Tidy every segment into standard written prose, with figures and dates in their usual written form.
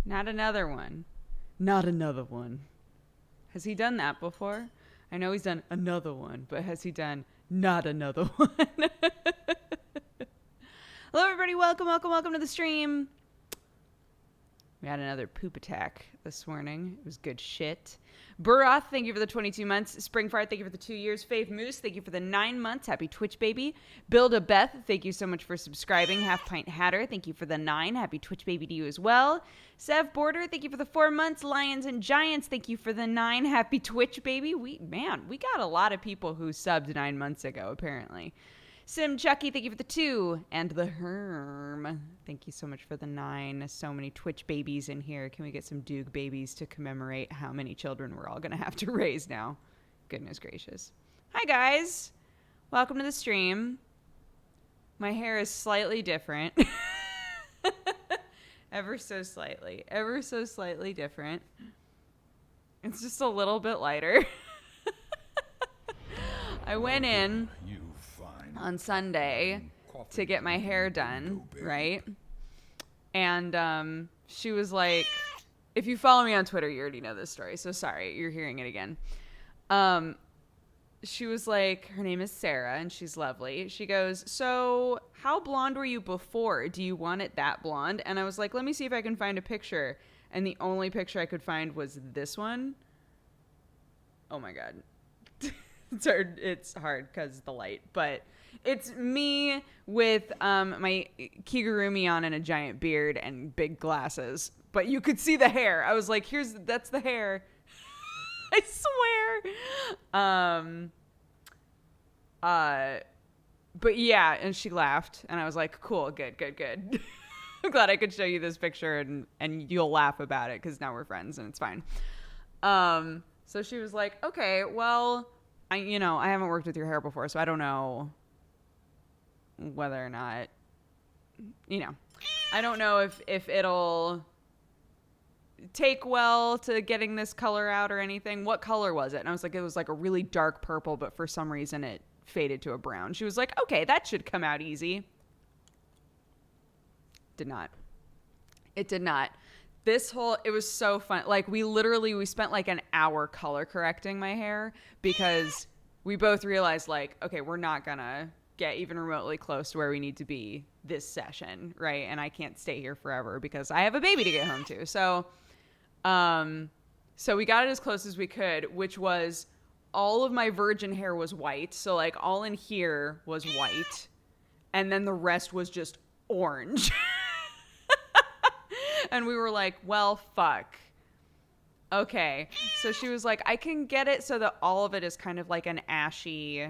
Not another one. Not another one. Has he done that before? I know he's done another one, but has he done not another one? Hello, everybody. Welcome to the stream. We had another poop attack this morning. It was good shit. Burath, thank you for the 22 months. Springfire, thank you for the 2 years. Fave Moose, thank you for the 9 months. Happy Twitch, baby. Build a Beth, thank you so much for subscribing. Half Pint Hatter, thank you for the 9. Happy Twitch, baby, to you as well. Sev Border, thank you for the 4 months. Lions and Giants, thank you for the 9. Happy Twitch, baby. We got a lot of people who subbed 9 months ago, apparently. Sim Chucky, thank you for the 2. And the Herm, thank you so much for the 9. So many Twitch babies in here. Can we get some Duke babies to commemorate how many children we're all going to have to raise now? Goodness gracious. Hi, guys. Welcome to the stream. My hair is slightly different. Ever so slightly different. It's just a little bit lighter. I went in on Sunday to get my hair done, right? And she was like, if you follow me on Twitter, you already know this story, so sorry, you're hearing it again. She was like, her name is Sarah, and she's lovely. She goes, so how blonde were you before? Do you want it that blonde? And I was like, let me see if I can find a picture. And the only picture I could find was this one. Oh my God. It's hard because the light, but it's me with my kigurumi on and a giant beard and big glasses, but you could see the hair. I was like, that's the hair. I swear. But yeah, and she laughed and I was like, cool, good. I'm glad I could show you this picture and you'll laugh about it because now we're friends and it's fine. So she was like, okay, well, I haven't worked with your hair before, so I don't know whether or not, I don't know if it'll take well to getting this color out or anything. What color was it? And I was like, it was like a really dark purple, but for some reason it faded to a brown. She was like, okay, that should come out easy. Did not. It did not. It was so fun. Like we spent like an hour color correcting my hair because we both realized like, okay, we're not gonna get even remotely close to where we need to be this session, right? And I can't stay here forever because I have a baby to get home to. So we got it as close as we could, which was all of my virgin hair was white. So like all in here was white. And then the rest was just orange. And we were like, well, fuck. Okay. So she was like, I can get it so that all of it is kind of like an ashy,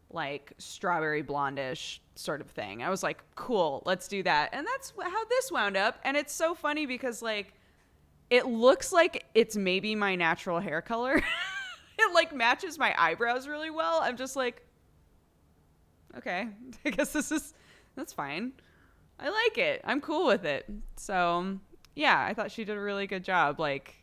like strawberry blondish sort of thing. I was like, cool, let's do that. And that's how this wound up. And it's so funny because like, it looks like it's maybe my natural hair color. It like matches my eyebrows really well. I'm just like, okay, I guess that's fine. I like it. I'm cool with it. So yeah, I thought she did a really good job. Like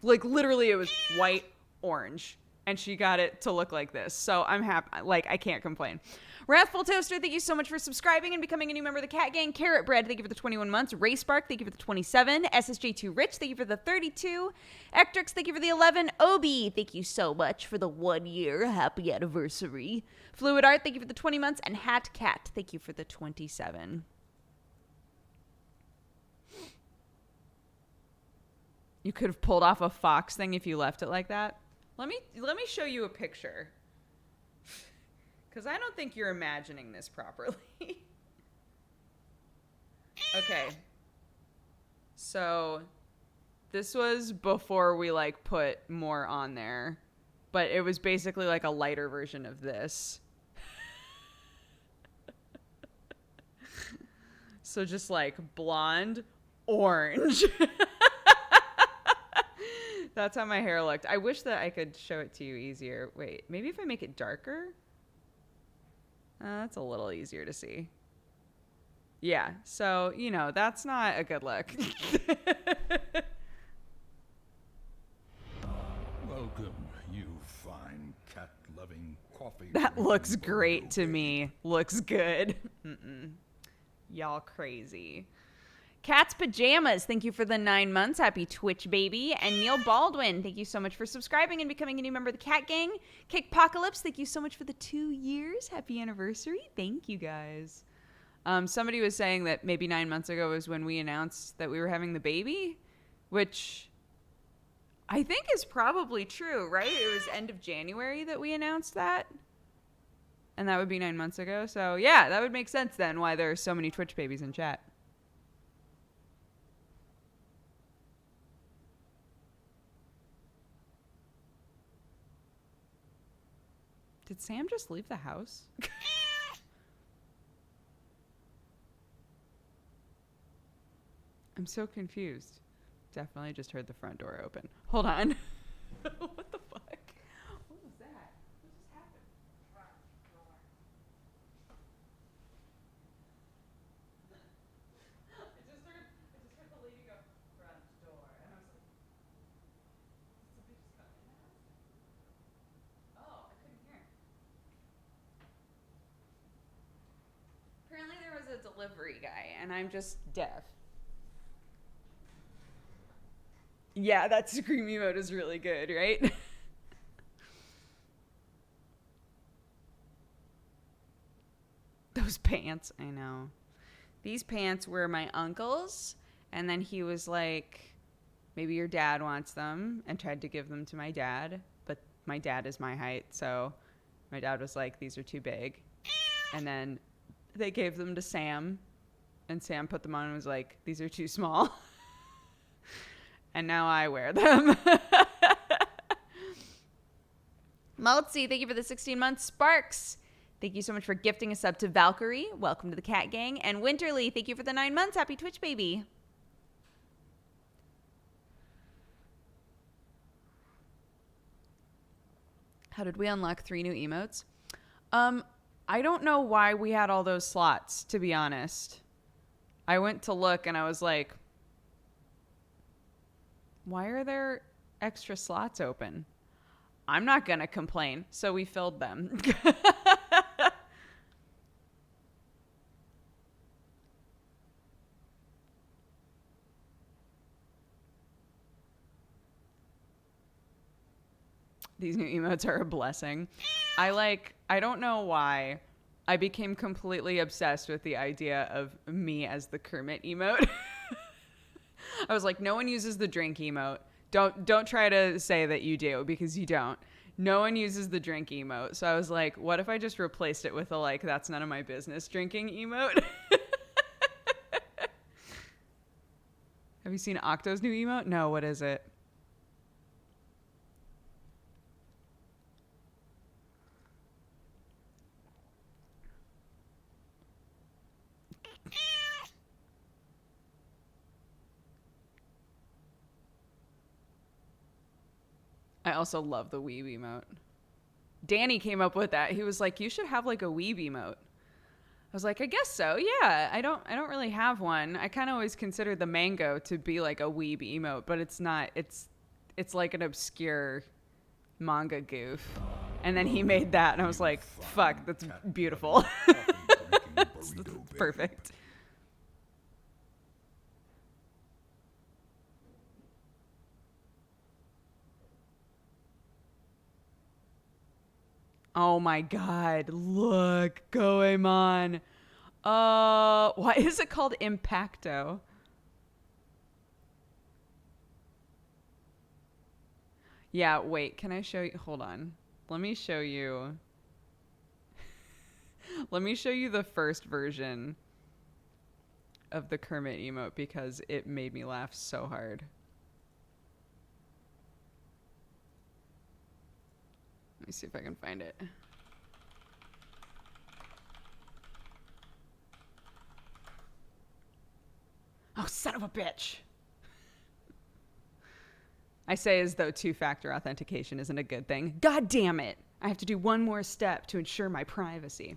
literally it was white, orange, and she got it to look like this. So I'm happy. Like I can't complain. Wrathful Toaster, thank you so much for subscribing and becoming a new member of the Cat Gang. Carrot Bread, thank you for the 21 months. Ray Spark, thank you for the 27. SSJ2 Rich, thank you for the 32. Ectrix, thank you for the 11. Obi, thank you so much for the 1 year. Happy anniversary. Fluid Art, thank you for the 20 months. And Hat Cat, thank you for the 27. You could have pulled off a fox thing if you left it like that. Let me show you a picture. Because I don't think you're imagining this properly. Okay. So this was before we like put more on there. But it was basically like a lighter version of this. So just like blonde, orange. That's how my hair looked. I wish that I could show it to you easier. Wait, maybe if I make it darker? That's a little easier to see. Yeah, so, that's not a good look. Welcome, you fine cat-loving coffee. That looks great to me. Looks good. Y'all crazy. Cat's Pajamas, thank you for the 9 months. Happy Twitch, baby. And Neil Baldwin, thank you so much for subscribing and becoming a new member of the Cat Gang. Kickpocalypse, thank you so much for the 2 years. Happy anniversary. Thank you, guys. Somebody was saying that maybe 9 months ago was when we announced that we were having the baby, which I think is probably true, right? It was end of January that we announced that. And that would be 9 months ago. So, yeah, that would make sense then why there are so many Twitch babies in chat. Did Sam just leave the house? I'm so confused. Definitely just heard the front door open. Hold on. What the fuck? What was that? What just happened? Front door. I just heard the lady go, front door. And I was like, did somebody just come in the house? Oh, I couldn't hear. Apparently there was a delivery guy, and I'm just deaf. Yeah, that scream emote is really good, right? Those pants, I know. These pants were my uncle's, and then he was like, maybe your dad wants them, and tried to give them to my dad, but my dad is my height, so my dad was like, these are too big. And then they gave them to Sam, and Sam put them on and was like, these are too small. And now I wear them. Maltzy, thank you for the 16 months. Sparks, thank you so much for gifting a sub to Valkyrie. Welcome to the Cat Gang. And Winterly, thank you for the 9 months. Happy Twitch, baby. How did we unlock 3 new emotes? I don't know why we had all those slots, to be honest. I went to look and I was like, why are there extra slots open? I'm not going to complain, so we filled them. These new emotes are a blessing. I don't know why I became completely obsessed with the idea of me as the Kermit emote. I was like, no one uses the drink emote. Don't try to say that you do, because you don't. No one uses the drink emote. So I was like, what if I just replaced it with a like, that's none of my business drinking emote? Have you seen Octo's new emote? No, what is it? I also love the weeb emote. Danny came up with that. He was like, you should have like a weeb emote. I was like, I guess so. Yeah, I don't really have one. I kind of always considered the mango to be like a weeb emote, but it's not. It's like an obscure manga goof. And then he made that, and I was like, fuck, that's beautiful. That's perfect. Oh my god, look, Goemon. Why is it called Impacto? Yeah, wait, can I show you? Hold on. Let me show you. Let me show you the first version of the Kermit emote because it made me laugh so hard. Let me see if I can find it. Oh, son of a bitch. I say as though two-factor authentication isn't a good thing. God damn it. I have to do one more step to ensure my privacy.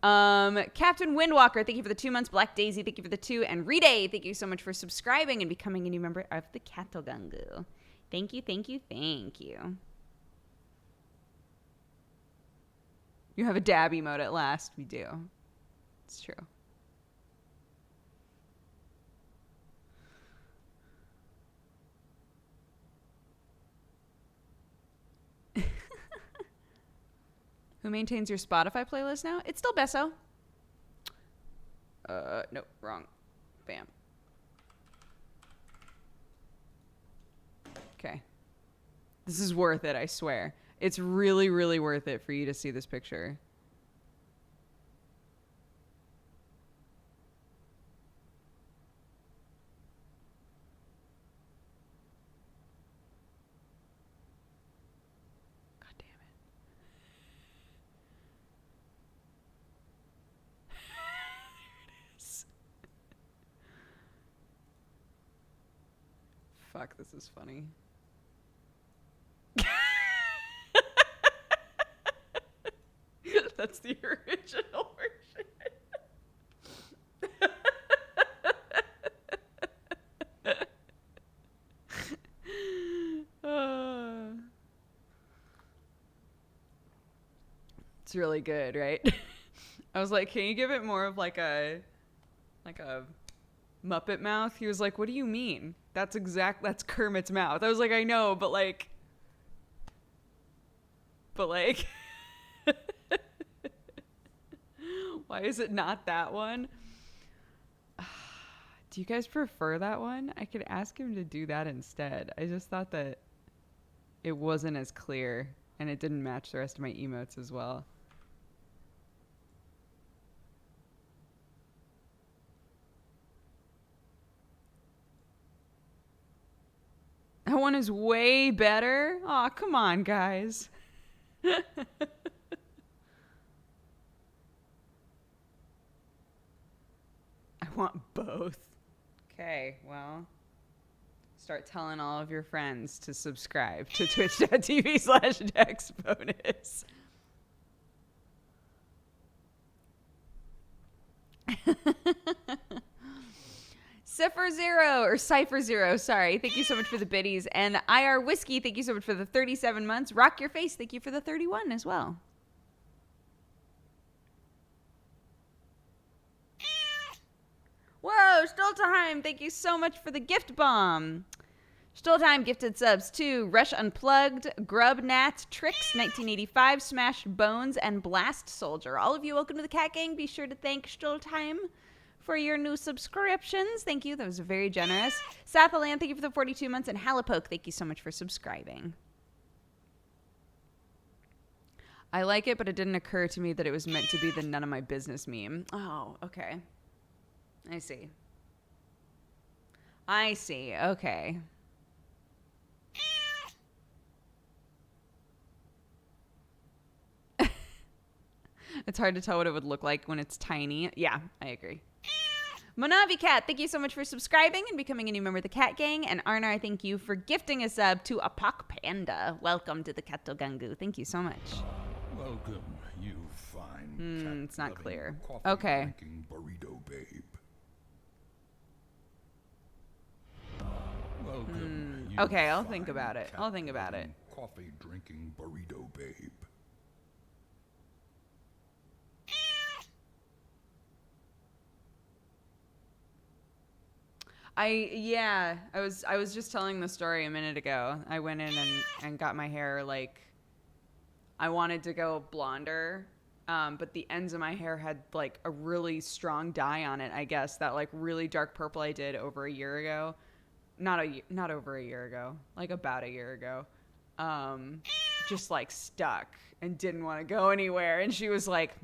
Captain Windwalker, thank you for the 2 months. Black Daisy, thank you for the 2. And Ride, thank you so much for subscribing and becoming a new member of the Katogangu. Thank you, thank you, thank you. You have a dab emote at last. We do. It's true. Who maintains your Spotify playlist now? It's still Besso. Nope, wrong. Bam. Okay. This is worth it, I swear. It's really, really worth it for you to see this picture. God damn it. There it is. Fuck, this is funny. That's the original version. It's really good, right? I was like, can you give it more of like a Muppet mouth? He was like, what do you mean? That's Kermit's mouth. I was like, I know, but like why is it not that one? Do you guys prefer that one? I could ask him to do that instead. I just thought that it wasn't as clear and it didn't match the rest of my emotes as well. That one is way better. Aw, come on, guys. I want both. Okay, well, start telling all of your friends to subscribe to twitch.tv/dexbonus. Cypher Zero, sorry. Thank you so much for the biddies. And IR Whiskey, thank you so much for the 37 months. Rock Your Face, thank you for the 31 as well. Whoa, Stoltheim, thank you so much for the gift bomb. Stoltheim gifted subs to Rush Unplugged, Grubnat, Tricks, 1985, Smashed Bones, and Blast Soldier. All of you, welcome to the Cat Gang. Be sure to thank Stoltheim for your new subscriptions. Thank you. That was very generous. Sathalan, thank you for the 42 months. And Halapoke, thank you so much for subscribing. I like it, but it didn't occur to me that it was meant to be the none of my business meme. Oh, okay. I see. Okay. It's hard to tell what it would look like when it's tiny. Yeah, I agree. Monavi Cat, thank you so much for subscribing and becoming a new member of the Cat Gang. And Arnar, thank you for gifting a sub to Apak Panda. Welcome to the Katogangu. Thank you so much. Welcome, you fine. It's not clear. Coffee Okay. drinking burrito babe. Welcome, you Okay, I'll think fine about it. I'll think about it. Coffee drinking burrito babe. I was just telling the story a minute ago. I went in and got my hair, like, I wanted to go blonder, but the ends of my hair had like a really strong dye on it, I guess, that like really dark purple I did over a year ago. Not over a year ago, like about a year ago. Just like stuck and didn't want to go anywhere. And she was like,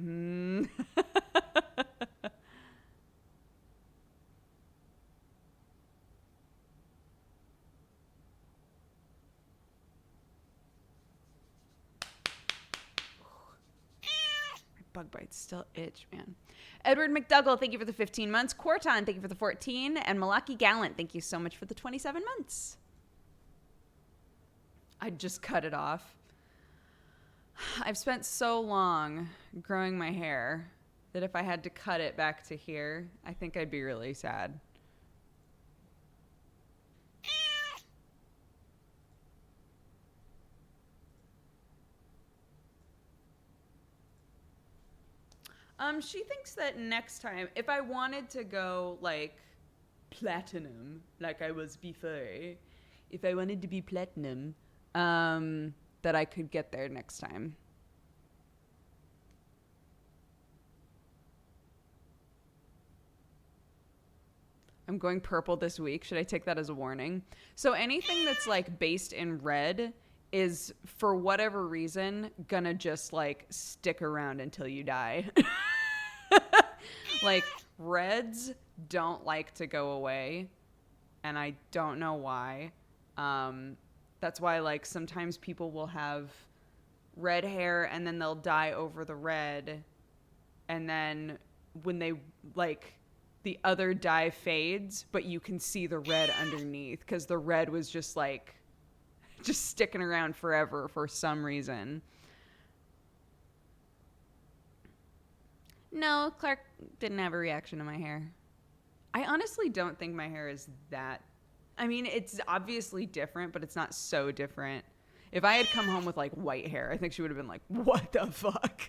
Bug bites still itch, man. Edward McDougall, thank you for the 15 months. Quarton, thank you for the 14. And Malaki Gallant, thank you so much for the 27 months. I'd just cut it off. I've spent so long growing my hair that if I had to cut it back to here, I think I'd be really sad. She thinks that next time, if I wanted to go like platinum, like I was before, if I wanted to be platinum, that I could get there next time. I'm going purple this week. Should I take that as a warning? So anything that's like based in red is, for whatever reason, gonna just like stick around until you die. Like, reds don't like to go away, and I don't know why. That's why, like, sometimes people will have red hair and then they'll dye over the red, and then when they, like, the other dye fades, but you can see the red underneath because the red was just, like, just sticking around forever for some reason. No, Clark didn't have a reaction to my hair. I honestly don't think my hair is that. I mean, it's obviously different, but it's not so different. If I had come home with like white hair, I think she would have been like, "What the fuck?"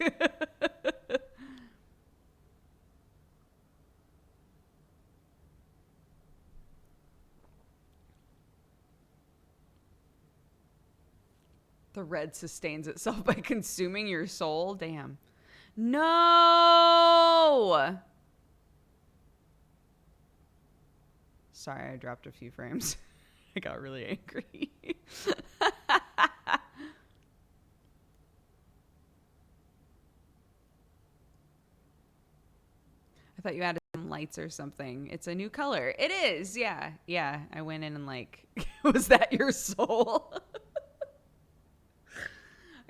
The red sustains itself by consuming your soul. Damn. No. Sorry, I dropped a few frames. I got really angry. I thought you added some lights or something. It's a new color. It is, yeah. Yeah, I went in and like, was that your soul?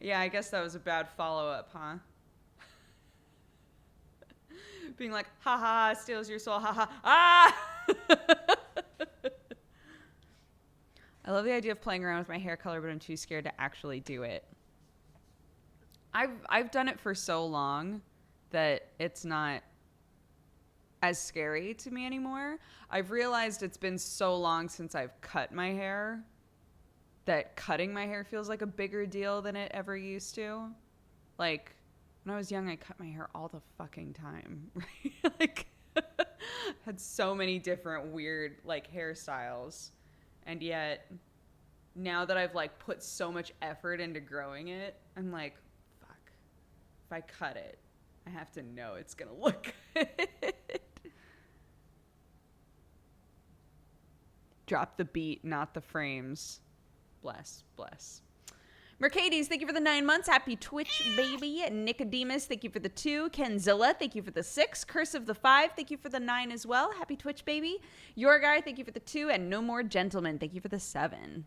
Yeah, I guess that was a bad follow-up, huh? Being like, ha ha, steals your soul, ha ha, ah! I love the idea of playing around with my hair color, but I'm too scared to actually do it. I've done it for so long that it's not as scary to me anymore. I've realized it's been so long since I've cut my hair that cutting my hair feels like a bigger deal than it ever used to. Like, when I was young, I cut my hair all the fucking time. Right? Like, had so many different weird, like, hairstyles. And yet, now that I've, like, put so much effort into growing it, I'm like, fuck. If I cut it, I have to know it's gonna look good. Drop the beat, not the frames. Bless, bless. Mercedes, thank you for the 9 months. Happy Twitch, baby. Nicodemus, thank you for the 2. Kenzilla, thank you for the 6. Curse of the 5, thank you for the 9 as well. Happy Twitch, baby. Your guy, thank you for the 2. And No More Gentlemen, thank you for the 7.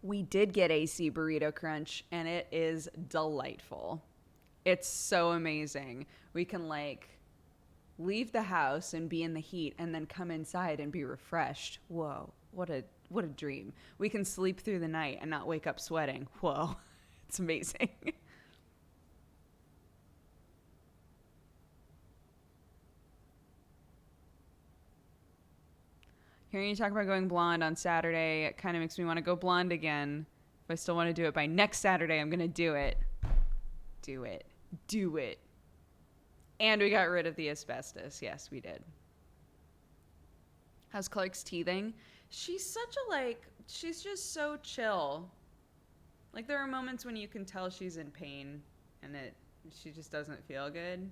We did get AC Burrito Crunch, and it is delightful. It's so amazing. We can, like, leave the house and be in the heat and then come inside and be refreshed. Whoa, what a dream. We can sleep through the night and not wake up sweating. Whoa, it's amazing. Hearing you talk about going blonde on Saturday, it kind of makes me want to go blonde again. If I still want to do it by next Saturday, I'm going to do it. Do it. Do it. And we got rid of the asbestos. Yes, we did. How's Clark's teething? She's such a, like, she's just so chill. Like, there are moments when you can tell she's in pain and she just doesn't feel good.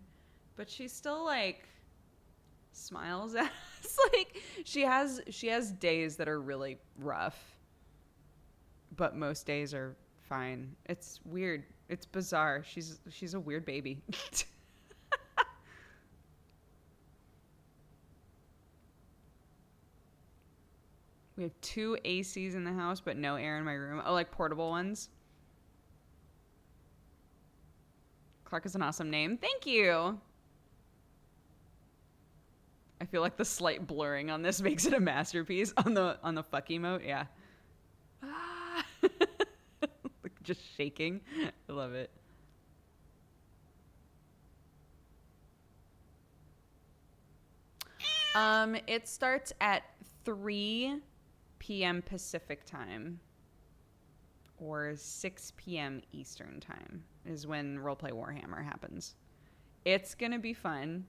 But she's still, like, smiles at us. Like, she has days that are really rough. But most days are fine. It's weird. It's bizarre. She's a weird baby. We have 2 ACs in the house, but no air in my room. Oh, like portable ones. Clark is an awesome name. Thank you. I feel like the slight blurring on this makes it a masterpiece. On the fuck emote, yeah. Ah. Just shaking. I love it. It starts at 3 p.m. Pacific time, or 6 p.m. Eastern time is when Roleplay Warhammer happens. It's going to be fun,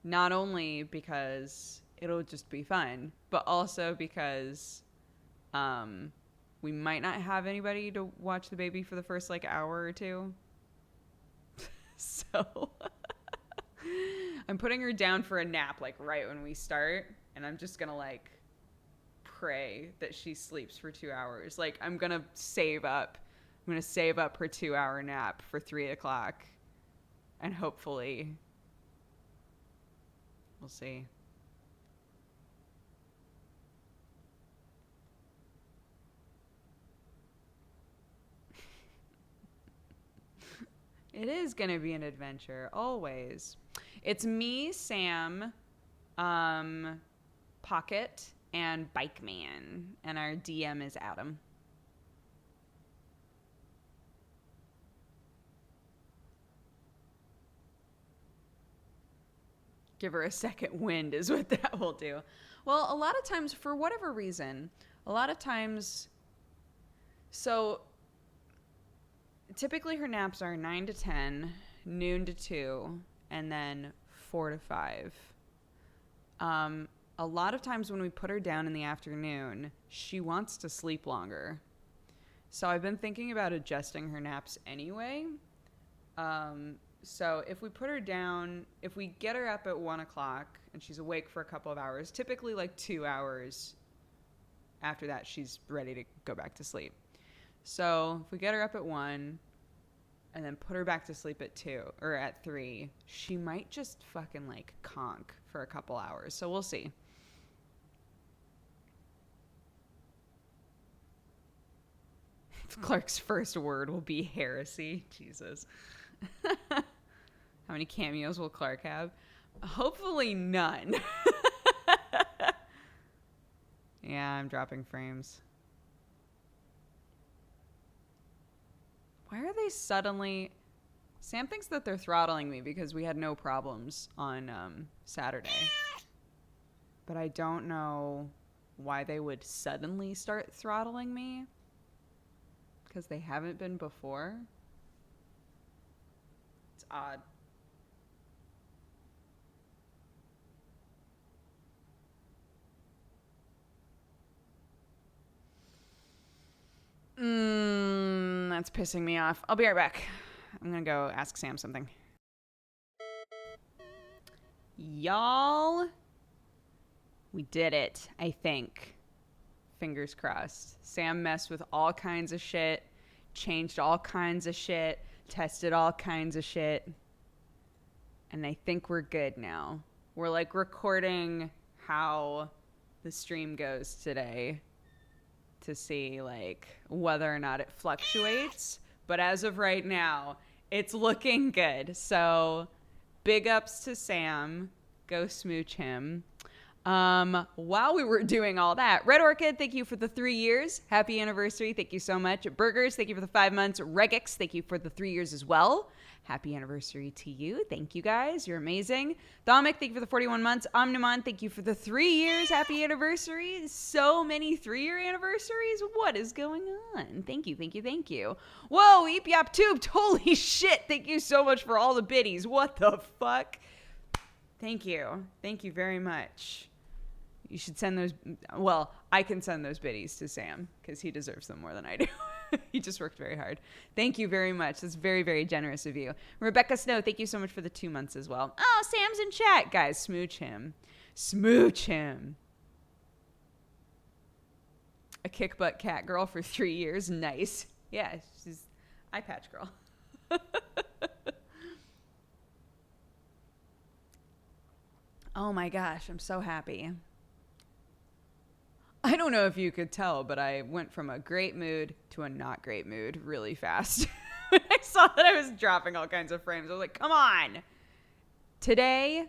not only because it'll just be fun, but also because we might not have anybody to watch the baby for the first, like, hour or two. So I'm putting her down for a nap like right when we start, and I'm just gonna like pray that she sleeps for 2 hours. Like I'm gonna save up her 2 hour nap for 3 o'clock, and hopefully we'll see. It is going to be an adventure, always. It's me, Sam, Pocket, and Bike Man. And our DM is Adam. Give her a second wind is what that will do. Well, a lot of times, for whatever reason, so typically her naps are 9 to 10, noon to 2, and then 4 to 5. A lot of times when we put her down in the afternoon, she wants to sleep longer. So I've been thinking about adjusting her naps anyway. So if we put her down, if we get her up at 1 o'clock and she's awake for a couple of hours, typically like 2 hours after that, she's ready to go back to sleep. So if we get her up at 1 and then put her back to sleep at 2 or at 3, she might just fucking like conk for a couple hours. So we'll see. Clark's first word will be heresy. Jesus. How many cameos will Clark have? Hopefully none. Yeah, I'm dropping frames. Why are they suddenly... Sam thinks that they're throttling me because we had no problems on Saturday. But I don't know why they would suddenly start throttling me. Because they haven't been before. It's odd. That's pissing me off. I'll be right back. I'm gonna go ask Sam something. Y'all, we did it, I think. Fingers crossed. Sam messed with all kinds of shit, changed all kinds of shit, tested all kinds of shit. And I think we're good now. We're like recording how the stream goes today to see like whether or not it fluctuates. But as of right now, it's looking good. So big ups to Sam. Go smooch him. While we were doing all that, Red Orchid, thank you for the 3 years. Happy anniversary. Thank you so much. Burgers, thank you for the 5 months. Regex, thank you for the 3 years as well. Happy anniversary to you. Thank you guys. You're amazing. Domic, thank you for the 41 months. Omnimon, thank you for the 3 years. Happy anniversary. So many 3-year anniversaries. What is going on? Thank you, thank you, thank you. Whoa, Eep Yap Tube. Holy shit. Thank you so much for all the biddies. What the fuck? Thank you. Thank you very much. You should send those. Well, I can send those biddies to Sam because he deserves them more than I do. He just worked very hard. Thank you very much. That's very, very generous of you. Rebecca Snow, thank you so much for the 2 months as well. Oh, Sam's in chat. Guys, smooch him. Smooch him. A kick butt cat girl for 3 years. Nice. Yeah, she's eye patch girl. Oh my gosh, I'm so happy. I don't know if you could tell, but I went from a great mood to a not great mood really fast. When I saw that I was dropping all kinds of frames, I was like, come on. Today,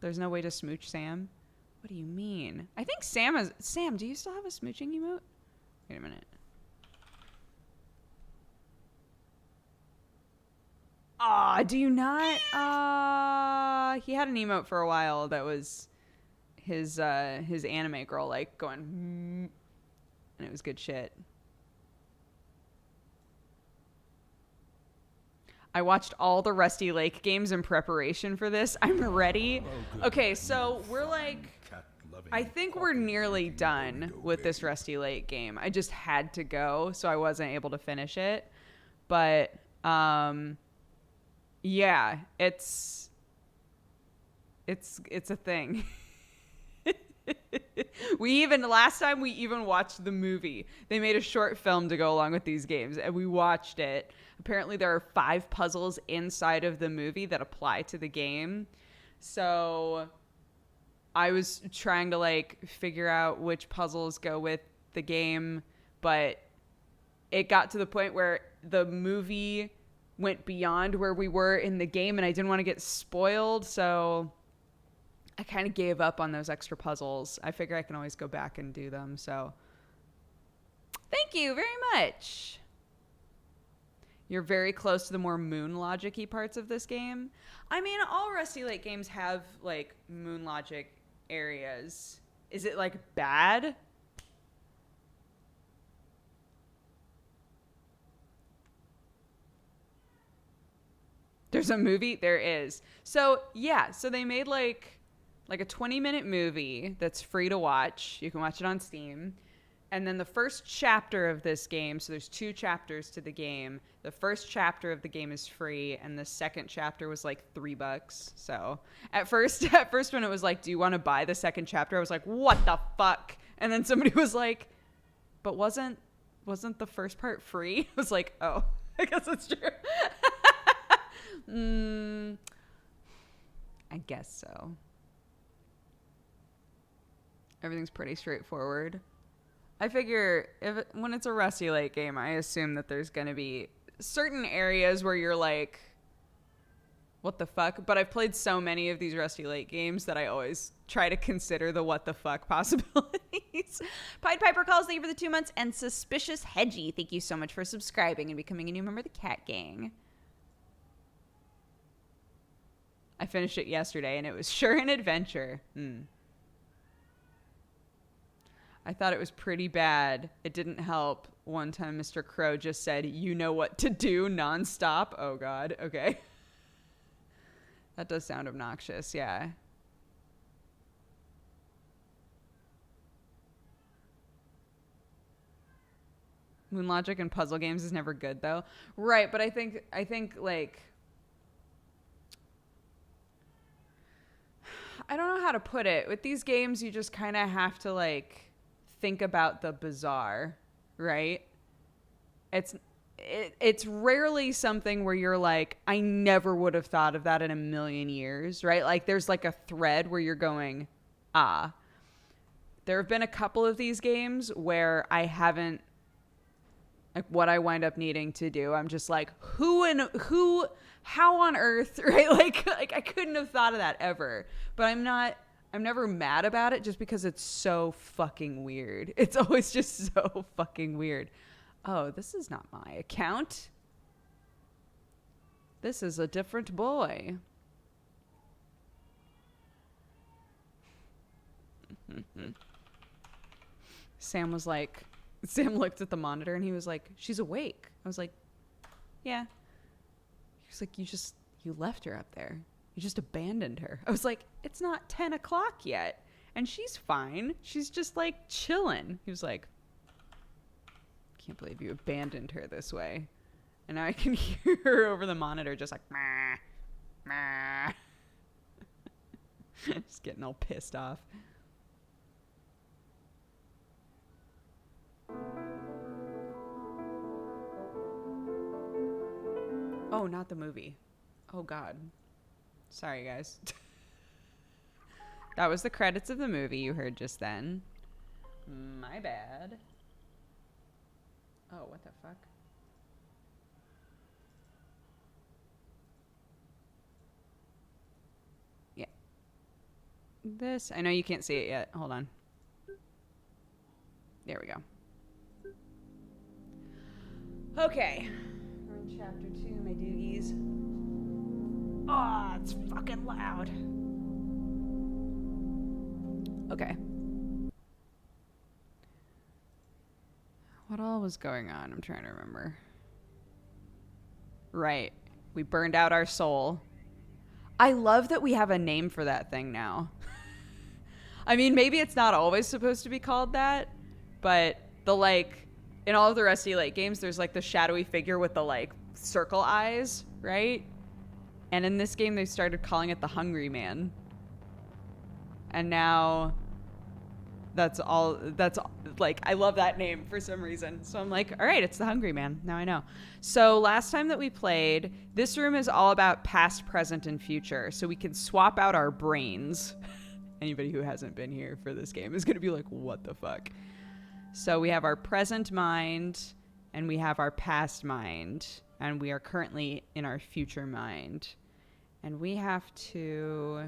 there's no way to smooch Sam. What do you mean? I think Sam has... Sam, do you still have a smooching emote? Wait a minute. Aw, do you not? He had an emote for a while that was... his anime girl like going and it was good shit. I watched all the Rusty Lake games in preparation for this. I'm ready. Okay, so we're like I think we're nearly done with this Rusty Lake game. I just had to go, so I wasn't able to finish it. But Yeah, it's a thing. Last time we even watched the movie. They made a short film to go along with these games, and we watched it. Apparently there are 5 puzzles inside of the movie that apply to the game. So I was trying to like figure out which puzzles go with the game, but it got to the point where the movie went beyond where we were in the game, and I didn't want to get spoiled, so I kind of gave up on those extra puzzles. I figure I can always go back and do them, so thank you very much. You're very close to the more moon logic-y parts of this game. I mean, all Rusty Lake games have, like, moon logic areas. Is it, like, bad? There's a movie? There is. So, yeah. So they made, like a 20-minute movie that's free to watch. You can watch it on Steam. And then the first chapter of this game, so there's 2 chapters to the game. The first chapter of the game is free, and the second chapter was like $3. So at first when it was like, do you want to buy the second chapter? I was like, what the fuck? And then somebody was like, but wasn't the first part free? I was like, oh, I guess that's true. I guess so. Everything's pretty straightforward. I figure when it's a Rusty Lake game, I assume that there's going to be certain areas where you're like, what the fuck? But I've played so many of these Rusty Lake games that I always try to consider the what the fuck possibilities. Pied Piper Calls, thank you for the 2 months. And Suspicious Hedgie, thank you so much for subscribing and becoming a new member of the Cat Gang. I finished it yesterday, and it was sure an adventure. I thought it was pretty bad. It didn't help. One time Mr. Crow just said, you know what to do, nonstop. Oh, God. Okay. That does sound obnoxious, yeah. Moon logic and puzzle games is never good, though. Right, but I think like... I don't know how to put it. With these games, you just kind of have to, like... think about the bizarre, right? It's rarely something where you're like, I never would have thought of that in a million years, right? Like there's like a thread where you're going, ah. There have been a couple of these games where I haven't, like what I wind up needing to do, I'm just like, how on earth, right? Like I couldn't have thought of that ever. But I'm never mad about it just because it's so fucking weird. It's always just so fucking weird. Oh, this is not my account. This is a different boy. Sam looked at the monitor and he was like, she's awake. I was like, yeah. He was like, you left her up there. You just abandoned her. I was like, it's not 10 o'clock yet. And she's fine. She's just like chilling. He was like, can't believe you abandoned her this way. And now I can hear her over the monitor just like, meh, meh. Just getting all pissed off. Oh, not the movie. Oh, God. Sorry, guys. That was the credits of the movie you heard just then. My bad. Oh, what the fuck? Yeah. This, I know you can't see it yet. Hold on. There we go. Okay. We're in chapter 2, my doogies. Oh, it's fucking loud. Okay. What all was going on? I'm trying to remember. Right. We burned out our soul. I love that we have a name for that thing now. I mean, maybe it's not always supposed to be called that, but the like, in all of the Rusty Lake games, there's like the shadowy figure with the like circle eyes, right? And in this game, they started calling it the Hungry Man. And now that's like, I love that name for some reason. So I'm like, all right, it's the Hungry Man. Now I know. So last time that we played, this room is all about past, present, and future. So we can swap out our brains. Anybody who hasn't been here for this game is going to be like, what the fuck? So we have our present mind and we have our past mind. And we are currently in our future mind. And we have to...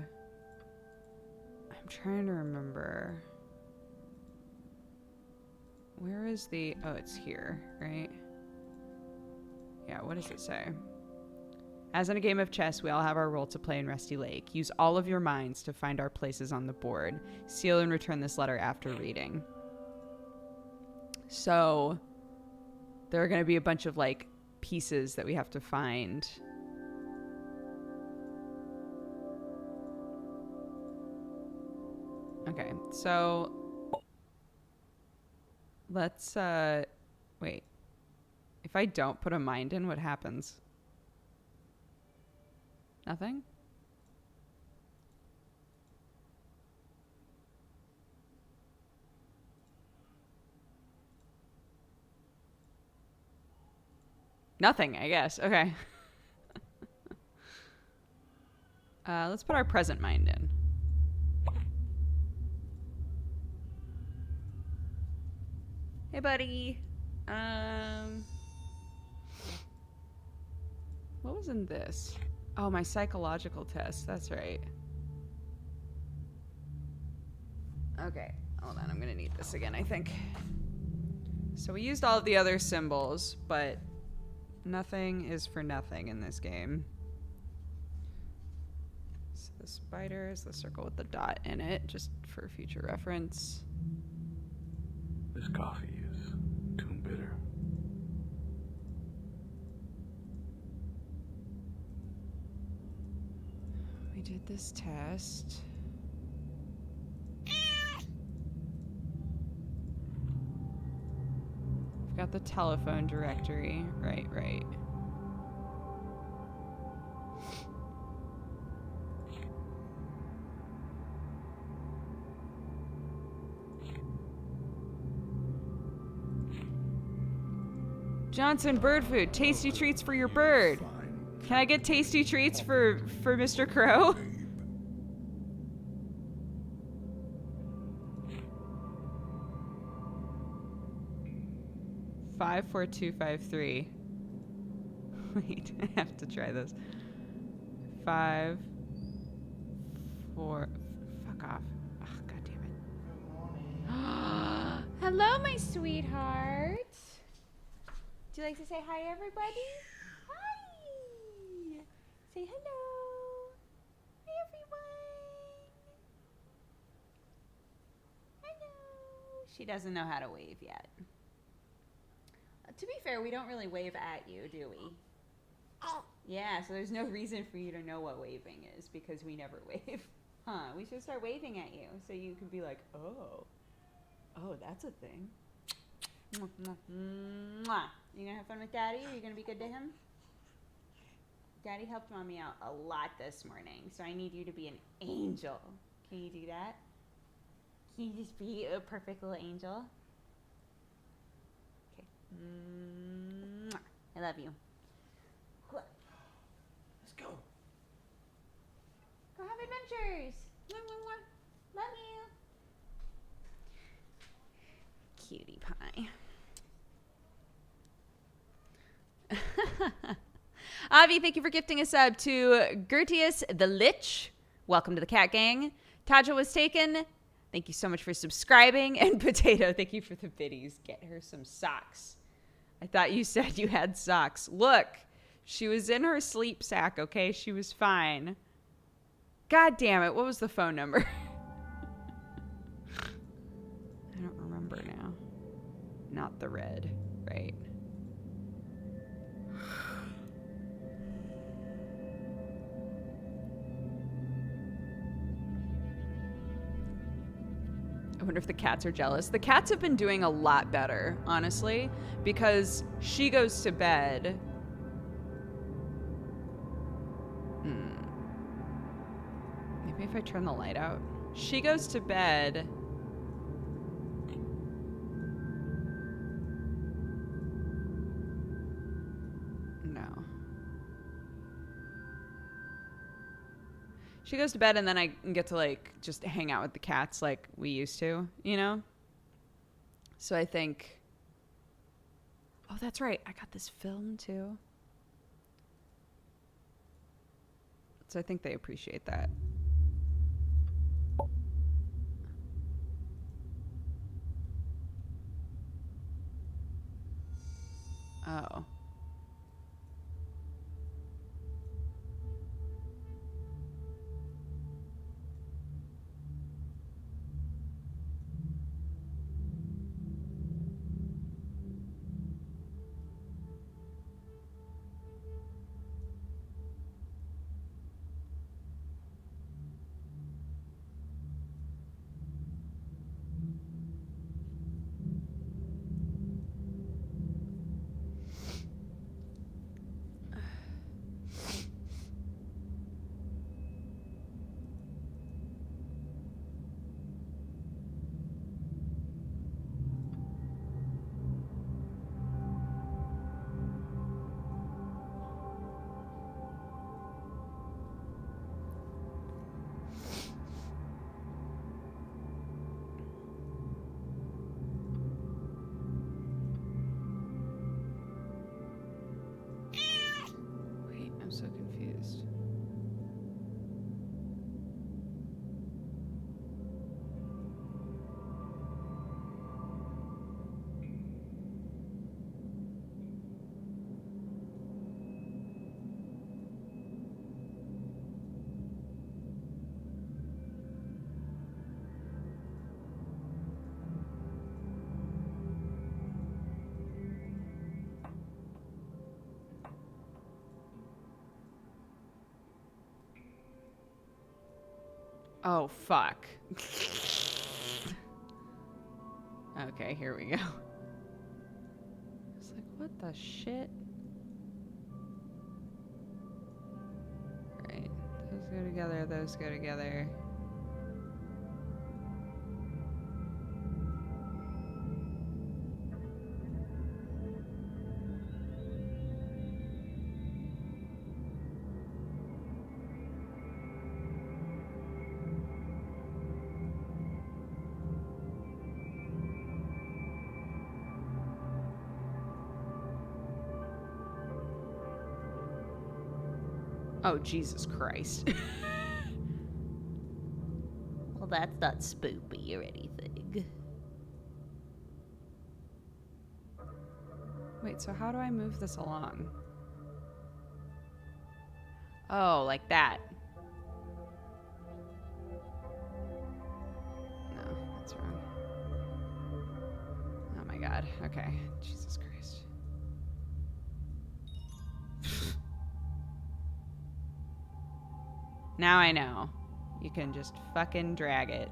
I'm trying to remember. Where is the... Oh, it's here, right? Yeah, what does it say? As in a game of chess, we all have our role to play in Rusty Lake. Use all of your minds to find our places on the board. Seal and return this letter after reading. So, there are going to be a bunch of, like, pieces that we have to find. Okay, so let's wait. If I don't put a mind in, what happens? Nothing? Nothing, I guess. Okay. Let's put our present mind in. Hey, buddy. What was in this? Oh, my psychological test. That's right. Okay. Hold on. I'm going to need this again, I think. So we used all of the other symbols, but nothing is for nothing in this game. So the spider is the circle with the dot in it, just for future reference. This coffee is too bitter. We did this test. We've got the telephone directory. Right. Johnson, bird food. Tasty treats for your bird. Can I get tasty treats for Mr. Crow? Babe. 54253. Wait, I have to try this. 5 4. Fuck off. Oh, God damn it. Hello, my sweetheart. Do you like to say hi, everybody? Hi. Say hello. Hi, everyone. Hello. She doesn't know how to wave yet. To be fair, we don't really wave at you, do we? Yeah, so there's no reason for you to know what waving is because we never wave. Huh, we should start waving at you so you can be like, oh, that's a thing. Mwah. You gonna have fun with Daddy? Are you gonna be good to him? Daddy helped Mommy out a lot this morning, so I need you to be an angel. Can you do that? Can you just be a perfect little angel? Okay. I love you. Let's go. Go have adventures. Love you. Cutie pie. Avi, thank you for gifting a sub to Gertius the Lich. Welcome to the Cat Gang. Taja was taken. Thank you so much for subscribing. And Potato, thank you for the biddies. Get her some socks. I thought you said you had socks. Look, she was in her sleep sack, okay? She was fine. God damn it. What was the phone number? I don't remember now. Not the red, right? I wonder if the cats are jealous. The cats have been doing a lot better, honestly, because she goes to bed. Maybe if I turn the light out. She goes to bed. No. She goes to bed and then I get to like just hang out with the cats like we used to, you know? So I think, oh, that's right. I got this film too. So I think they appreciate that. Oh. Wait, I'm so confused. Oh, fuck. Okay, here we go. It's like, what the shit? Right. Those go together, those go together. Oh, Jesus Christ. Well, that's not spoopy or anything. Wait, so how do I move this along? Oh, like that. No, that's wrong. Oh my god. Okay. Jesus Christ. Now I know. You can just fucking drag it.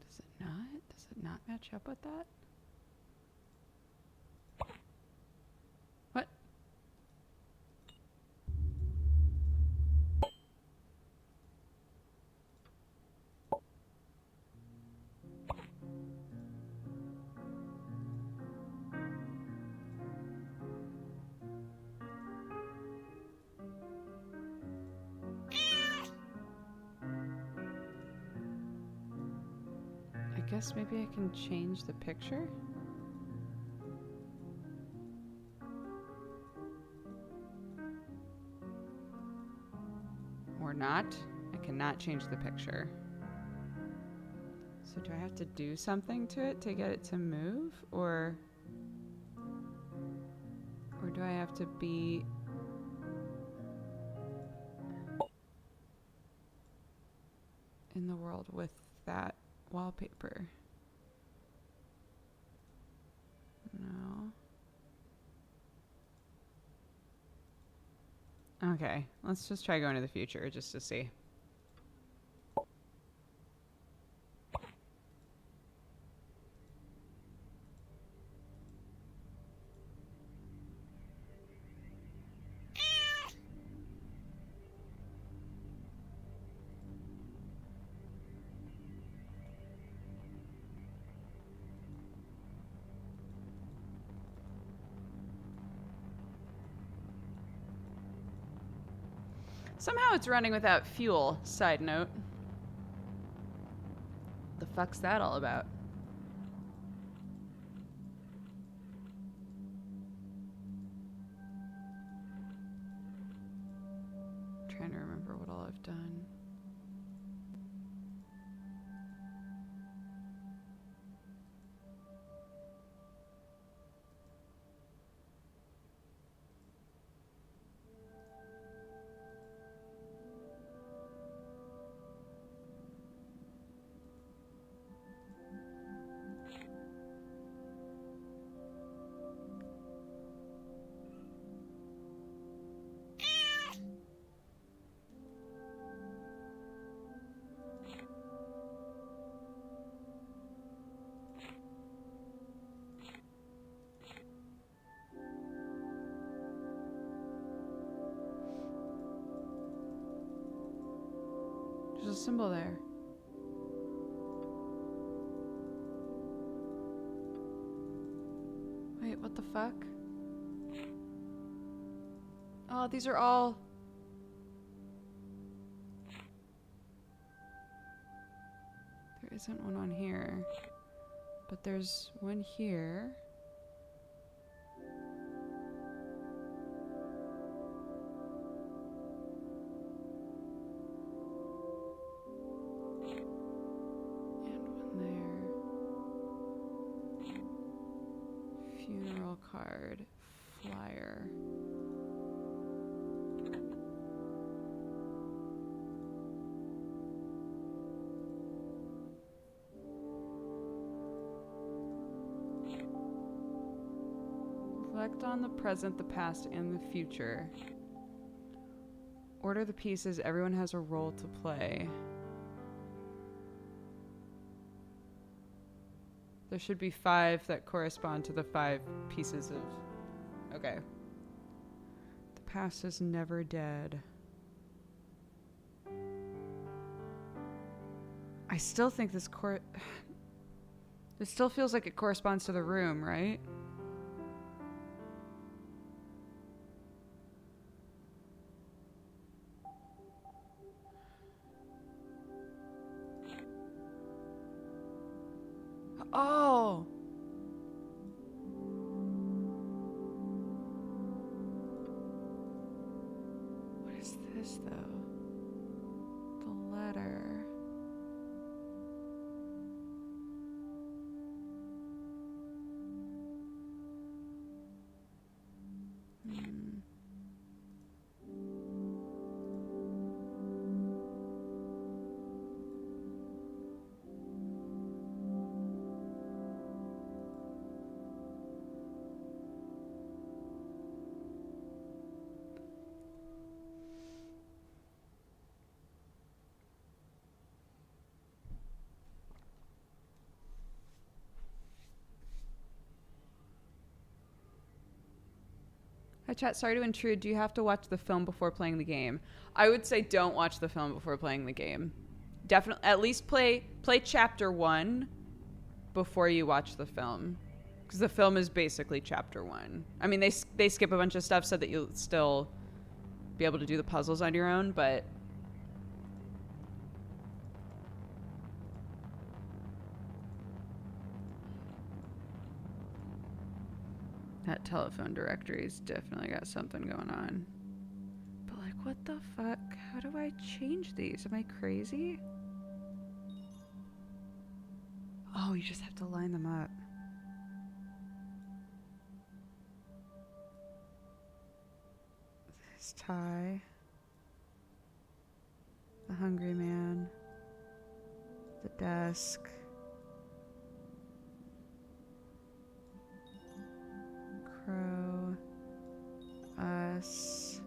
Does it not? Does it not match up with that? What? I guess maybe I can change the picture? Or not. I cannot change the picture. So do I have to do something to it to get it to move? Or do I have to be... in the world with that wallpaper? No. Okay, let's just try going to the future just to see. Somehow it's running without fuel, side note. The fuck's that all about? Trying to remember what all I've done. There's a symbol there. Wait, what the fuck? Oh, these are all... There isn't one on here. But there's one here. Funeral card, flyer. Reflect on the present, the past, and the future. Order the pieces. Everyone has a role to play. There should be 5 that correspond to the 5 pieces of... Okay. The past is never dead. I still think this It still feels like it corresponds to the room, right? Oh! What is this, though? The letter. Hi chat, sorry to intrude. Do you have to watch the film before playing the game? I would say don't watch the film before playing the game. Definitely, at least play chapter 1 before you watch the film. Because the film is basically chapter 1. I mean, they skip a bunch of stuff so that you'll still be able to do the puzzles on your own, but... That telephone directory's definitely got something going on. But, like, like, what the fuck? How do I change these? Am I crazy? Oh, you just have to line them up. This tie. The hungry man. The desk. Crow. Us.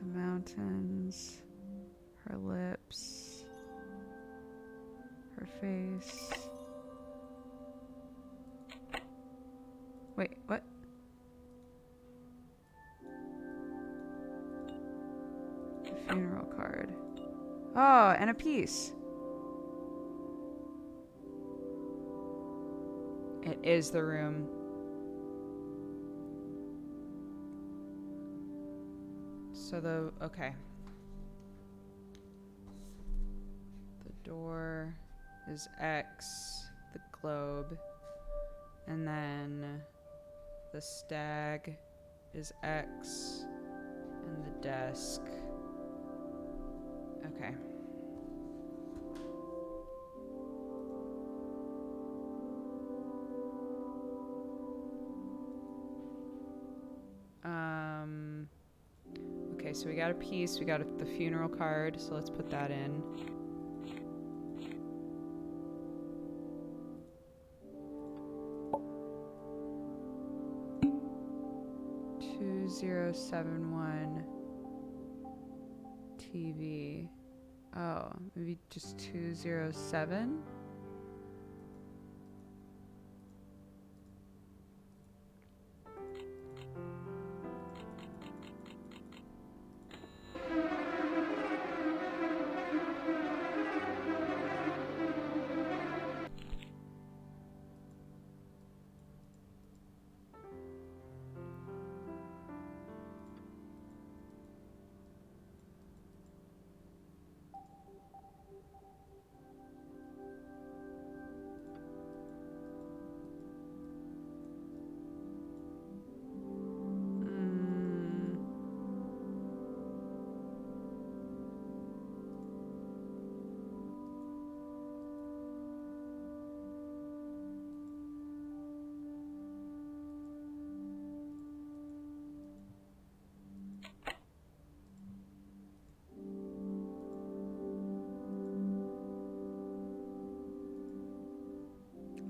The mountains. Her lips. Her face. Wait, what? The funeral card. Oh, and a piece. It is the room. So okay. The door is X, the globe, and then the stag is X, and the desk. Okay. Okay, so we got a piece, we got the funeral card, so let's put that in. $2071 TV. Oh, maybe just 207?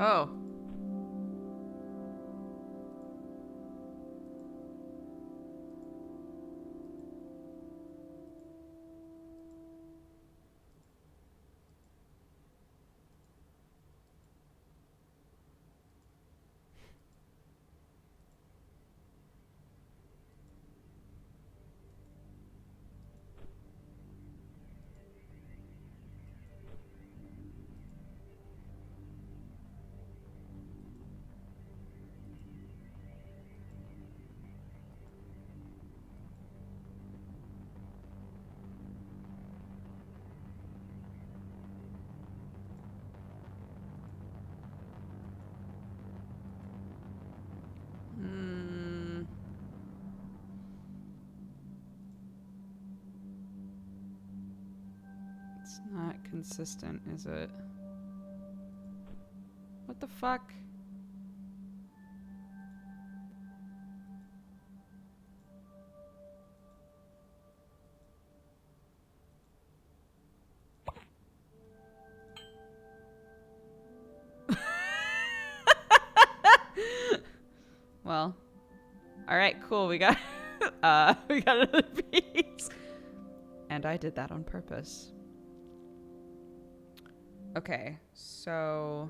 Oh. It's not consistent, is it? What the fuck? Well, all right, cool. We got we got another piece. And I did that on purpose. Okay, so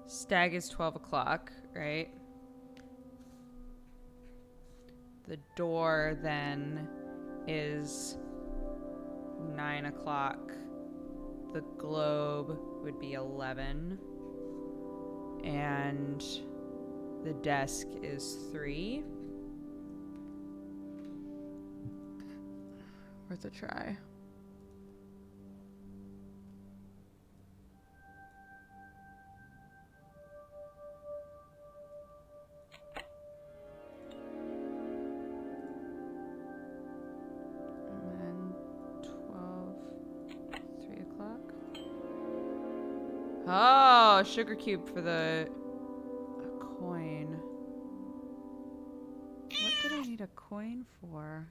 stag is 12 o'clock, right? The door then is 9 o'clock. The globe would be 11. And the desk is 3. Worth a try. Oh, sugar cube for the a coin. What did I need a coin for?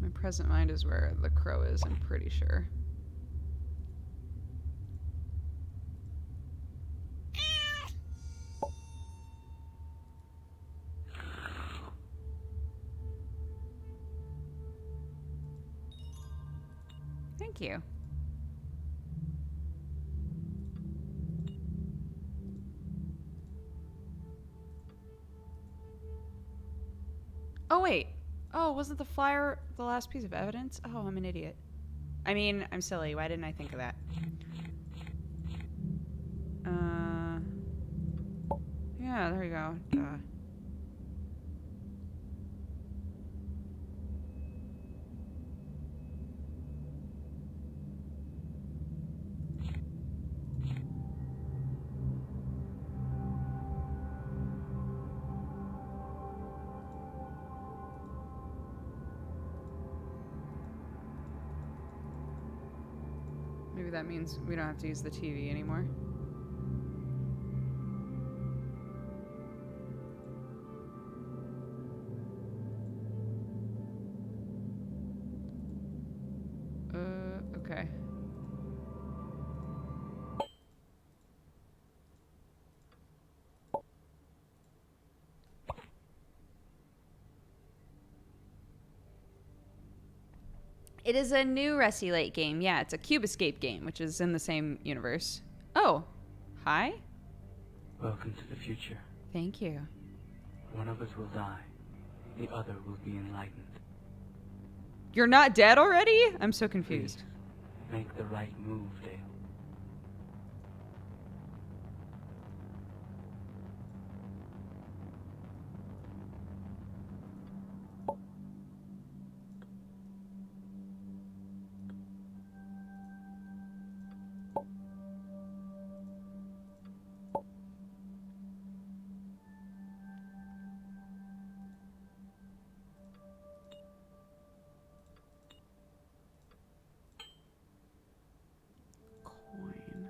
My present mind is where the crow is, I'm pretty sure. Thank you. Oh, wait. Oh, wasn't the flyer the last piece of evidence? Oh, I'm an idiot. I mean, I'm silly. Why didn't I think of that? Yeah, there you go. Duh. Maybe that means we don't have to use the TV anymore. Okay. It is a new Rusty Lake game. Yeah, it's a Cube Escape game, which is in the same universe. Oh, hi? Welcome to the future. Thank you. One of us will die. The other will be enlightened. You're not dead already? I'm so confused. Please, make the right move, Dale. Coin.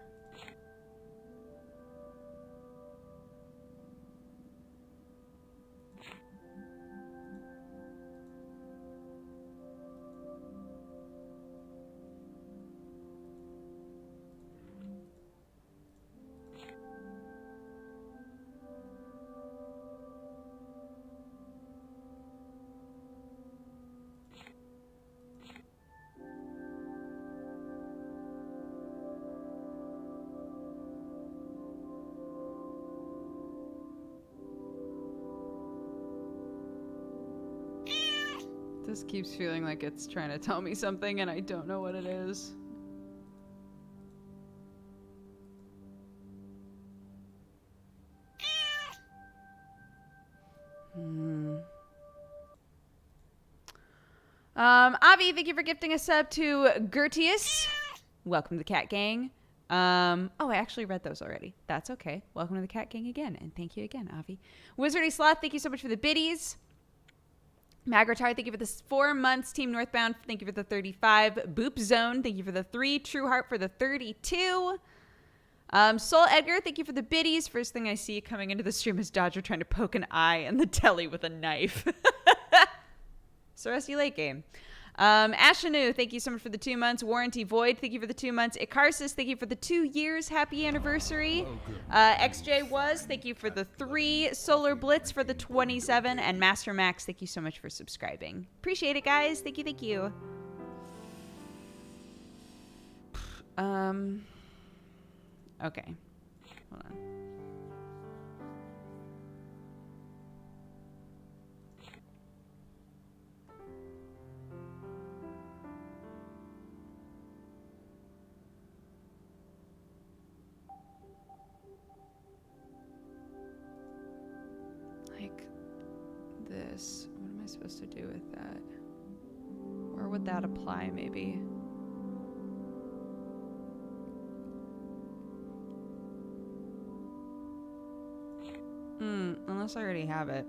This keeps feeling like it's trying to tell me something and I don't know what it is. Avi, thank you for gifting a sub to Gertius. Welcome to the Cat Gang. Oh, I actually read those already. That's okay. Welcome to the Cat Gang again, and thank you again, Avi. Wizardy Sloth, thank you so much for the biddies. Magritar, thank you for the 4 months. Team Northbound, thank you for the 35. Boop Zone, thank you for the 3. True Heart for the 32. Soul Edgar, thank you for the biddies. First thing I see coming into the stream is Dodger trying to poke an eye in the telly with a knife. So Rusty Lake game. Ashanu, thank you so much for the 2 months. Warranty Void, thank you for the 2 months. Icarsis, thank you for the 2 years. Happy anniversary. XJ Was, thank you for the 3. Solar Blitz for the 27. And Master Max, thank you so much for subscribing. Appreciate it, guys. Thank you, thank you. Okay. Hold on. Like this. What am I supposed to do with that? Where would that apply, maybe? Unless I already have it.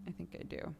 I think I do.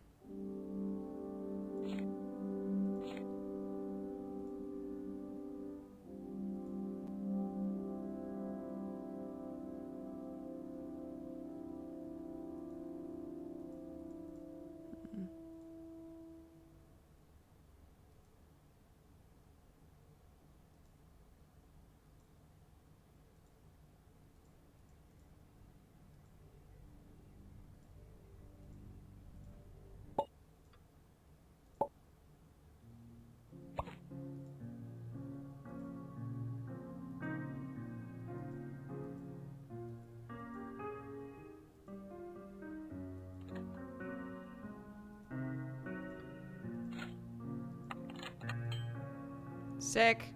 Sick.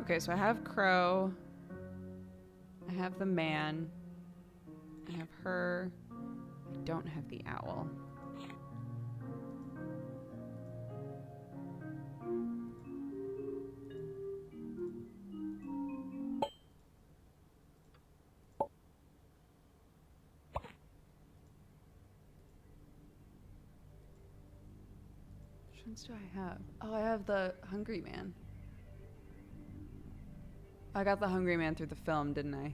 Okay, so I have Crow. I have the man. I have her. I don't have the owl. Which ones do I have? Oh, I have the Hungry Man. I got the Hungry Man through the film, didn't I?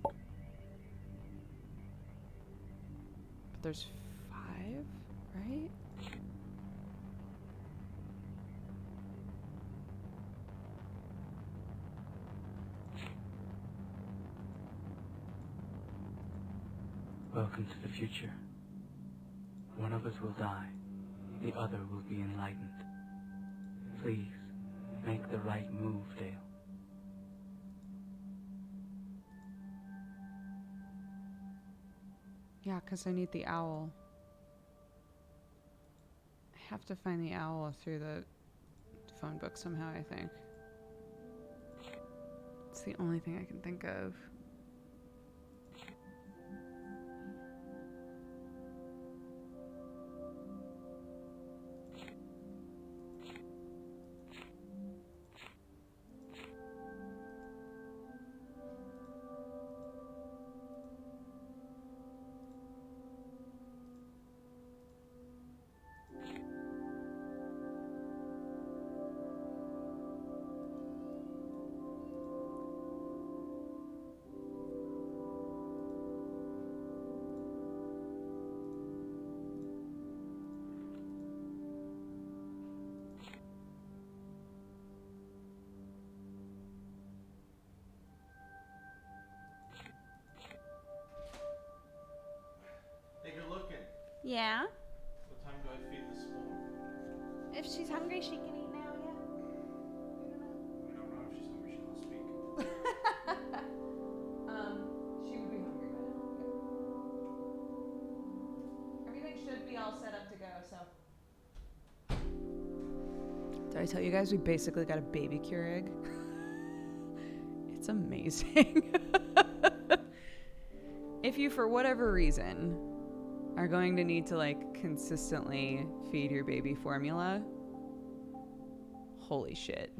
But there's 5, right? Welcome to the future. One of us will die. The other will be enlightened. Please, make the right move, Dale. Yeah, because I need the owl. I have to find the owl through the phone book somehow, I think. It's the only thing I can think of. Hey, good looking. Yeah? What time do I feed the spawn? If she's hungry, she can eat now, yeah? I don't know if she's hungry. She don't speak. She would be hungry by now. Yeah. Everything should be all set up to go, so. Did I tell you guys we basically got a baby Keurig? It's amazing. If you, for whatever reason, are going to need to like consistently feed your baby formula, holy shit.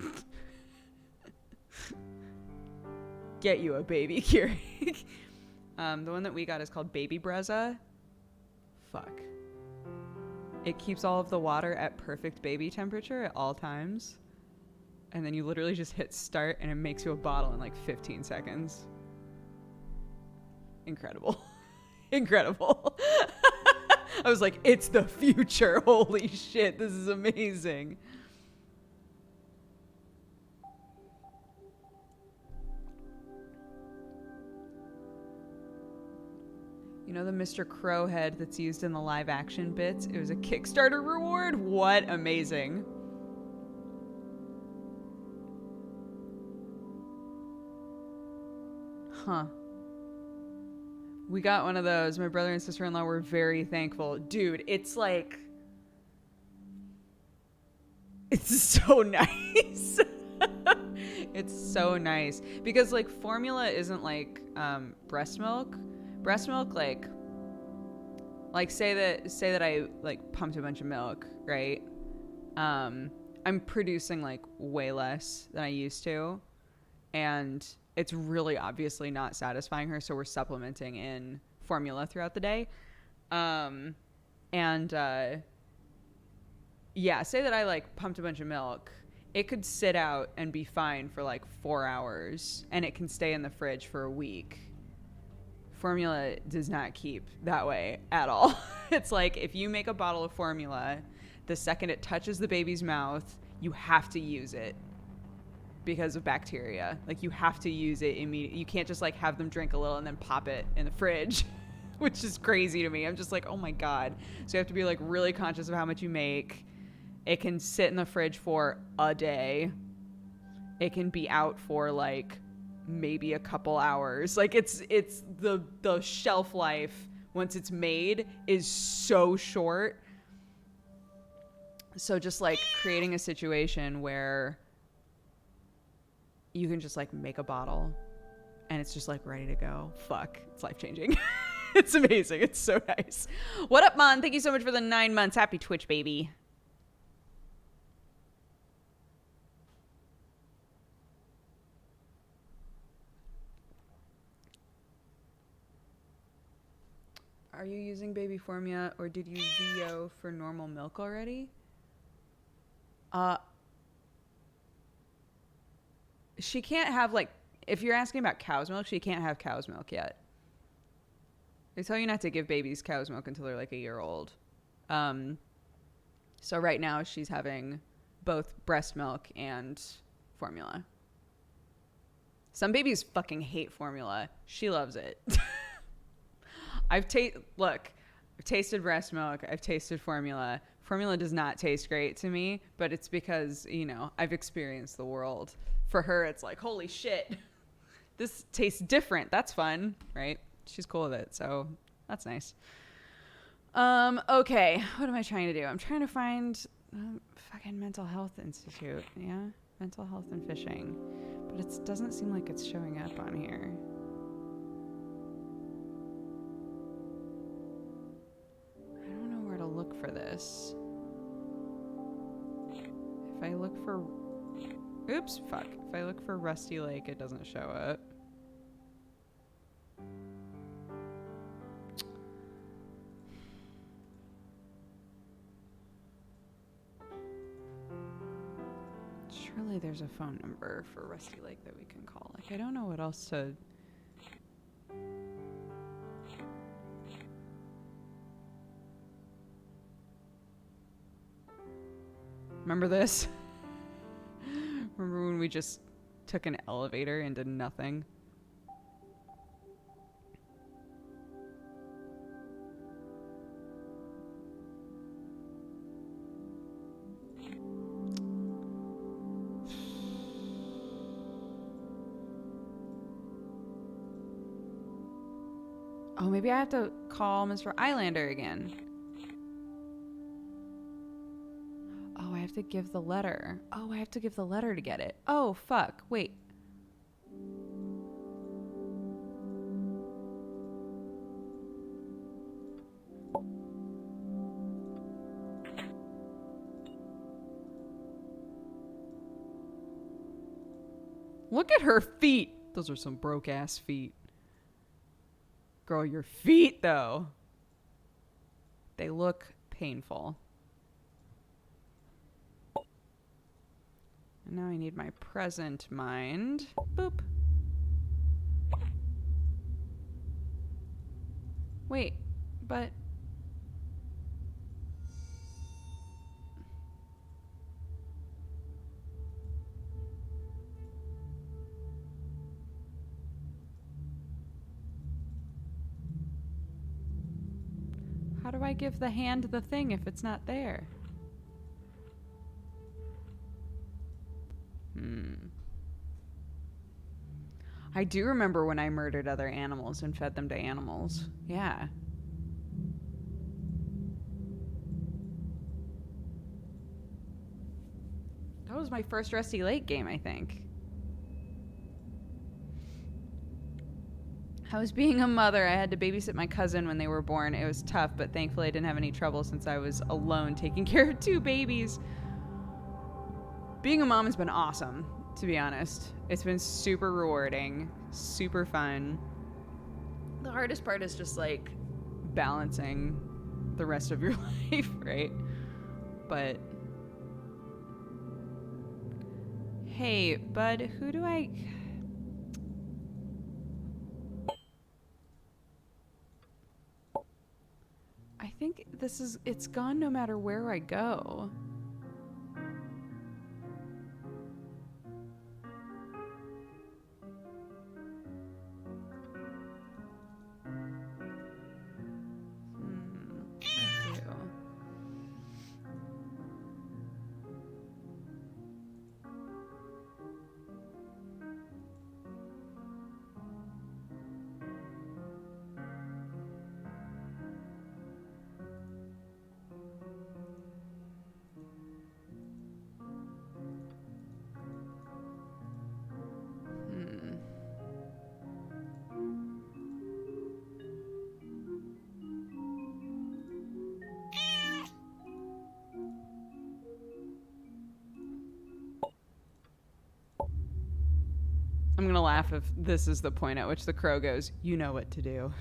Get you a baby Keurig. The one that we got is called Baby Brezza. Fuck. It keeps all of the water at perfect baby temperature at all times. And then you literally just hit start and it makes you a bottle in like 15 seconds. Incredible. Incredible. I was like, it's the future. Holy shit, this is amazing. You know the Mr. Crow head that's used in the live action bits? It was a Kickstarter reward? What amazing. Huh. We got one of those. My brother and sister-in-law were very thankful. Dude, it's like... It's so nice. It's so nice because like formula isn't like breast milk. Breast milk like say that I like pumped a bunch of milk, right? I'm producing like way less than I used to, and it's really obviously not satisfying her, so we're supplementing in formula throughout the day. And yeah, say that I like pumped a bunch of milk. It could sit out and be fine for like 4 hours, and it can stay in the fridge for a week. Formula does not keep that way at all. It's like if you make a bottle of formula, the second it touches the baby's mouth, you have to use it because of bacteria. Like you have to use it immediately. You can't just like have them drink a little and then pop it in the fridge, which is crazy to me. I'm just like, oh my God. So you have to be like really conscious of how much you make. It can sit in the fridge for a day. It can be out for like maybe a couple hours. Like it's the shelf life once it's made is so short. So just like creating a situation where you can just like make a bottle and it's just like ready to go. Fuck, it's life-changing. It's amazing. It's so nice. What up, Mon? Thank you so much for the 9 months. Happy Twitch, baby. Are you using baby formula or did you VO for normal milk already? She can't have like, if you're asking about cow's milk, she can't have cow's milk yet. They tell you not to give babies cow's milk until they're like a year old. So right now she's having both breast milk and formula. Some babies fucking hate formula. She loves it. I've tasted breast milk. I've tasted formula. Formula does not taste great to me, but it's because, you know, I've experienced the world. For her, it's like, holy shit, this tastes different. That's fun, right? She's cool with it, so that's nice. Okay, what am I trying to do? I'm trying to find fucking mental health institute. Yeah, mental health and fishing, but it doesn't seem like it's showing up on here. I don't know where to look for this. If I look for, oops, fuck. If I look for Rusty Lake, it doesn't show up. Surely there's a phone number for Rusty Lake that we can call. Like, I don't know what else to... Remember this? Remember when we just took an elevator and did nothing? Oh, maybe I have to call Mr. Eilander again. Oh, I have to give the letter. Oh, I have to give the letter to get it. Oh, fuck. Wait. Look at her feet. Those are some broke-ass feet. Girl, your feet, though. They look painful. And now I need my present mind. Boop. Wait, but... How do I give the hand the thing if it's not there? I do remember when I murdered other animals and fed them to animals. Yeah. That was my first Rusty Lake game, I think. I was being a mother. I had to babysit my cousin when they were born. It was tough, but thankfully I didn't have any trouble since I was alone taking care of 2 babies. Being a mom has been awesome, to be honest. It's been super rewarding, super fun. The hardest part is just like balancing the rest of your life, right? But hey, bud, who do I... I think it's gone no matter where I go. I do. I'm gonna laugh if this is the point at which the crow goes, "You know what to do."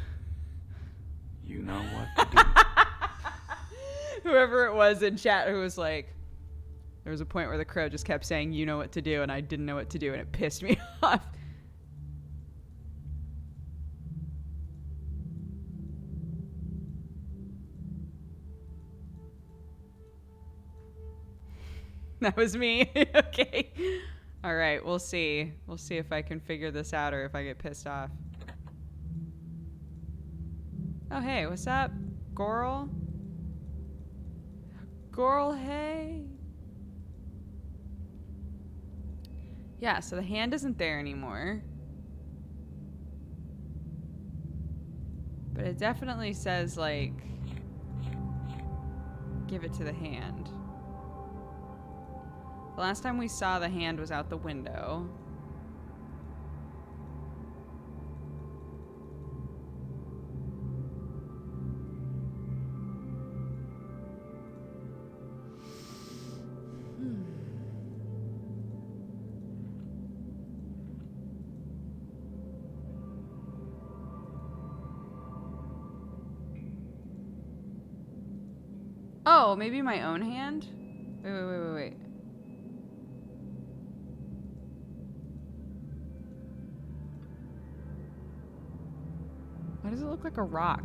You know what to do. Whoever it was in chat who was like, there was a point where the crow just kept saying, "You know what to do," and I didn't know what to do, and it pissed me off. That was me. Okay. All right, we'll see. We'll see if I can figure this out or if I get pissed off. Oh, hey, what's up, Goral? Goral, hey. Yeah, so the hand isn't there anymore. But it definitely says, like, give it to the hand. The last time we saw the hand was out the window. Oh, maybe my own hand? Wait. Why does it look like a rock?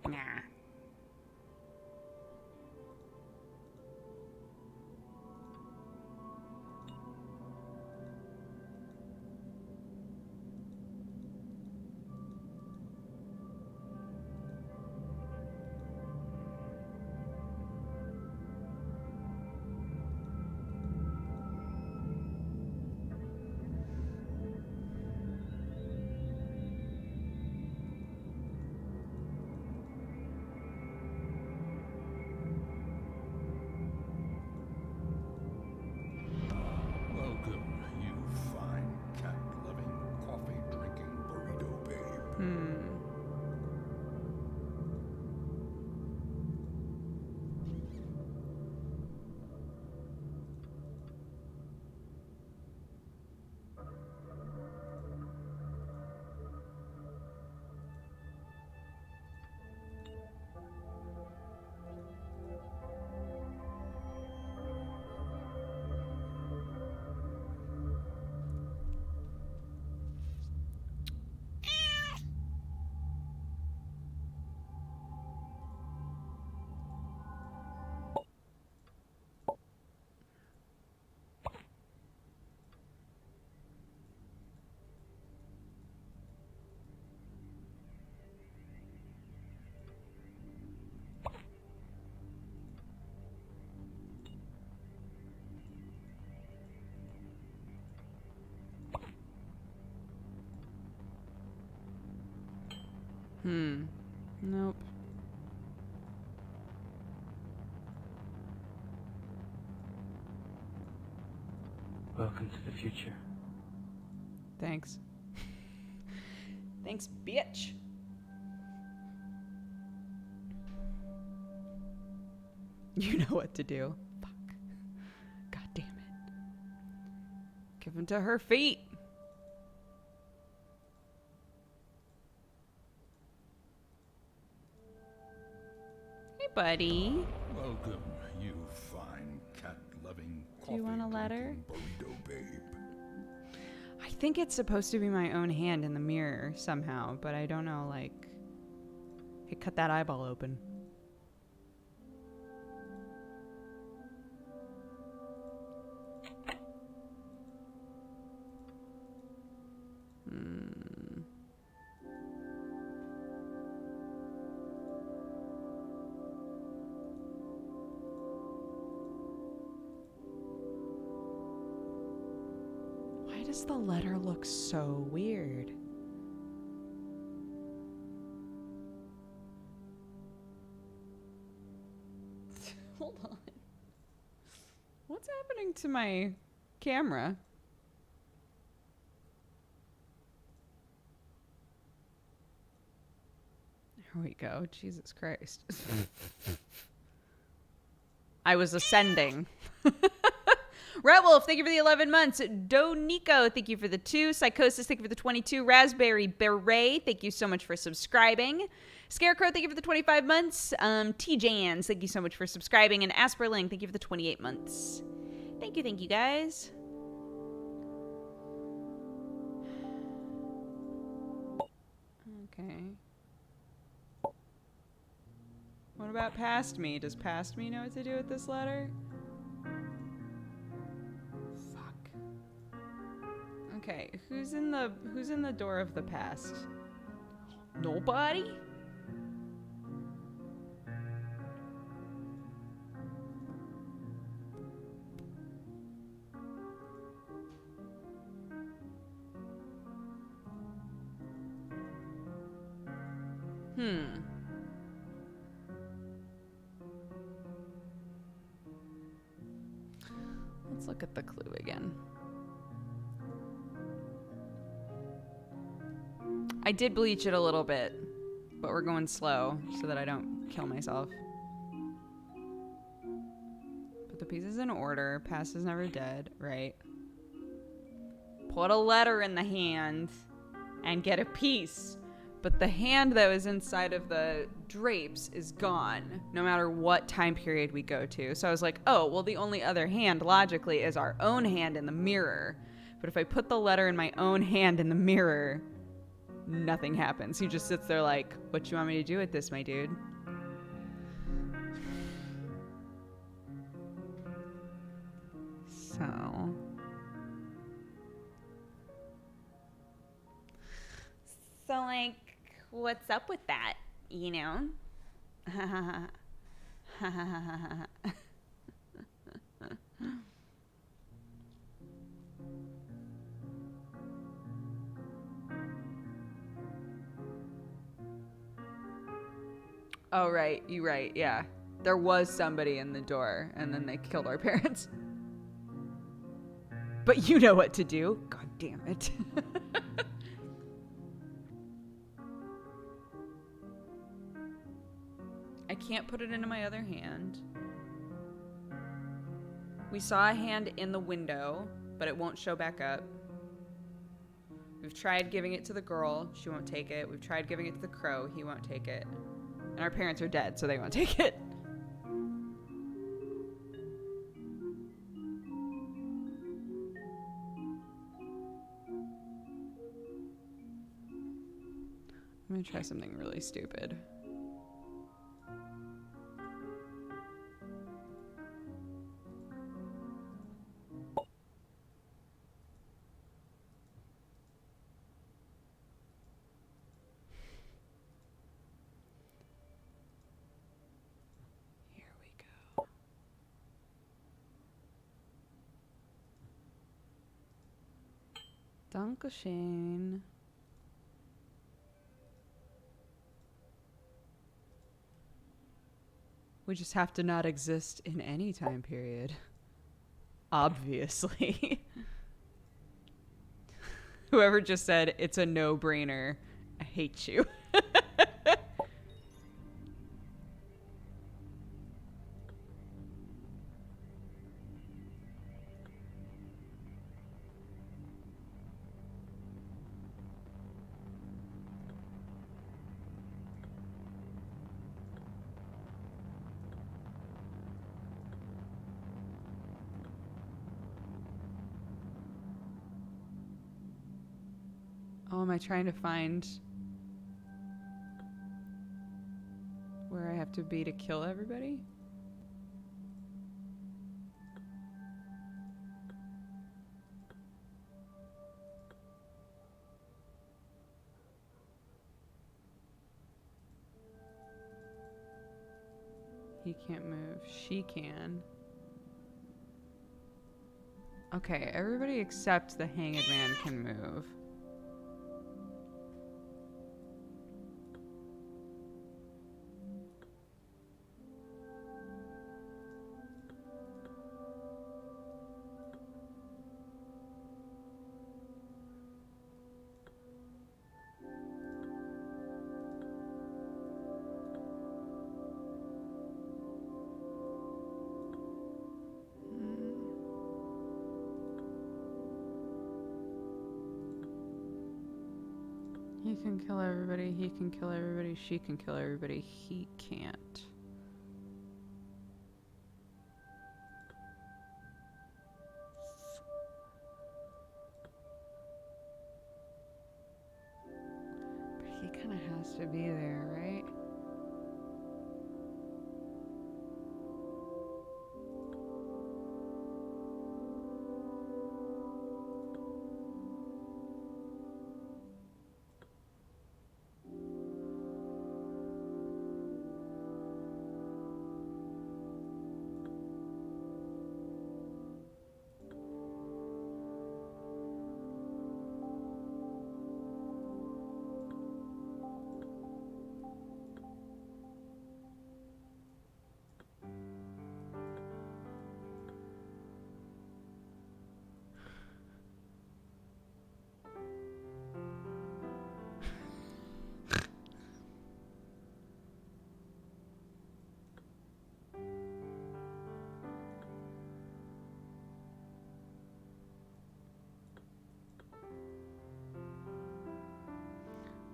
Nah. Welcome, you fine cat-loving, coffee-drinking burrito babe. Nope. Welcome to the future. Thanks. Thanks, bitch. You know what to do. Fuck. God damn it. Give him to her feet. Hey, buddy. Welcome, you fine cat-loving, Do you want a letter? burrito babe. I think it's supposed to be my own hand in the mirror somehow, but I don't know, like... Hey, cut that eyeball open. Why does the letter look so weird? Hold on. What's happening to my camera? There we go. Jesus Christ. I was ascending. Rat Wolf, thank you for the 11 months. Donico, thank you for the 2. Psychosis, thank you for the 22. Raspberry Beret, thank you so much for subscribing. Scarecrow, thank you for the 25 months. T-Jans, thank you so much for subscribing. And Asperling, thank you for the 28 months. Thank you guys. Okay. What about past me? Does past me know what to do with this letter? Okay, who's in the door of the past? Nobody? Let's look at the clue again. I did bleach it a little bit, but we're going slow so that I don't kill myself. Put the pieces in order. Past is never dead, right? Put a letter in the hand and get a piece. But the hand that was inside of the drapes is gone, no matter what time period we go to. So I was like, oh, well, the only other hand, logically, is our own hand in the mirror. But if I put the letter in my own hand in the mirror, nothing happens. He just sits there like, what you want me to do with this, my dude? So like, what's up with that, you know? Oh, right. You're right. Yeah. There was somebody in the door, and then they killed our parents. But you know what to do. God damn it. I can't put it into my other hand. We saw a hand in the window, but it won't show back up. We've tried giving it to the girl. She won't take it. We've tried giving it to the crow. He won't take it. And our parents are dead, so they won't take it. I'm gonna try something really stupid. Here we go. Dankeschön. We just have to not exist in any time period. Obviously. Whoever just said it's a no-brainer, I hate you. Oh, am I trying to find where I have to be to kill everybody? He can't move. She can. Okay, everybody except the hanged man can move. He can kill everybody, he can kill everybody, she can kill everybody, he can't. But he kind of has to be there, right?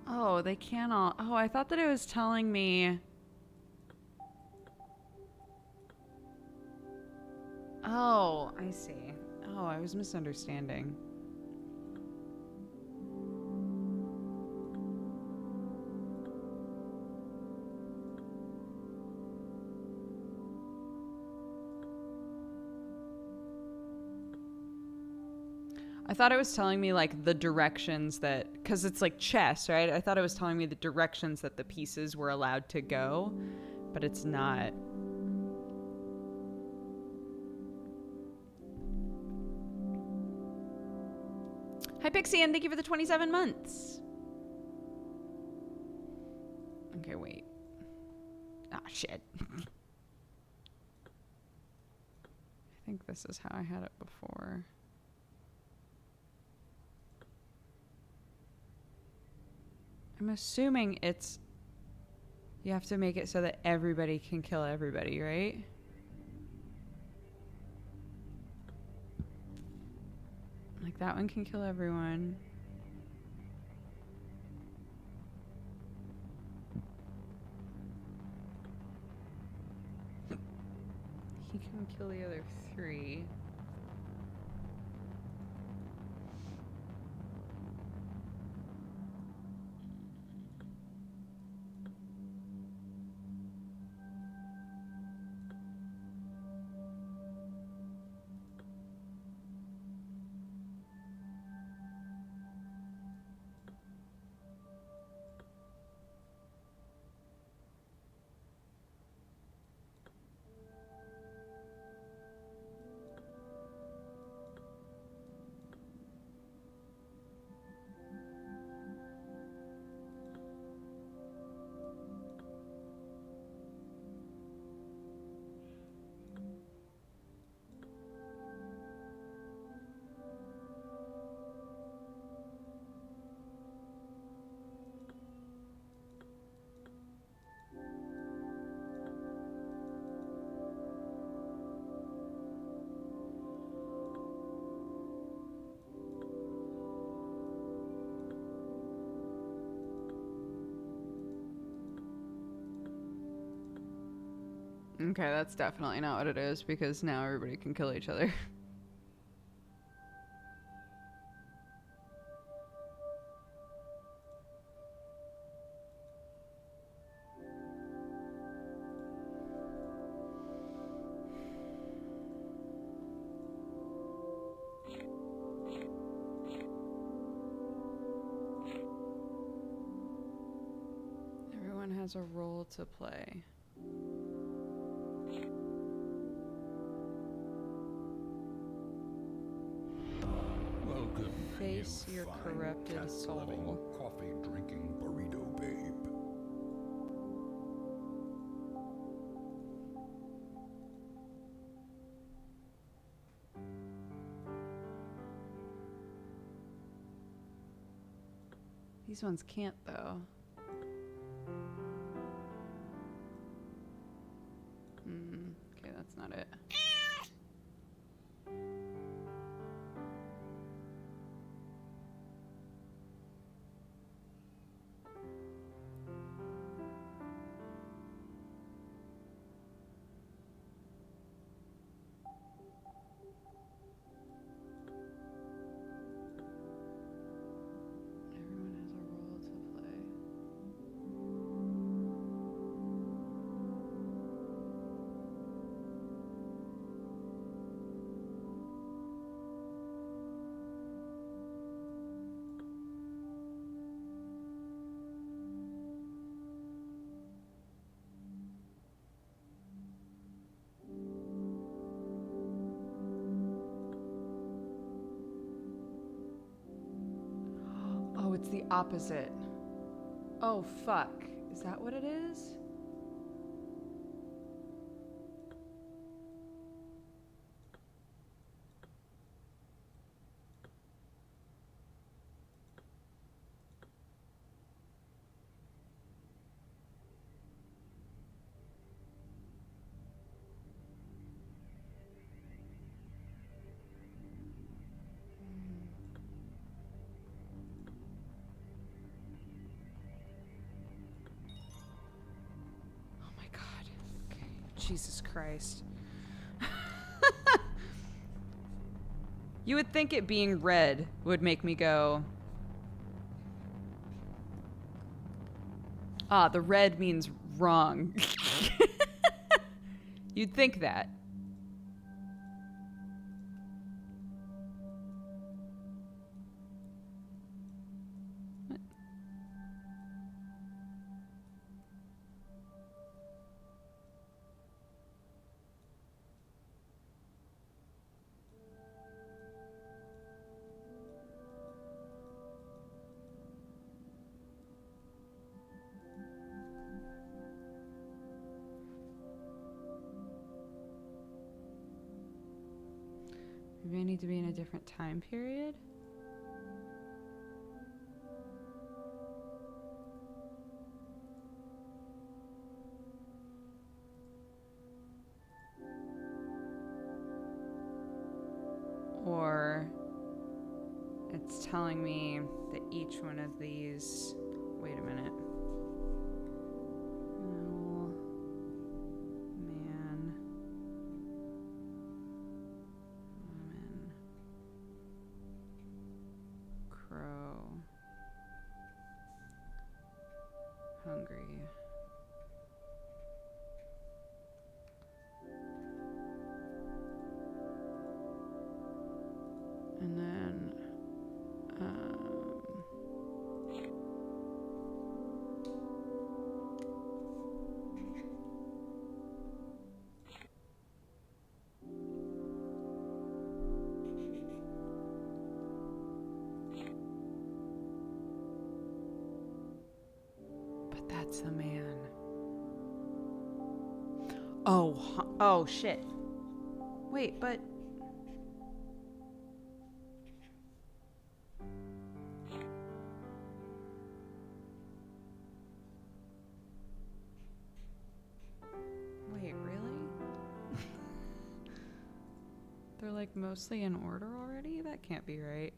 Oh, they can't all. Oh, I thought that it was telling me. Oh, I see. Oh, I was misunderstanding. I thought it was telling me like the directions that, because it's like chess, right? I thought it was telling me the directions that the pieces were allowed to go, but it's not. Hi, Pixie, and thank you for the 27 months. Okay, wait. Ah, shit. I think this is how I had it before. I'm assuming it's... You have to make it so that everybody can kill everybody, right? Like, that one can kill everyone. He can kill the other three. Okay, that's definitely not what it is because now everybody can kill each other. Everyone has a role to play. Welcome, Face you your fine corrupted cat-loving, soul. coffee-drinking burrito babe. These ones can't, though. Okay, that's not it. Everyone has a role to play. Oh, it's the opposite. Oh, fuck. Is that what it is? Oh my god. Okay. Jesus Christ. You would think it being red would make me go. Ah, the red means wrong. You'd think that. What? Maybe I need to be in a different time period? Or it's telling me that each one of these. Wait a minute. Owl, man, woman, crow, hungry. And then, but that's the man. Oh shit. Wait, but. Wait, really? They're like mostly in order already? That can't be right.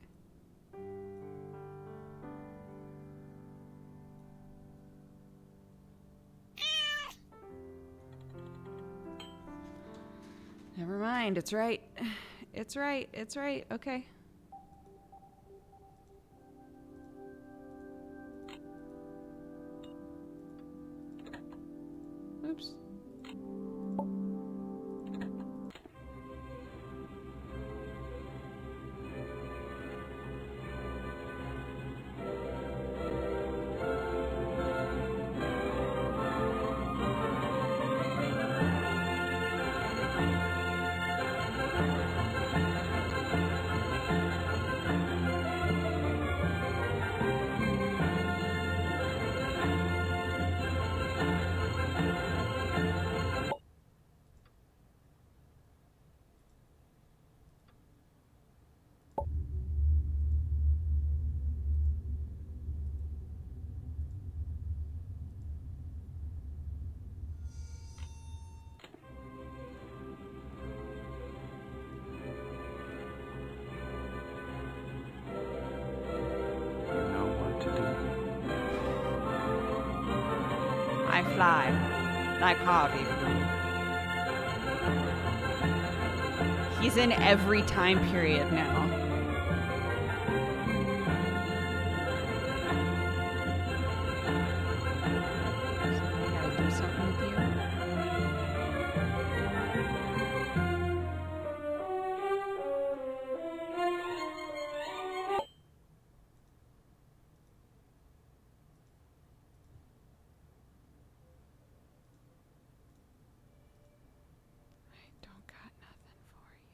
mind. It's right. It's right. It's right. Okay. Oops. You know what to do. I fly like Harvey. He's in every time period now. I gotta do something with you. I don't got nothing for you.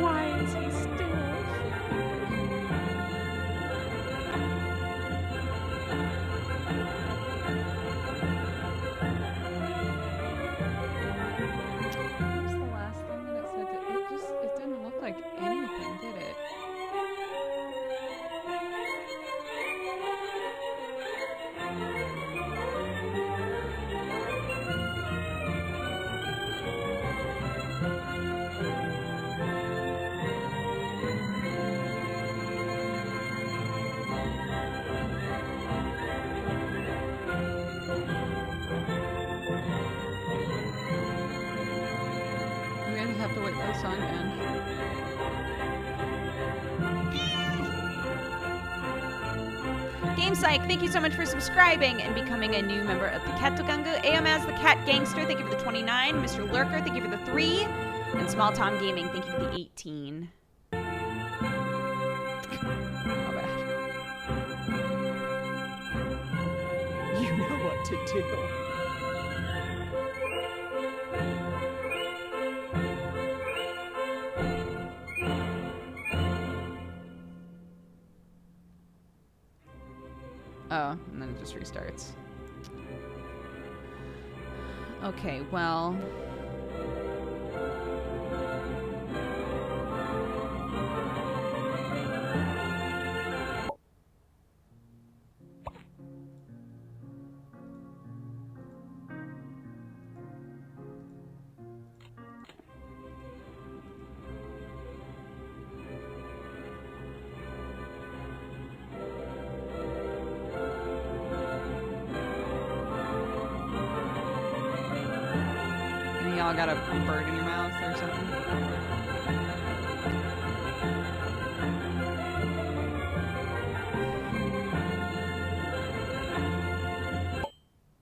Why is he still What was the last thing that it said? It didn't look like anything, did it? We just have to wait for the song to end. Game Psych, thank you so much for subscribing and becoming a new member of the Katogangu. AMAS the Cat Gangster, thank you for the 29. Mr. Lurker, thank you for the 3. And Small Tom Gaming, thank you for the 18. Oh, bad. You know what to do. Oh, and then it just restarts. Okay, well. Y'all got a bird in your mouth or something?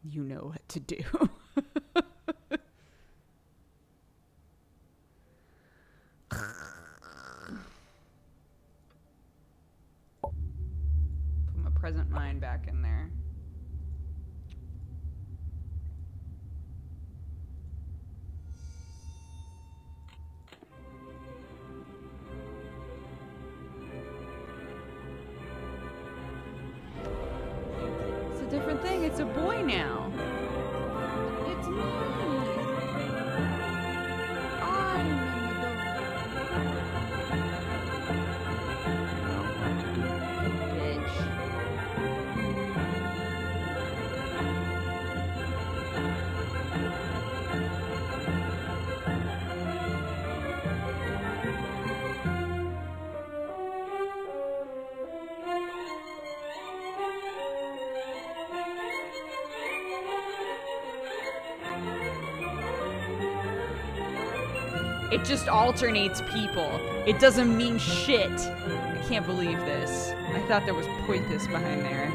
You know what to do. Put my present mind back in there. Different thing. It's a boy now. It's me. I'm in the door. You know what to do. Bitch. It just alternates people. It doesn't mean shit. I can't believe this. I thought there was poipus behind there.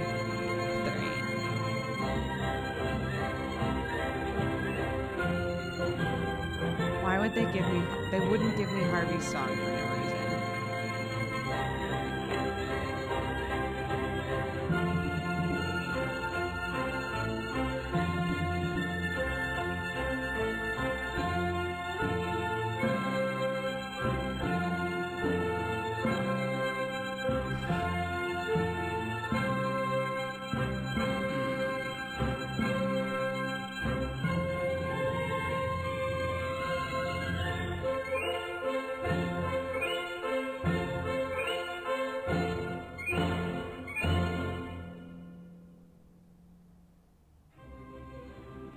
But there ain't. Why would they give me... They wouldn't give me Harvey's song for no reason.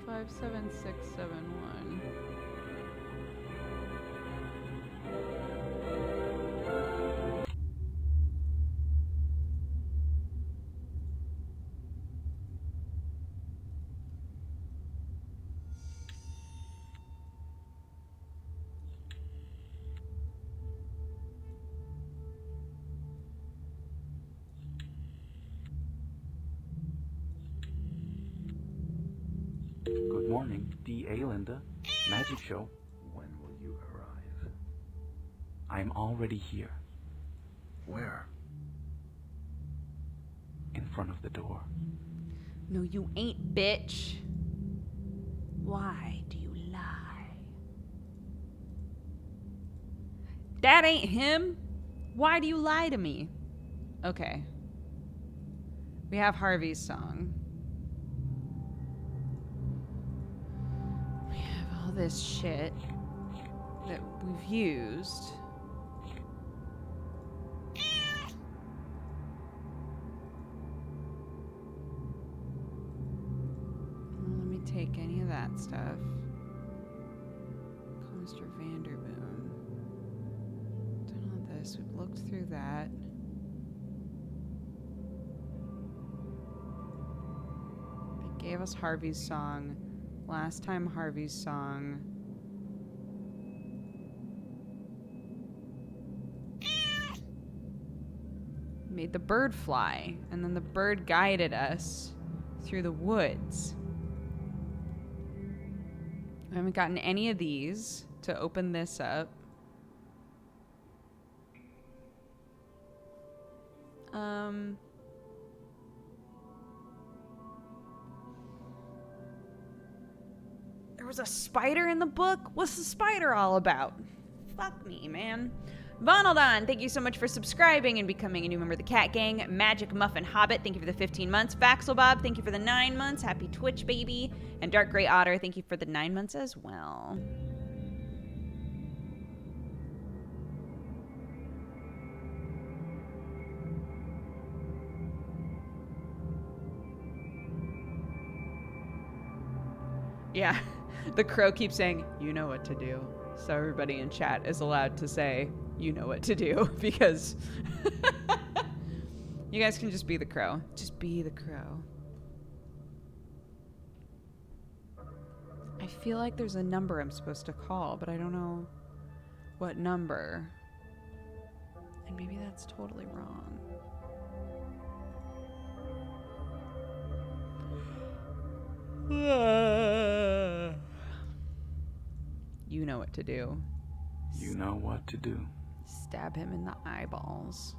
Five, 7, 6, 7, 1. Good morning, D.A. Linda. Magic show. When will you arrive? I'm already here, Where? in front of the door. No, you ain't, bitch. Why do you lie? That ain't him. Why do you lie to me? Okay. We have Harvey's song. We have all this shit that we've used. Let me take any of that stuff. Call Mr. Vanderboom. Done all this. We've looked through that. They gave us Harvey's song. Last time Harvey's song. Made the bird fly, and then the bird guided us through the woods. I haven't gotten any of these to open this up. There was a spider in the book? What's the spider all about? Fuck me, man. Vonaldon, thank you so much for subscribing and becoming a new member of the Cat Gang. Magic Muffin Hobbit, thank you for the 15 months. Faxelbob, thank you for the 9 months. Happy Twitch, baby. And Dark Grey Otter, thank you for the 9 months as well. Yeah, the crow keeps saying, you know what to do. So everybody in chat is allowed to say, you know what to do, because you guys can just be the crow. Just be the crow. I feel like there's a number I'm supposed to call, but I don't know what number. And maybe that's totally wrong. You know what to do. You know what to do. Stab him in the eyeballs.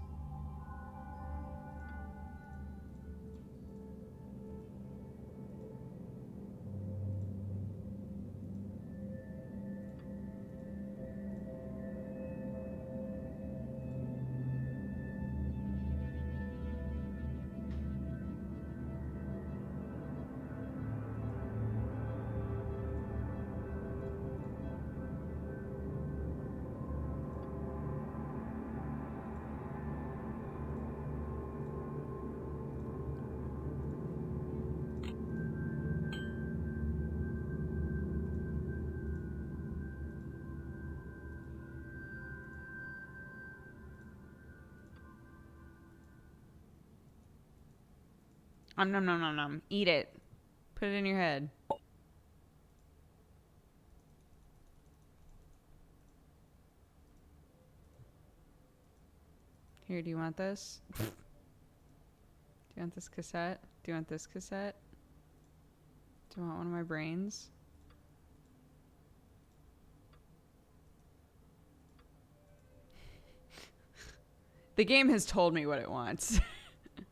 Nom nom nom nom nom. Eat it. Put it in your head. Here, do you want this? Do you want this cassette? Do you want this cassette? Do you want one of my brains? The game has told me what it wants. I'm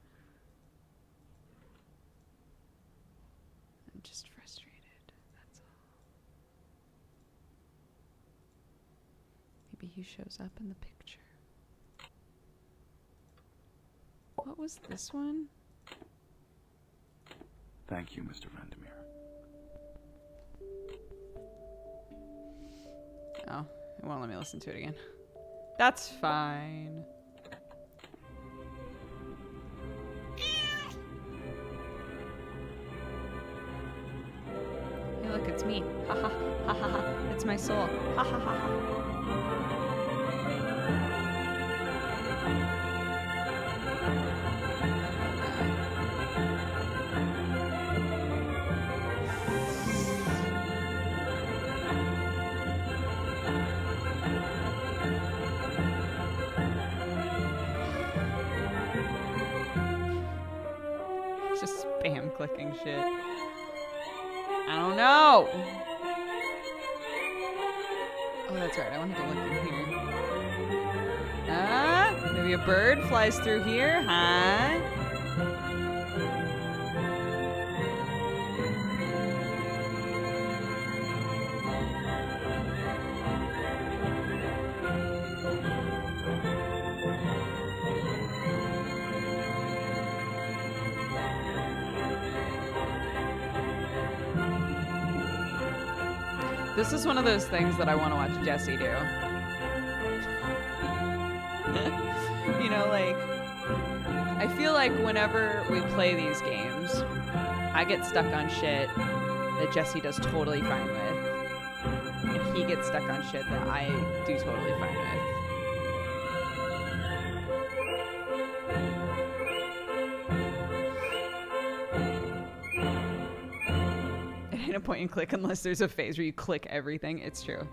just frustrated. That's all. Maybe he shows up in the picture. What was this one? Thank you, Mr. Vandermeer. Oh, it won't let me listen to it again. That's fine. Hey, look, it's me. Ha ha ha ha ha. It's my soul. Ha ha ha ha. Just spam clicking shit. I don't know. Oh, that's right. I wanted to look in here. Maybe a bird flies through here, huh? This is one of those things that I want to watch Jesse do. You know, like, I feel like whenever we play these games, I get stuck on shit that Jesse does totally fine with. And he gets stuck on shit that I do totally fine with. It ain't a point and click unless there's a phase where you click everything. It's true.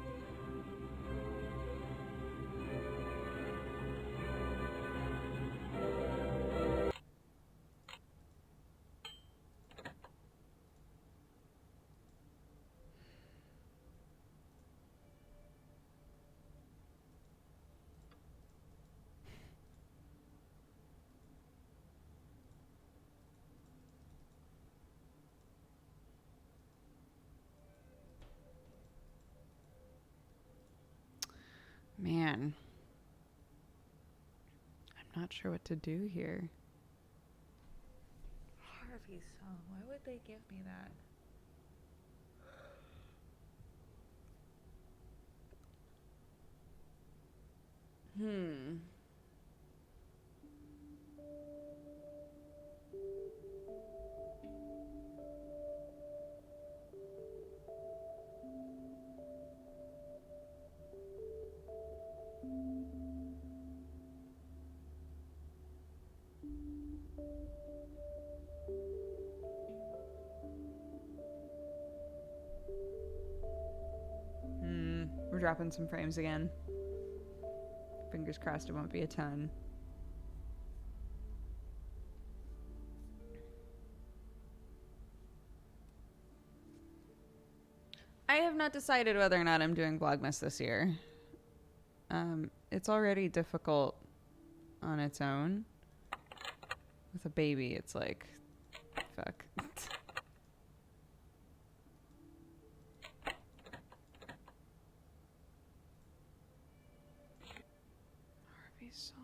Man. I'm not sure what to do here. Harvey's song. Why would they give me that? We're dropping some frames again. Fingers crossed it won't be a ton. I have not decided whether or not I'm doing Vlogmas this year. It's already difficult on its own. With a baby, it's like, fuck. Harvey's song.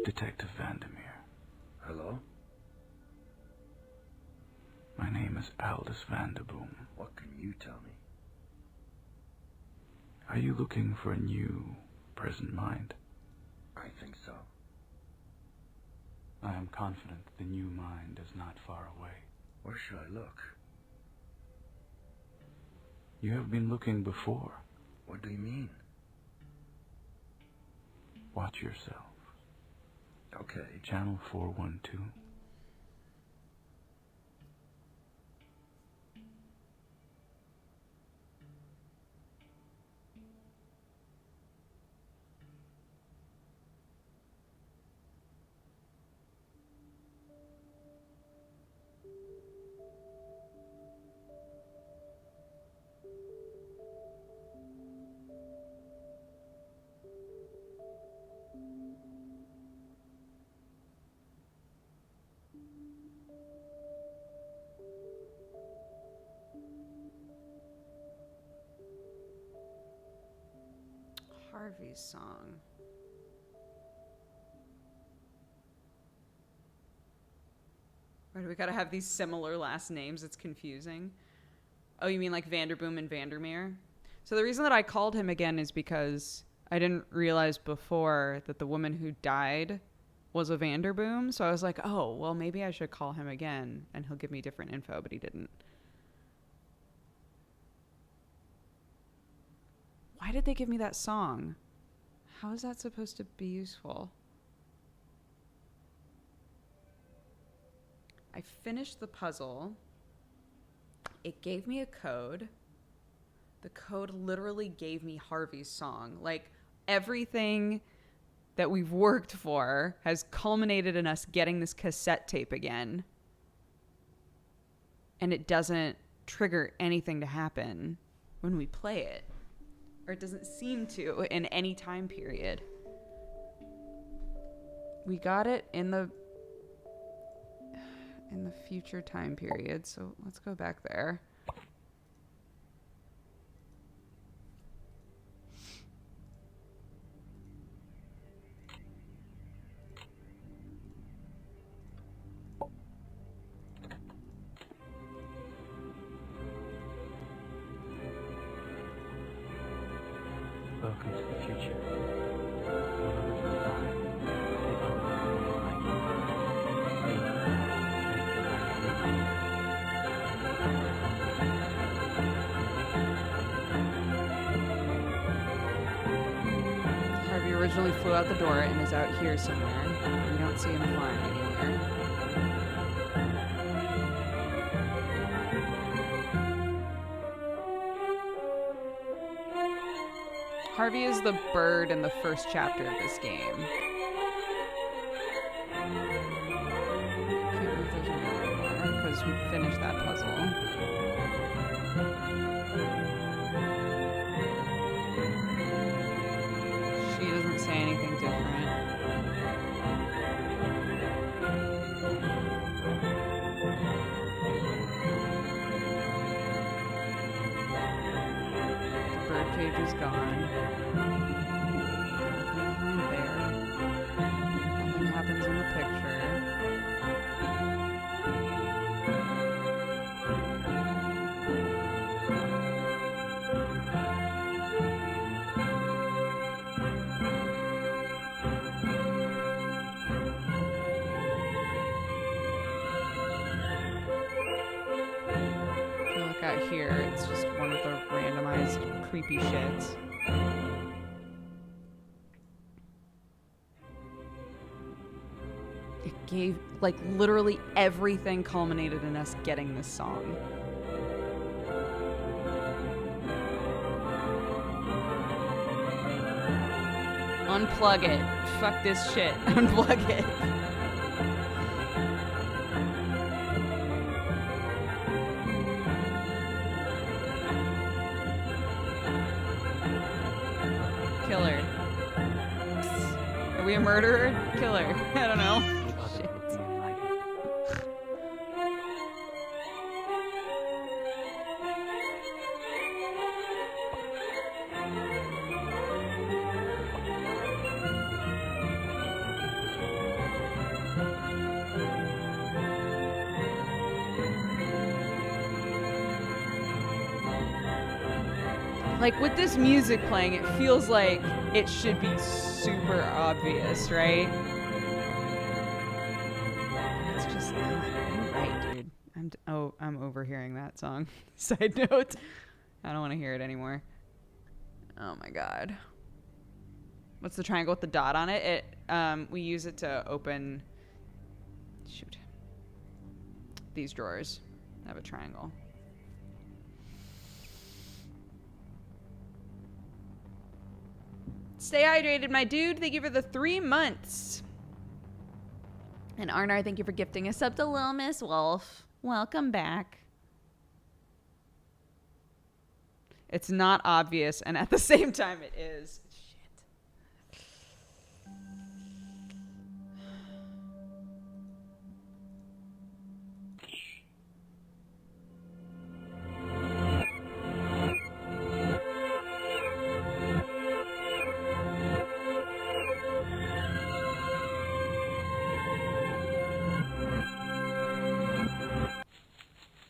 Detective Vandermeer. Hello? My name is Aldous Vanderboom. What can you tell me? Are you looking for a new present mind? I think so. I am confident the new mind is not far away. Where should I look? You have been looking before. What do you mean? Watch yourself. Okay. Channel 412. Harvey's song. Why do we gotta have these similar last names? It's confusing. Oh, you mean like Vanderboom and Vandermeer? So the reason that I called him again is because I didn't realize before that the woman who died was a Vanderboom. So I was like, oh, well, maybe I should call him again and he'll give me different info, but he didn't. Why did they give me that song? How is that supposed to be useful? I finished the puzzle. It gave me a code. The code literally gave me Harvey's song. Like, everything that we've worked for has culminated in us getting this cassette tape again. And it doesn't trigger anything to happen when we play it. Or it doesn't seem to in any time period. We got it in the future time period, so let's go back there. Welcome to the future. One of us will die. The other will be enlightened. Please, make the right decision. Harvey originally flew out the door and is out here somewhere. We don't see him flying anywhere. Harvey is the bird in the first chapter of this game. Can't believe there's another one because we finished that puzzle. She doesn't say anything different. The birdcage is gone. Nothing there. Nothing happens in the picture. If you look out here, it's just one of the randomized creepy shits. It gave, like, literally everything culminated in us getting this song. Unplug it. Fuck this shit. Unplug it. Killer. Are we a murderer? Killer. I don't know. The other will be enlightened. Like, with this music playing, it feels like it should be super obvious, right? It's just not. You're right, dude. I'm overhearing that song. Side note. I don't want to hear it anymore. Oh my god. What's the triangle with the dot on it? We use it to open... Shoot. These drawers have a triangle. Stay hydrated, my dude. Thank you for the 3 months. And Arnar, thank you for gifting us up to Little Miss Wolf. Welcome back. It's not obvious, and at the same time it is. Shit.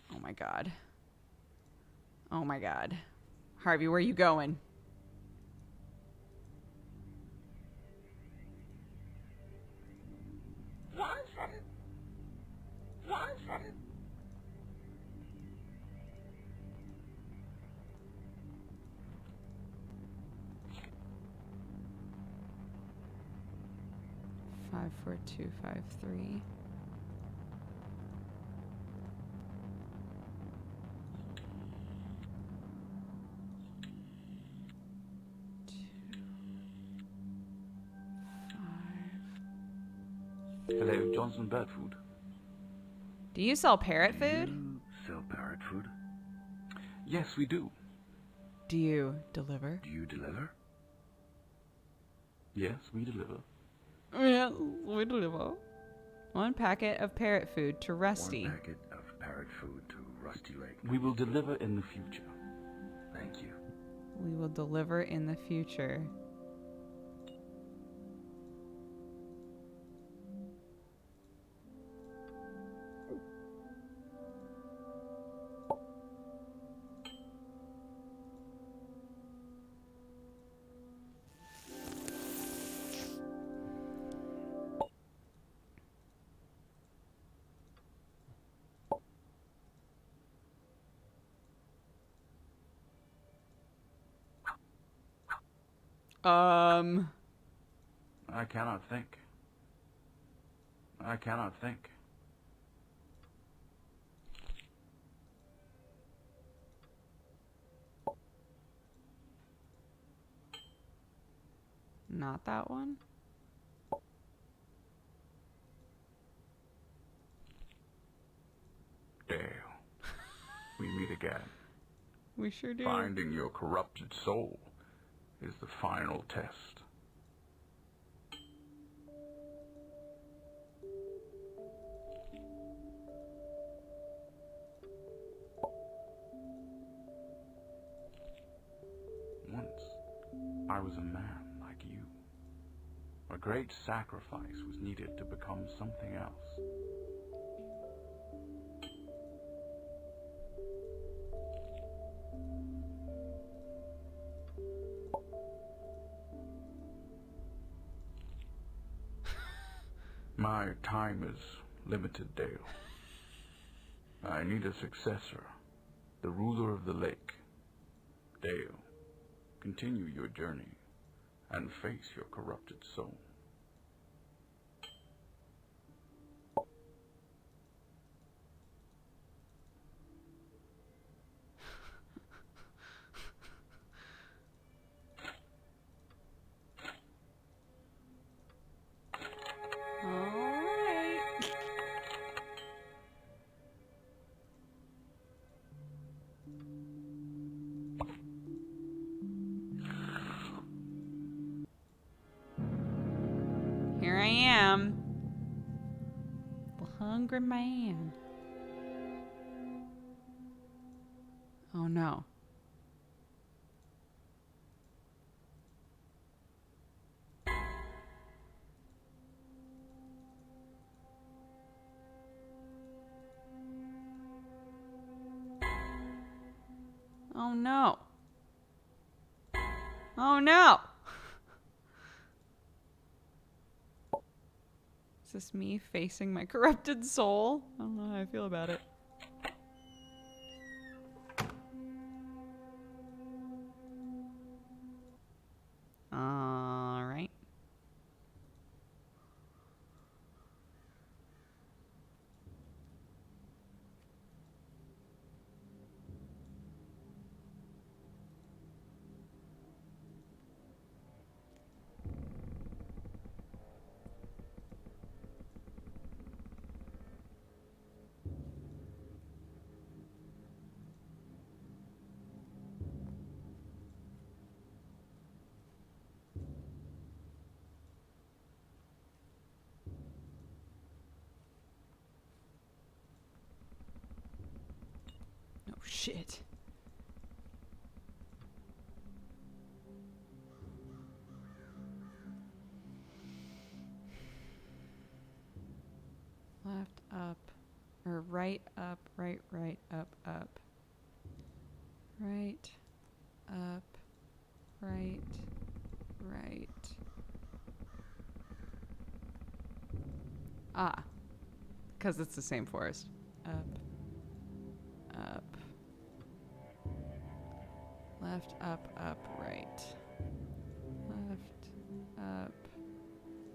Oh my god. Oh my god. Harvey, where are you going? Five, 4, 2, 5, 3. Hello, Johnson Bird Food. Do you sell parrot food? You sell parrot food? Yes, we do. Do you deliver? Do you deliver? Yes, we deliver. Yes, we deliver. 1 packet of parrot food to Rusty. 1 packet of parrot food to Rusty Lake. We will deliver in the future. Thank you. We will deliver in the future. I cannot think. I cannot think. Not that one? Dale, we meet again. We sure do. Finding your corrupted soul is the final test. Once, I was a man like you. A great sacrifice was needed to become something else. My time is limited, Dale. I need a successor, the ruler of the lake. Dale, continue your journey and face your corrupted soul. Alright. Here I am. The hungry man. Oh no. Oh no. Oh no! Is this me facing my corrupted soul? I don't know how I feel about it. Alright. Oh shit. Left up, or right up, right, up, up. Right, up, right, right. Ah, because it's the same forest. Up, up. Left, up, right. Left, up.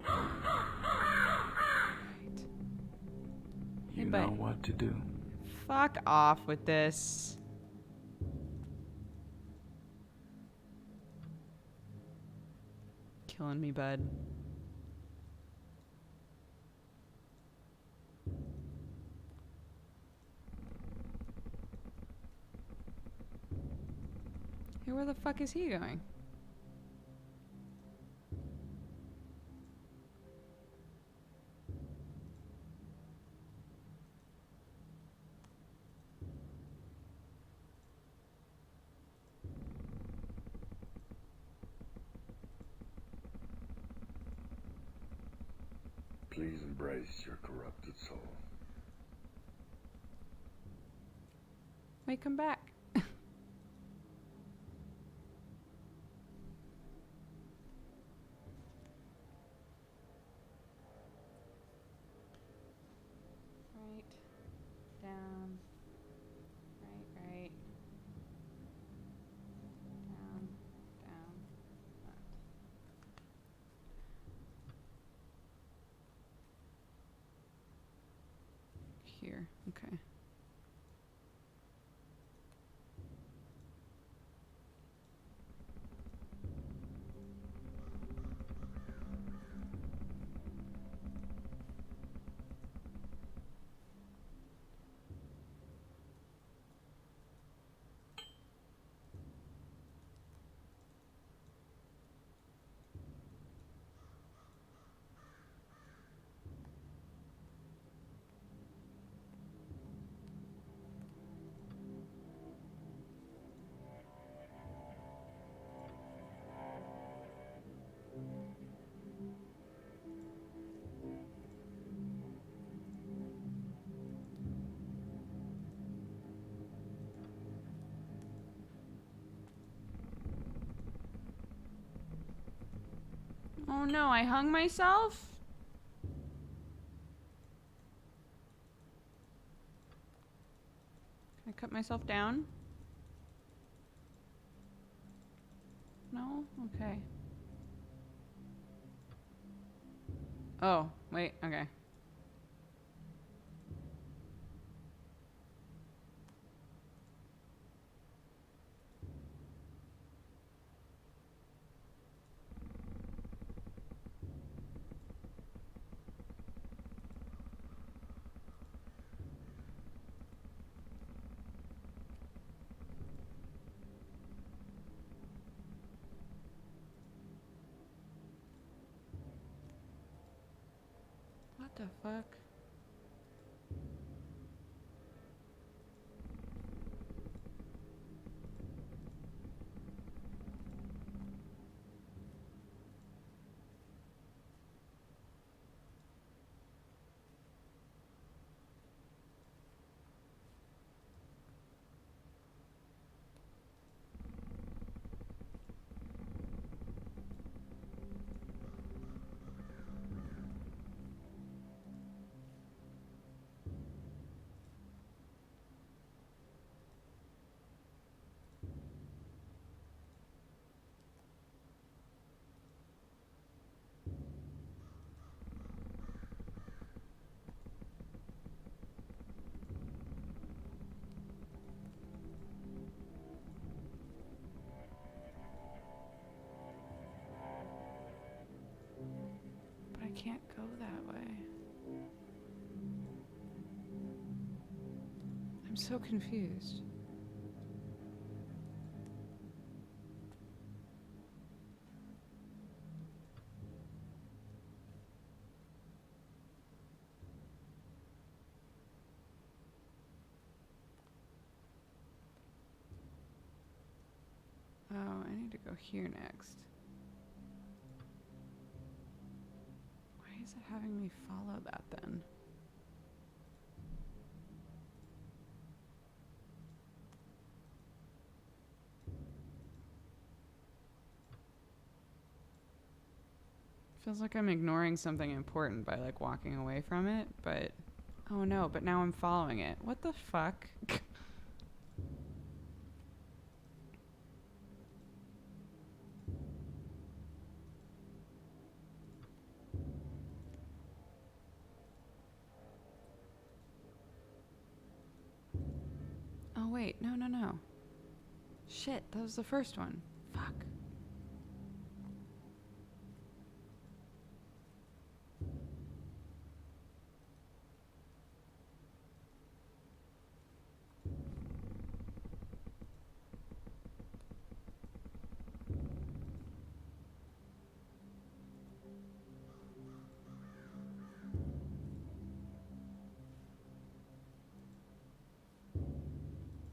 Right. You Hey, know bud. what to do. Fuck off with this. Killing me, bud. Hey, where the fuck is he going? Please embrace your corrupted soul. Wait, come back. Right, down, right, down, left. Here, okay. Oh no, I hung myself? Can I cut myself down? No? Okay. Oh, wait, okay. What the fuck? can't go that way. I'm so confused. Oh, I need to go here next. Why is it having me follow that then? Feels like I'm ignoring something important by like walking away from it, but oh no, but now I'm following it. What the fuck? Oh wait, no. Shit, that was the first one. Fuck.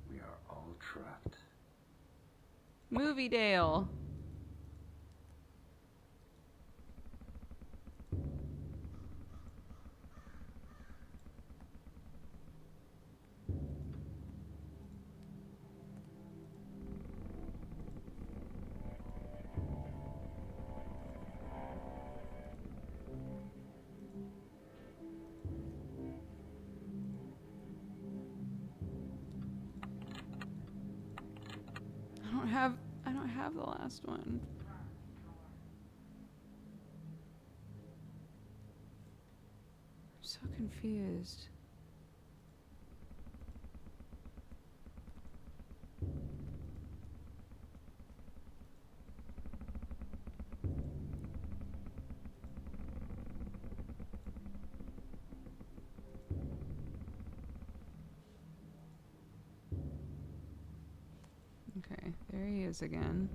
We are all trapped. Movie Dale. I don't have the last one. I'm so confused. Okay, there he is again.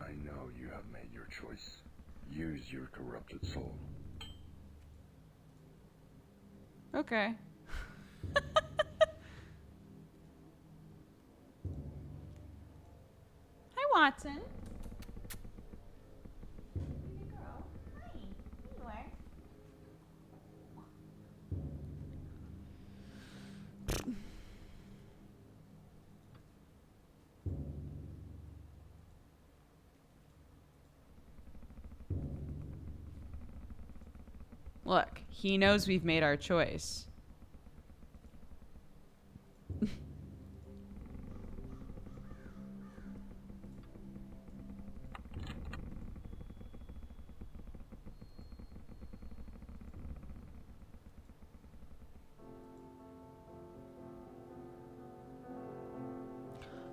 I know you have made your choice. Use your corrupted soul. Okay. Hi, Watson. Look, he knows we've made our choice.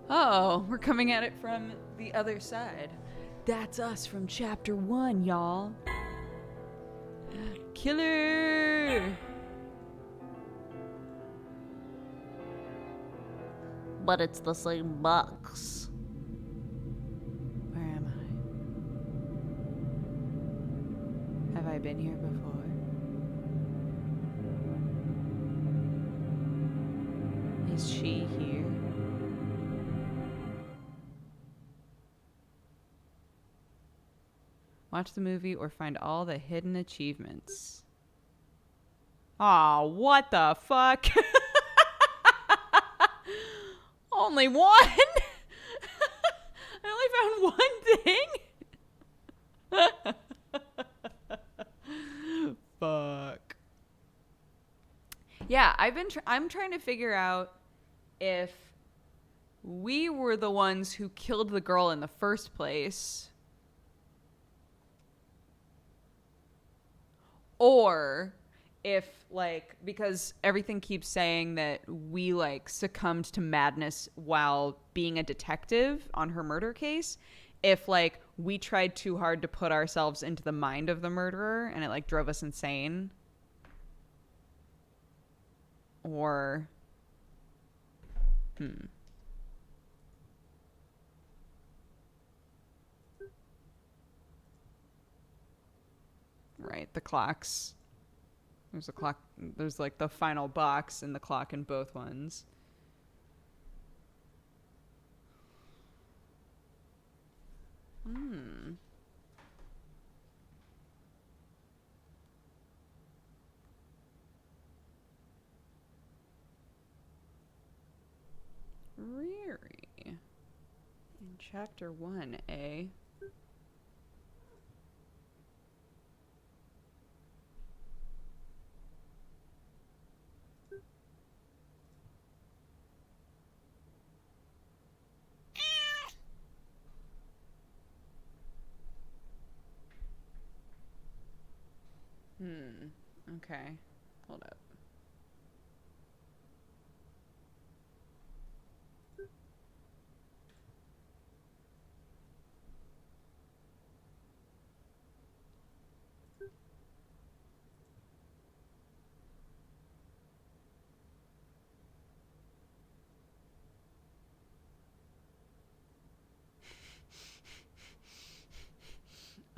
Oh, we're coming at it from the other side. That's us from chapter 1, y'all. Killer! But it's the same box. Where am I? Have I been here before? Is she here? Watch the movie or find all the hidden achievements. Aw, what the fuck? Only one? I only found one thing? Fuck. Yeah, I'm trying to figure out if we were the ones who killed the girl in the first place, or if like, because everything keeps saying that we like succumbed to madness while being a detective on her murder case, if like we tried too hard to put ourselves into the mind of the murderer and it like drove us insane, or right, the clocks. There's a clock. There's like the final box and the clock in both ones. Really? In chapter 1, eh? Okay. Hold up.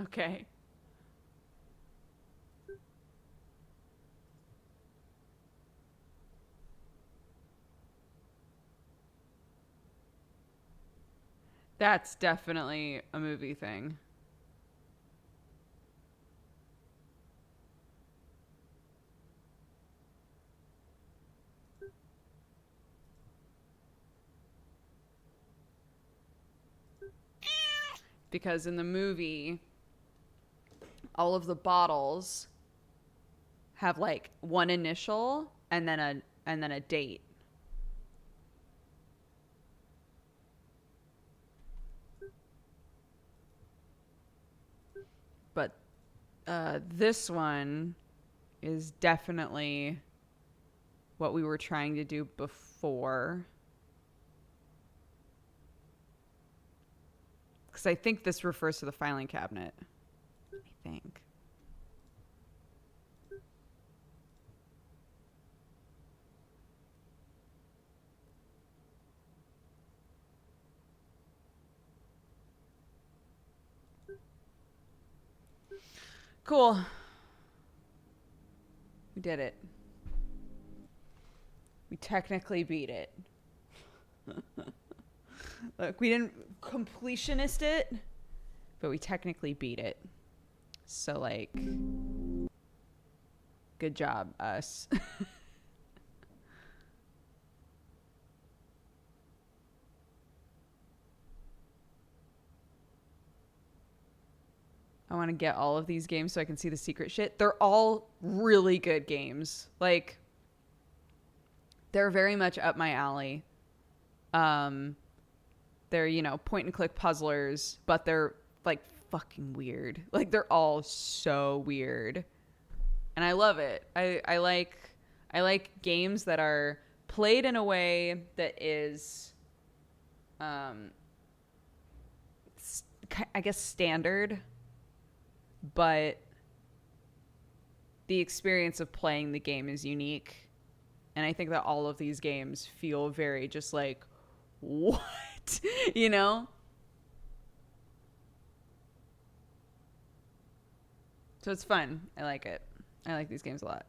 Okay. That's definitely a movie thing. Because in the movie, all of the bottles have like one initial and then a date. But this one is definitely what we were trying to do before. Because I think this refers to the filing cabinet. I think. Cool. We did it. We technically beat it. Look, we didn't completionist it, but we technically beat it. So, like, good job, us. I want to get all of these games so I can see the secret shit. They're all really good games. Like, they're very much up my alley. They're, you know, point and click puzzlers, but they're like fucking weird. Like, they're all so weird. And I love it. I like games that are played in a way that is I guess standard, but the experience of playing the game is unique. And I think that all of these games feel very just like, what? You know? So it's fun. I like it. I like these games a lot.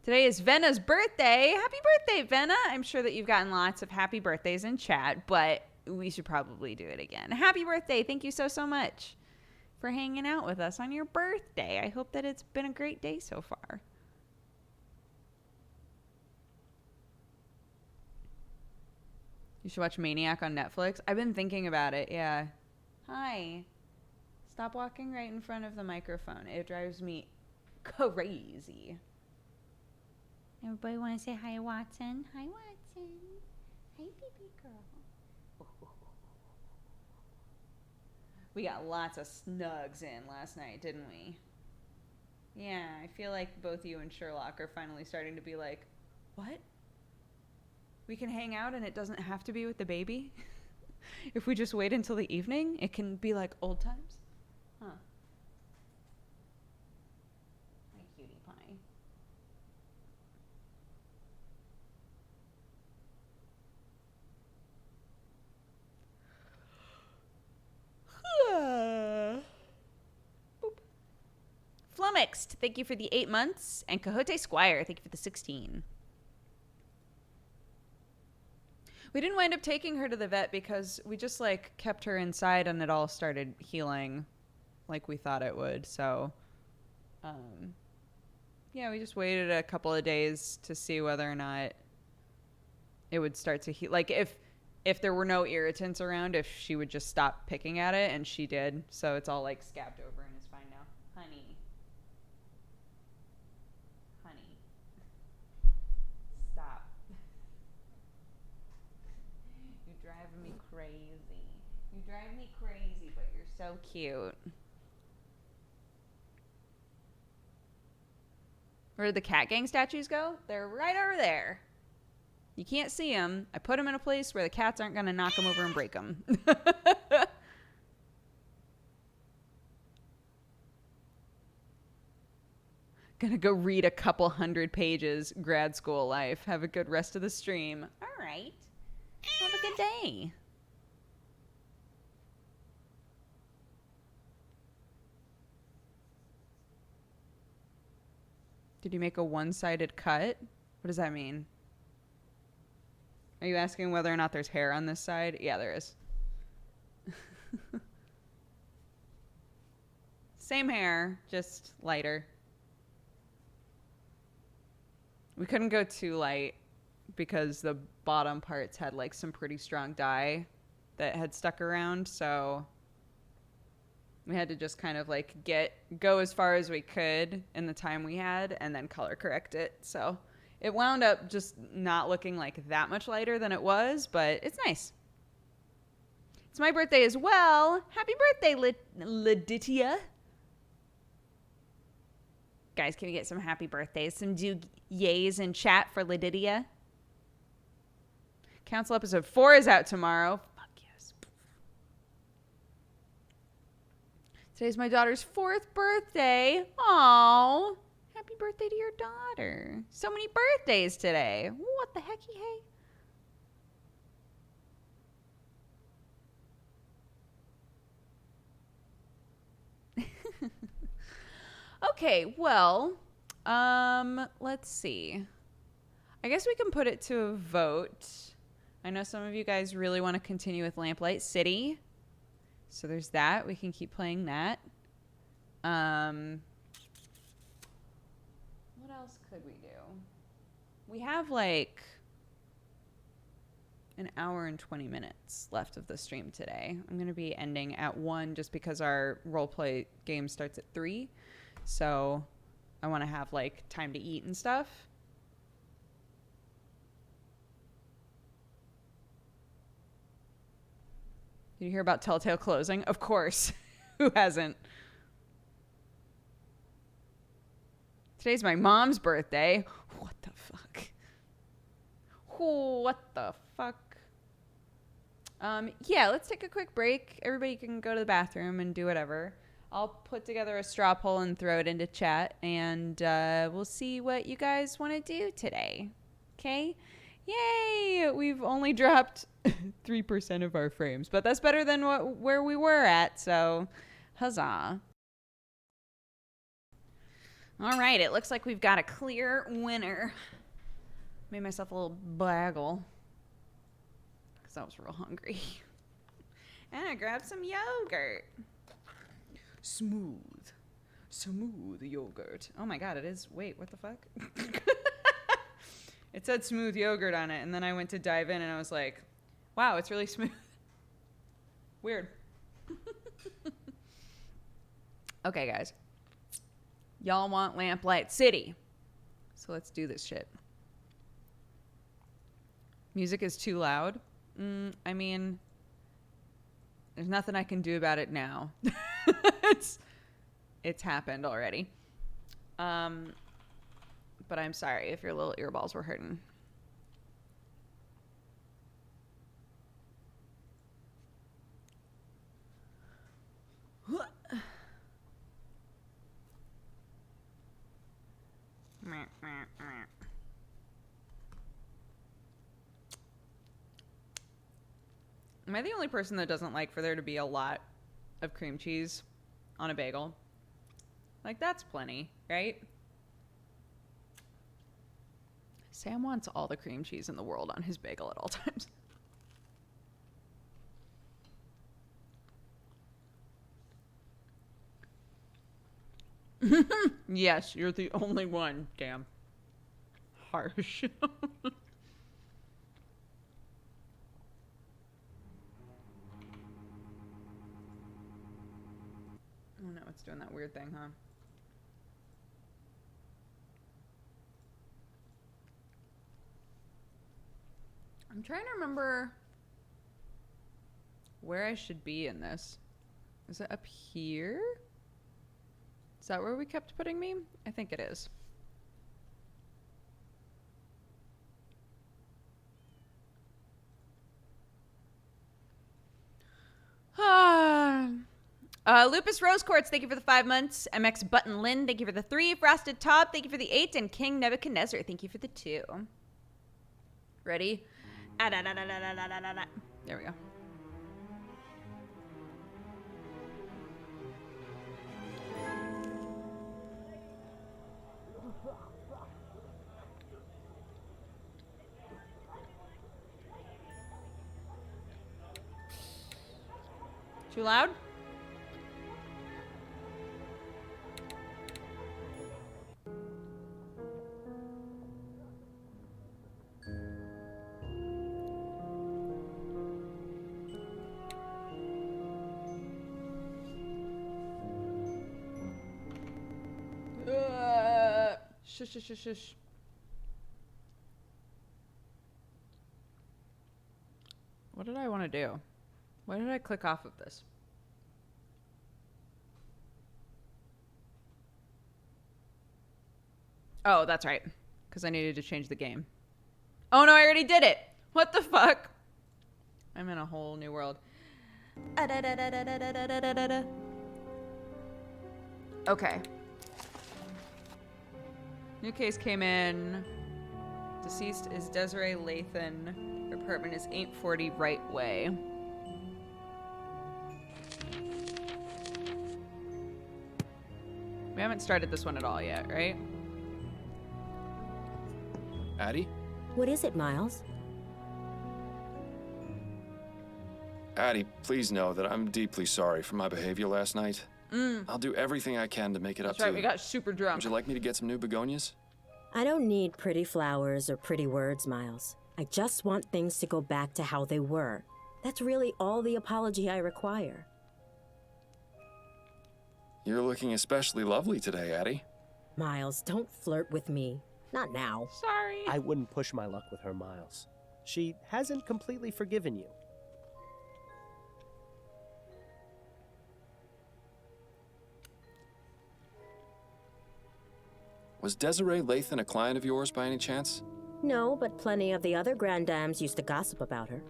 Today is Venna's birthday. Happy birthday, Venna. I'm sure that you've gotten lots of happy birthdays in chat, but we should probably do it again. Happy birthday. Thank you so, so much for hanging out with us on your birthday. I hope that it's been a great day so far. You should watch Maniac on Netflix. I've been thinking about it. Yeah. Hi. Stop walking right in front of the microphone. It drives me crazy. Everybody want to say hi, Watson? Hi, Watson. Hi, baby girl. We got lots of snugs in last night, didn't we? Yeah, I feel like both you and Sherlock are finally starting to be like, what? We can hang out and it doesn't have to be with the baby? If we just wait until the evening, it can be like old times? Huh. My cutie pie. Boop. Flummoxed, thank you for the 8 months. And Cahote Squire, thank you for the 16. We didn't wind up taking her to the vet because we just like kept her inside and it all started healing like we thought it would. So, yeah, we just waited a couple of days to see whether or not it would start to heal. Like if there were no irritants around, if she would just stop picking at it, and she did. So it's all like scabbed over and is fine now. Honey. Honey. Stop. You drive me crazy. You drive me crazy, but you're so cute. Where did the cat gang statues go? They're right over there. You can't see them. I put them in a place where the cats aren't going to knock them over and break them. Gonna go read a couple 100 pages, grad school life. Have a good rest of the stream. All right. Have a good day. Did you make a one-sided cut? What does that mean? Are you asking whether or not there's hair on this side? Yeah, there is. Same hair, just lighter. We couldn't go too light because the bottom parts had like some pretty strong dye that had stuck around, so we had to just kind of like go as far as we could in the time we had and then color correct it. So it wound up just not looking like that much lighter than it was, but it's nice. It's my birthday as well. Happy birthday, Leditia. Guys, can we get some happy birthdays? Some do yays in chat for Leditia. Council episode 4 is out tomorrow. Fuck yes. Today's my daughter's 4th birthday. Aww. Happy birthday to your daughter. So many birthdays today. What the hecky hey? Okay, well, let's see. I guess we can put it to a vote. I know some of you guys really want to continue with Lamplight City. So there's that. We can keep playing that. What else could we do? We have like an hour and 20 minutes left of the stream today. I'm going to be ending at 1 just because our roleplay game starts at 3. So I want to have like time to eat and stuff. Did you hear about Telltale closing? Of course. Who hasn't? Today's my mom's birthday. What the fuck? What the fuck? Yeah, let's take a quick break. Everybody can go to the bathroom and do whatever. I'll put together a straw poll and throw it into chat, and we'll see what you guys want to do today. Okay? Yay! We've only dropped 3% of our frames, but that's better than where we were at, so huzzah. All right, it looks like we've got a clear winner. Made myself a little bagel because I was real hungry. And I grabbed some yogurt. Smooth yogurt. Oh my god, it is. Wait, what the fuck? It said smooth yogurt on it, and then I went to dive in and I was like, wow, it's really smooth. Weird. Okay, guys. Y'all want Lamplight City. So let's do this shit. Music is too loud. I mean, there's nothing I can do about it now. It's happened already. But I'm sorry if your little earballs were hurting. Am I the only person that doesn't like for there to be a lot of cream cheese on a bagel? Like, that's plenty, right? Sam wants all the cream cheese in the world on his bagel at all times. Yes, you're the only one. Damn. Harsh. Oh no, it's doing that weird thing, huh? I'm trying to remember where I should be in this. Is it up here? Is that where we kept putting me? I think it is. Lupus Rose Quartz, thank you for the 5 months. MX Button Lynn, thank you for the 3. Frosted Top, thank you for the 8. And King Nebuchadnezzar, thank you for the 2. Ready? There we go. Too loud? Shush, shush, shush, shush. What did I want to do? Why did I click off of this? Oh, that's right. Because I needed to change the game. Oh no, I already did it. What the fuck? I'm in a whole new world. Okay. New case came in. Deceased is Desiree Lathan. Her apartment is 840 Right Way. We haven't started this one at all yet, right? Addie? What is it, Miles? Addie, please know that I'm deeply sorry for my behavior last night. I'll do everything I can to make it That's up right, to we you. got super drunk. Would you like me to get some new begonias? I don't need pretty flowers or pretty words, Miles. I just want things to go back to how they were. That's really all the apology I require. You're looking especially lovely today, Addie. Miles, don't flirt with me. Not now. Sorry. I wouldn't push my luck with her, Miles. She hasn't completely forgiven you. Was Desiree Lathan a client of yours by any chance? No, but plenty of the other grand dames used to gossip about her.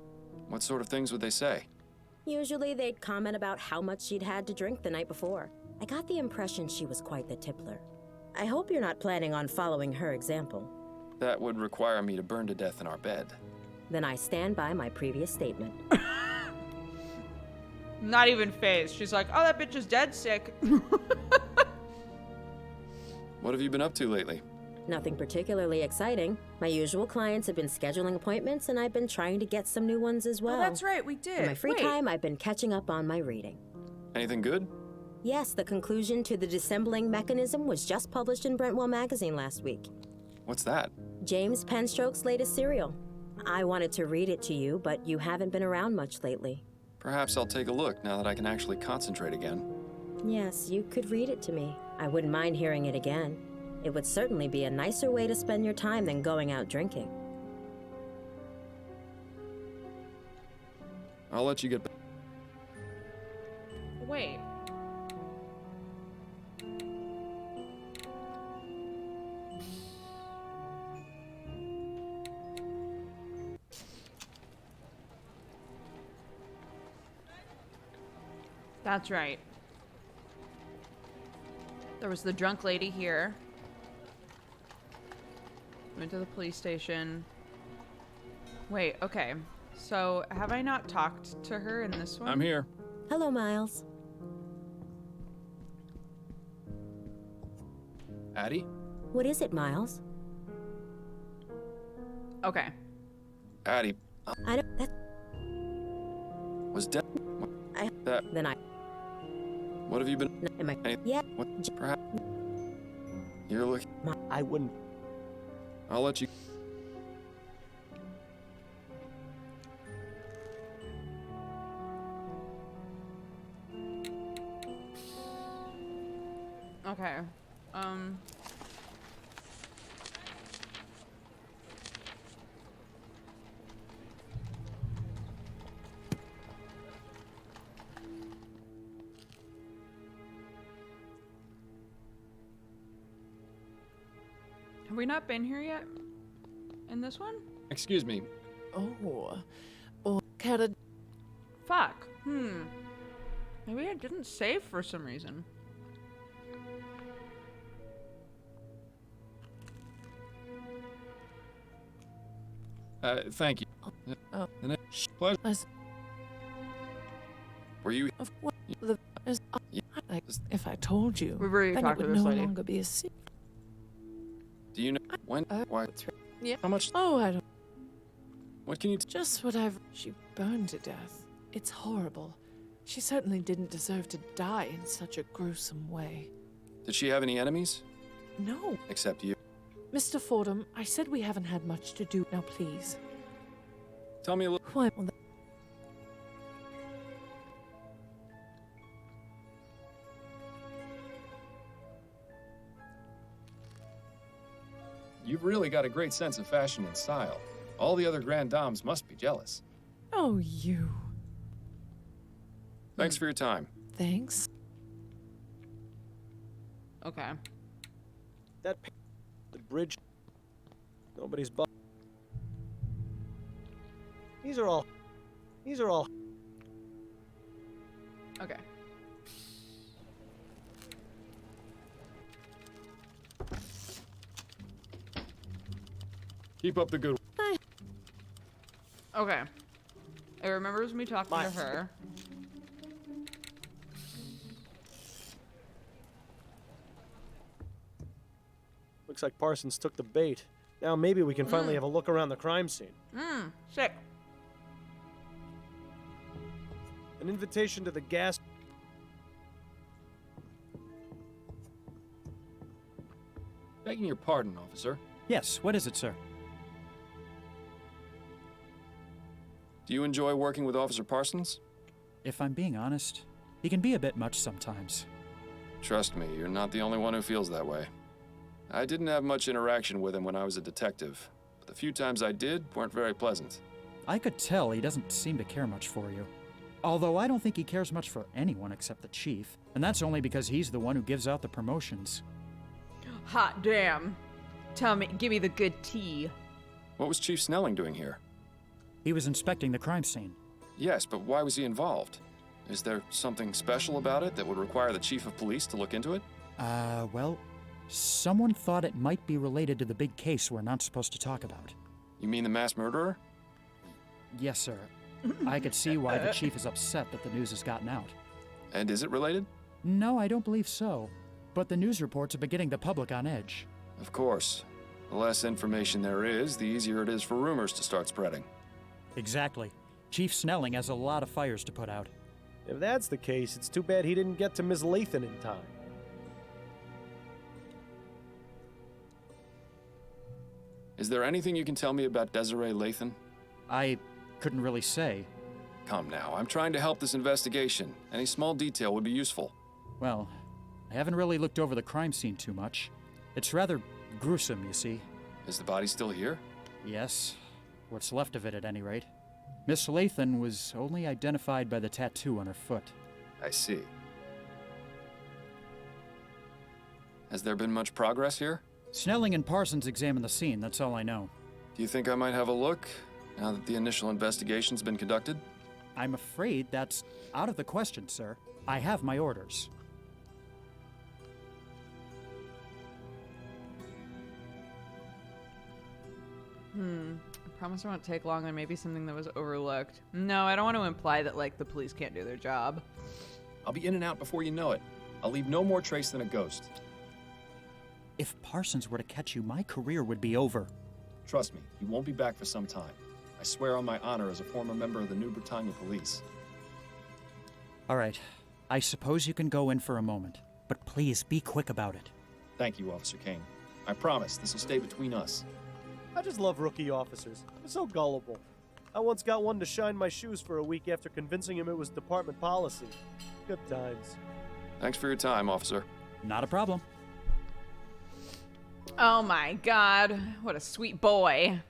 What sort of things would they say? Usually they'd comment about how much she'd had to drink the night before. I got the impression she was quite the tippler. I hope you're not planning on following her example. That would require me to burn to death in our bed. Then I stand by my previous statement. Not even phased. She's like, oh, that bitch is dead sick. What have you been up to lately? Nothing particularly exciting. My usual clients have been scheduling appointments, and I've been trying to get some new ones as well. Oh, that's right, we did. In my free Wait. time, I've been catching up on my reading. Anything good? Yes, the conclusion to the dissembling mechanism was just published in Brentwell magazine last week. What's that? James Penstroke's latest serial. I wanted to read it to you, but you haven't been around much lately. Perhaps I'll take a look now that I can actually concentrate again. Yes, you could read it to me. I wouldn't mind hearing it again. It would certainly be a nicer way to spend your time than going out drinking. I'll let you get back. Wait. That's right. There was the drunk lady here. Went to the police station. Wait, okay. So, have I not talked to her in this one? I'm here. Hello, Miles. Addie? What is it, Miles? Okay. Addie, I don't. That. was dead. I. That. Then I. What have you been? Am I? Any- Yeah. What? Perhaps. You're looking. I wouldn't. I'll let you. Okay. Have we not been here yet? In this one? Excuse me. Fuck. Maybe I didn't save for some reason. Thank you. The next pleasure. Were you? If I told you, We've already then talked it to would this no lady. longer be a secret. Do you know when? Why? Yeah. How much? Oh, I don't. What can you? Just what I've. She burned to death. It's horrible. She certainly didn't deserve to die in such a gruesome way. Did she have any enemies? No. Except you. Mr. Fordham, I said we haven't had much to do. Now, please. Tell me a little. Why? You've really got a great sense of fashion and style. All the other grand dames must be jealous. Oh, you. Thanks for your time. Thanks. Okay. That. The bridge. Nobody's. These are all. Okay. Keep up the good. Okay. It remembers me talking to Miles. her. Looks like Parsons took the bait. Now maybe we can finally have a look around the crime scene. Sick. An invitation to the gas. Begging your pardon, officer. Yes, what is it, sir? Do you enjoy working with Officer Parsons? If I'm being honest, he can be a bit much sometimes. Trust me, you're not the only one who feels that way. I didn't have much interaction with him when I was a detective, but the few times I did weren't very pleasant. I could tell he doesn't seem to care much for you. Although I don't think he cares much for anyone except the chief, and that's only because he's the one who gives out the promotions. Hot damn. Give me the good tea. What was Chief Snelling doing here? He was inspecting the crime scene. Yes, but why was he involved? Is there something special about it that would require the chief of police to look into it? Well, someone thought it might be related to the big case we're not supposed to talk about. You mean the mass murderer? Yes, sir. I could see why the chief is upset that the news has gotten out. And is it related? No, I don't believe so. But the news reports have been getting the public on edge. Of course. The less information there is, the easier it is for rumors to start spreading. Exactly. Chief Snelling has a lot of fires to put out. If that's the case, it's too bad he didn't get to Miss Lathan in time. Is there anything you can tell me about Desiree Lathan? I couldn't really say. Come now, I'm trying to help this investigation. Any small detail would be useful. Well, I haven't really looked over the crime scene too much. It's rather gruesome, you see. Is the body still here? Yes, what's left of it at any rate. Miss Lathan was only identified by the tattoo on her foot. I see. Has there been much progress here? Snelling and Parsons examined the scene, that's all I know. Do you think I might have a look, now that the initial investigation's been conducted? I'm afraid that's out of the question, sir. I have my orders. I promise it won't take long. There may be something that was overlooked. No, I don't want to imply that, like, the police can't do their job. I'll be in and out before you know it. I'll leave no more trace than a ghost. If Parsons were to catch you, my career would be over. Trust me, you won't be back for some time. I swear on my honor as a former member of the New Britannia Police. All right. I suppose you can go in for a moment, but please be quick about it. Thank you, Officer Kane. I promise this will stay between us. I just love rookie officers. They're so gullible. I once got one to shine my shoes for a week after convincing him it was department policy. Good times. Thanks for your time, officer. Not a problem. Oh my god. What a sweet boy.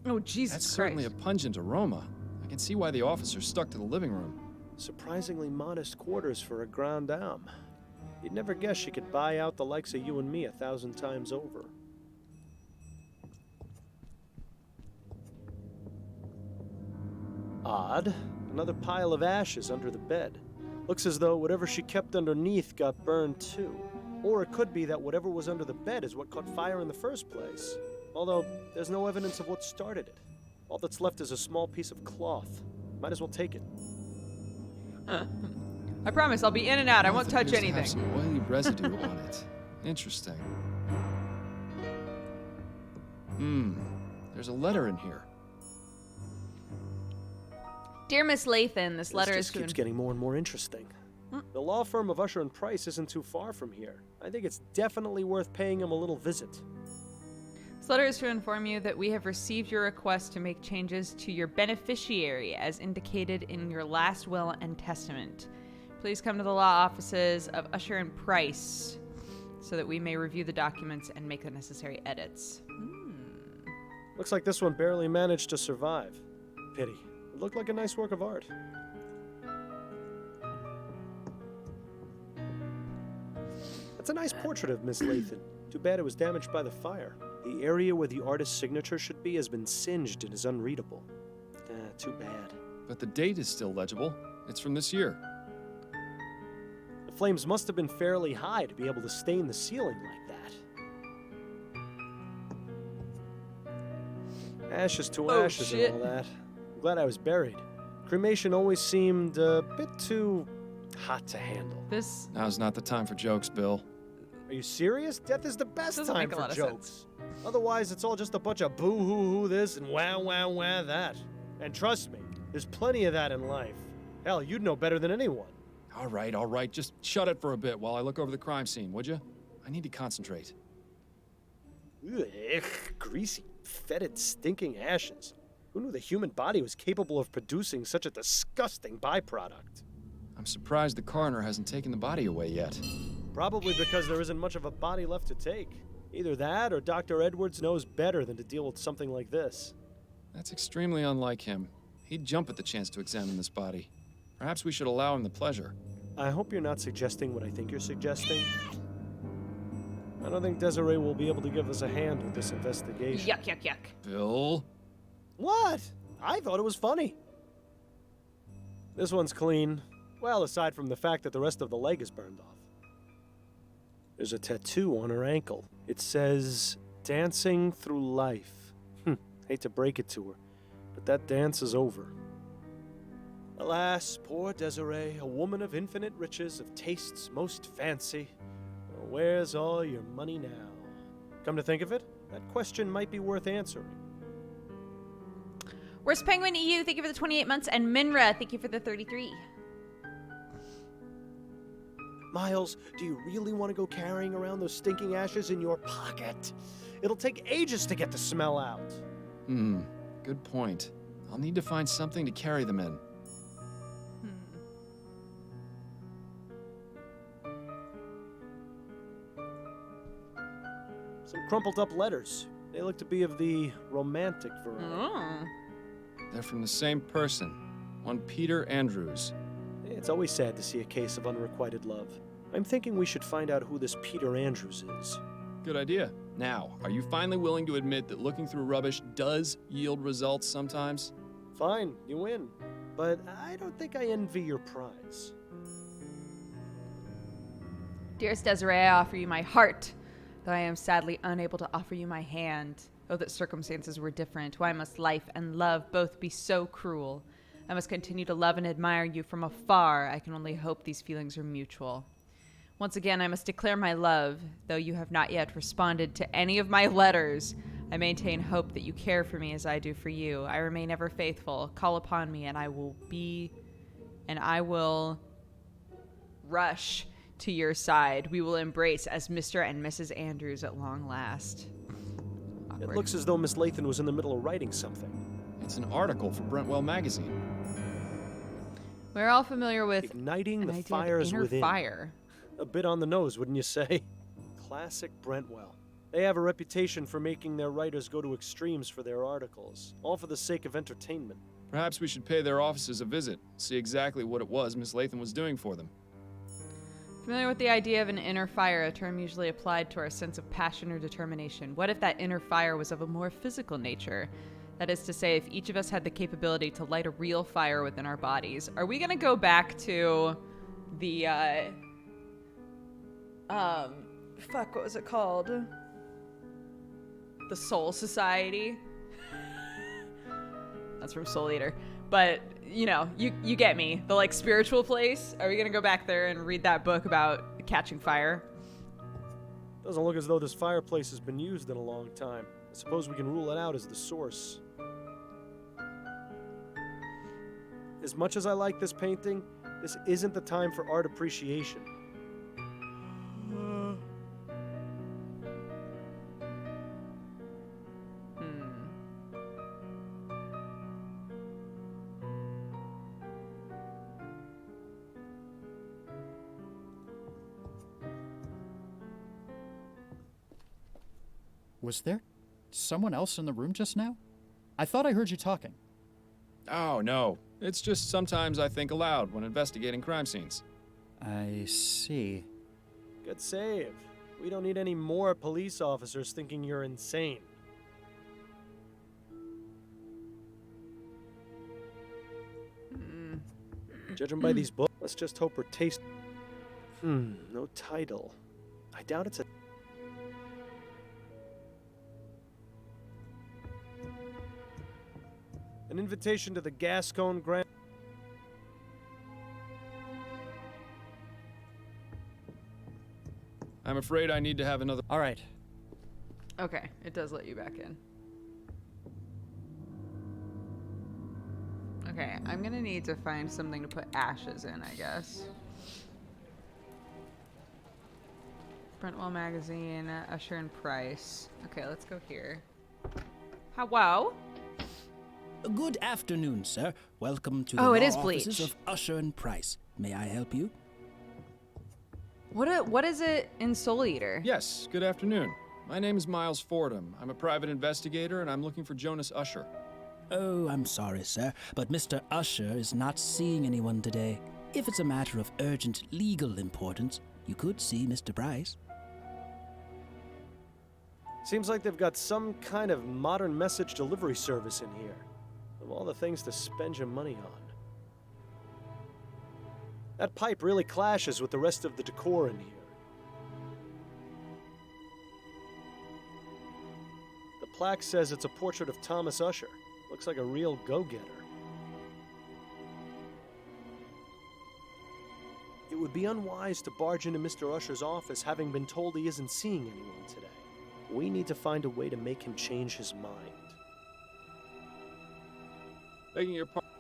Oh, Jesus That's Christ. certainly a pungent aroma. I can see why the officer stuck to the living room. Surprisingly modest quarters for a grande dame. You'd never guess she could buy out the likes of you and me 1,000 times over. Odd. Another pile of ashes under the bed. Looks as though whatever she kept underneath got burned too. Or it could be that whatever was under the bed is what caught fire in the first place. Although, there's no evidence of what started it. All that's left is a small piece of cloth. Might as well take it. I promise I'll be in and out. I won't touch Appears to anything. have some oily residue on it. Interesting. There's a letter in here. Dear Miss Lathan, this letter This is just keeps getting more and more interesting. The law firm of Usher and Price isn't too far from here. I think it's definitely worth paying him a little visit. This letter is to inform you that we have received your request to make changes to your beneficiary as indicated in your last will and testament. Please come to the law offices of Usher and Price so that we may review the documents and make the necessary edits. Looks like this one barely managed to survive. Pity. It looked like a nice work of art. That's a nice portrait of Miss Lathan. Too bad it was damaged by the fire. The area where the artist's signature should be has been singed and is unreadable. Too bad. But the date is still legible. It's from this year. The flames must have been fairly high to be able to stain the ceiling like that. Ashes to ashes shit. and all that. I'm glad I was buried. Cremation always seemed a bit too hot to handle. This Now's not the time for jokes, Bill. Are you serious? Death is the best doesn't time make a for lot of jokes. sense. Otherwise, it's all just a bunch of boo-hoo-hoo this and wah that. And trust me, there's plenty of that in life. Hell, you'd know better than anyone. All right. Just shut it for a bit while I look over the crime scene, would you? I need to concentrate. Ugh, greasy, fetid, stinking ashes. Who knew the human body was capable of producing such a disgusting byproduct? I'm surprised the coroner hasn't taken the body away yet. Probably because there isn't much of a body left to take. Either that or Dr. Edwards knows better than to deal with something like this. That's extremely unlike him. He'd jump at the chance to examine this body. Perhaps we should allow him the pleasure. I hope you're not suggesting what I think you're suggesting. I don't think Desiree will be able to give us a hand with this investigation. yuck. Bill? What? I thought it was funny. This one's clean. Well, aside from the fact that the rest of the leg is burned off. There's a tattoo on her ankle. It says, "Dancing through life." Hate to break it to her, but that dance is over. Alas, poor Desiree, a woman of infinite riches, of tastes most fancy. Well, where's all your money now? Come to think of it, that question might be worth answering. Where's Penguin EU? Thank you for the 28 months. And Minra, thank you for the 33. Miles, do you really want to go carrying around those stinking ashes in your pocket? It'll take ages to get the smell out. Good point. I'll need to find something to carry them in. Some crumpled up letters. They look to be of the romantic variety. Oh. They're from the same person, one Peter Andrews. It's always sad to see a case of unrequited love. I'm thinking we should find out who this Peter Andrews is. Good idea. Now, are you finally willing to admit that looking through rubbish does yield results sometimes? Fine, you win. But I don't think I envy your prize. Dearest Desiree, I offer you my heart, though I am sadly unable to offer you my hand. Oh, that circumstances were different. Why must life and love both be so cruel? I must continue to love and admire you from afar. I can only hope these feelings are mutual. Once again, I must declare my love, though you have not yet responded to any of my letters. I maintain hope that you care for me as I do for you. I remain ever faithful. Call upon me, and I will rush to your side. We will embrace as Mr. and Mrs. Andrews at long last. Awkward. It looks as though Miss Lathan was in the middle of writing something. It's an article for Brentwell magazine. We're all familiar with Igniting an the idea of fires inner within. fire. A bit on the nose, wouldn't you say? Classic Brentwell. They have a reputation for making their writers go to extremes for their articles, all for the sake of entertainment. Perhaps we should pay their offices a visit, see exactly what it was Miss Lathan was doing for them. Familiar with the idea of an inner fire, a term usually applied to our sense of passion or determination. What if that inner fire was of a more physical nature? That is to say, if each of us had the capability to light a real fire within our bodies. Are we going to go back to the, what was it called? The Soul Society? That's from Soul Eater. But, you know, you get me. The, like, spiritual place. Are we going to go back there and read that book about catching fire? Doesn't look as though this fireplace has been used in a long time. I suppose we can rule it out as the source. As much as I like this painting, this isn't the time for art appreciation. Was there someone else in the room just now? I thought I heard you talking. Oh, no. It's just sometimes I think aloud when investigating crime scenes. I see. Good save. We don't need any more police officers thinking you're insane. Judging by these books, let's just hope we're taste. No title. I doubt it's a. An invitation to the Gascon Grand. I'm afraid I need to have another. All right. Okay, it does let you back in. Okay, I'm gonna need to find something to put ashes in, I guess. Brentwell magazine, Usher and Price. Okay, let's go here. Hello? Good afternoon, sir. Welcome to the Oh, it law is offices Bleach. of Usher and Price. May I help you? What is it in Soul Eater? Yes, good afternoon. My name is Miles Fordham. I'm a private investigator, and I'm looking for Jonas Usher. Oh, I'm sorry, sir, but Mr. Usher is not seeing anyone today. If it's a matter of urgent legal importance, you could see Mr. Price. Seems like they've got some kind of modern message delivery service in here. Of all the things to spend your money on. That pipe really clashes with the rest of the decor in here. The plaque says it's a portrait of Thomas Usher. Looks like a real go-getter. It would be unwise to barge into Mr. Usher's office having been told he isn't seeing anyone today. We need to find a way to make him change his mind. Begging your pardon.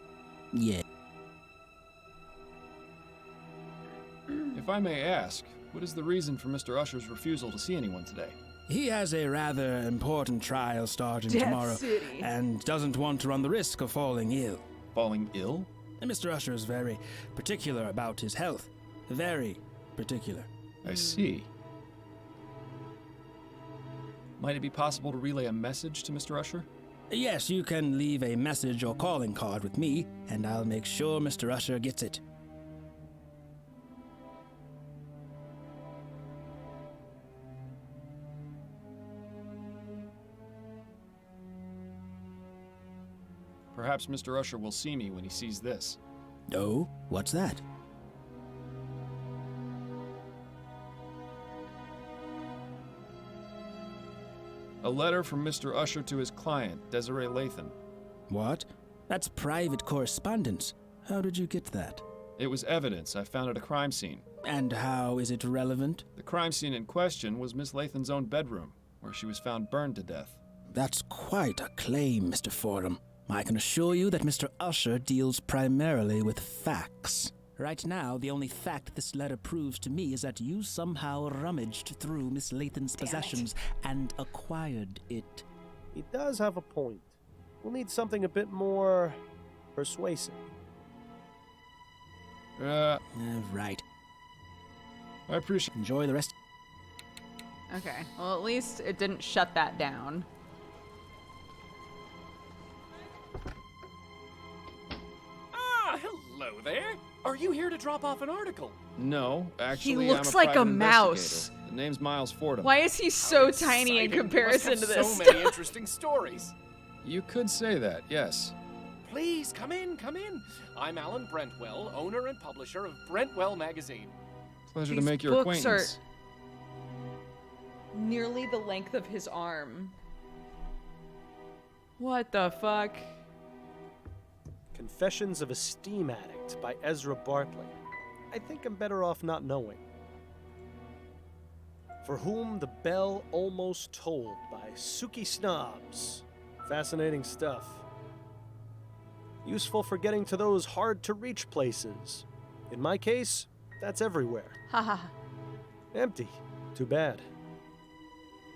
Yeah. If I may ask, what is the reason for Mr. Usher's refusal to see anyone today? He has a rather important trial starting Death tomorrow City. and doesn't want to run the risk of falling ill. Falling ill? And Mr. Usher is very particular about his health. Very particular. I see. Might it be possible to relay a message to Mr. Usher? Yes, you can leave a message or calling card with me, and I'll make sure Mr. Usher gets it. Perhaps Mr. Usher will see me when he sees this. Oh, what's that? A letter from Mr. Usher to his client, Desiree Lathan. What? That's private correspondence. How did you get that? It was evidence I found at a crime scene. And how is it relevant? The crime scene in question was Miss Lathan's own bedroom, where she was found burned to death. That's quite a claim, Mr. Fordham. I can assure you that Mr. Usher deals primarily with facts. Right now, the only fact this letter proves to me is that you somehow rummaged through Miss Lathan's possessions and acquired it. He does have a point. We'll need something a bit more persuasive. Right. I appreciate. Enjoy the rest. Okay. Well, at least it didn't shut that down. Ah, hello there. Are you here to drop off an article? No, actually, He looks I'm a like a private mouse. investigator. The name's Miles Fordham. Why is he so tiny in Exciting. You comparison must to have this so stuff? many interesting stories. You could say that, yes. Please, come in, come in. I'm Alan Brentwell, owner and publisher of Brentwell Magazine. Pleasure These to make your books acquaintance. are nearly the length of his arm. What the fuck? Confessions of a Steam Addict by Ezra Bartley. I think I'm better off not knowing. For Whom the Bell Almost Tolled by Suki Snobs. Fascinating stuff. Useful for getting to those hard-to-reach places. In my case, that's everywhere. Haha. Empty. Too bad.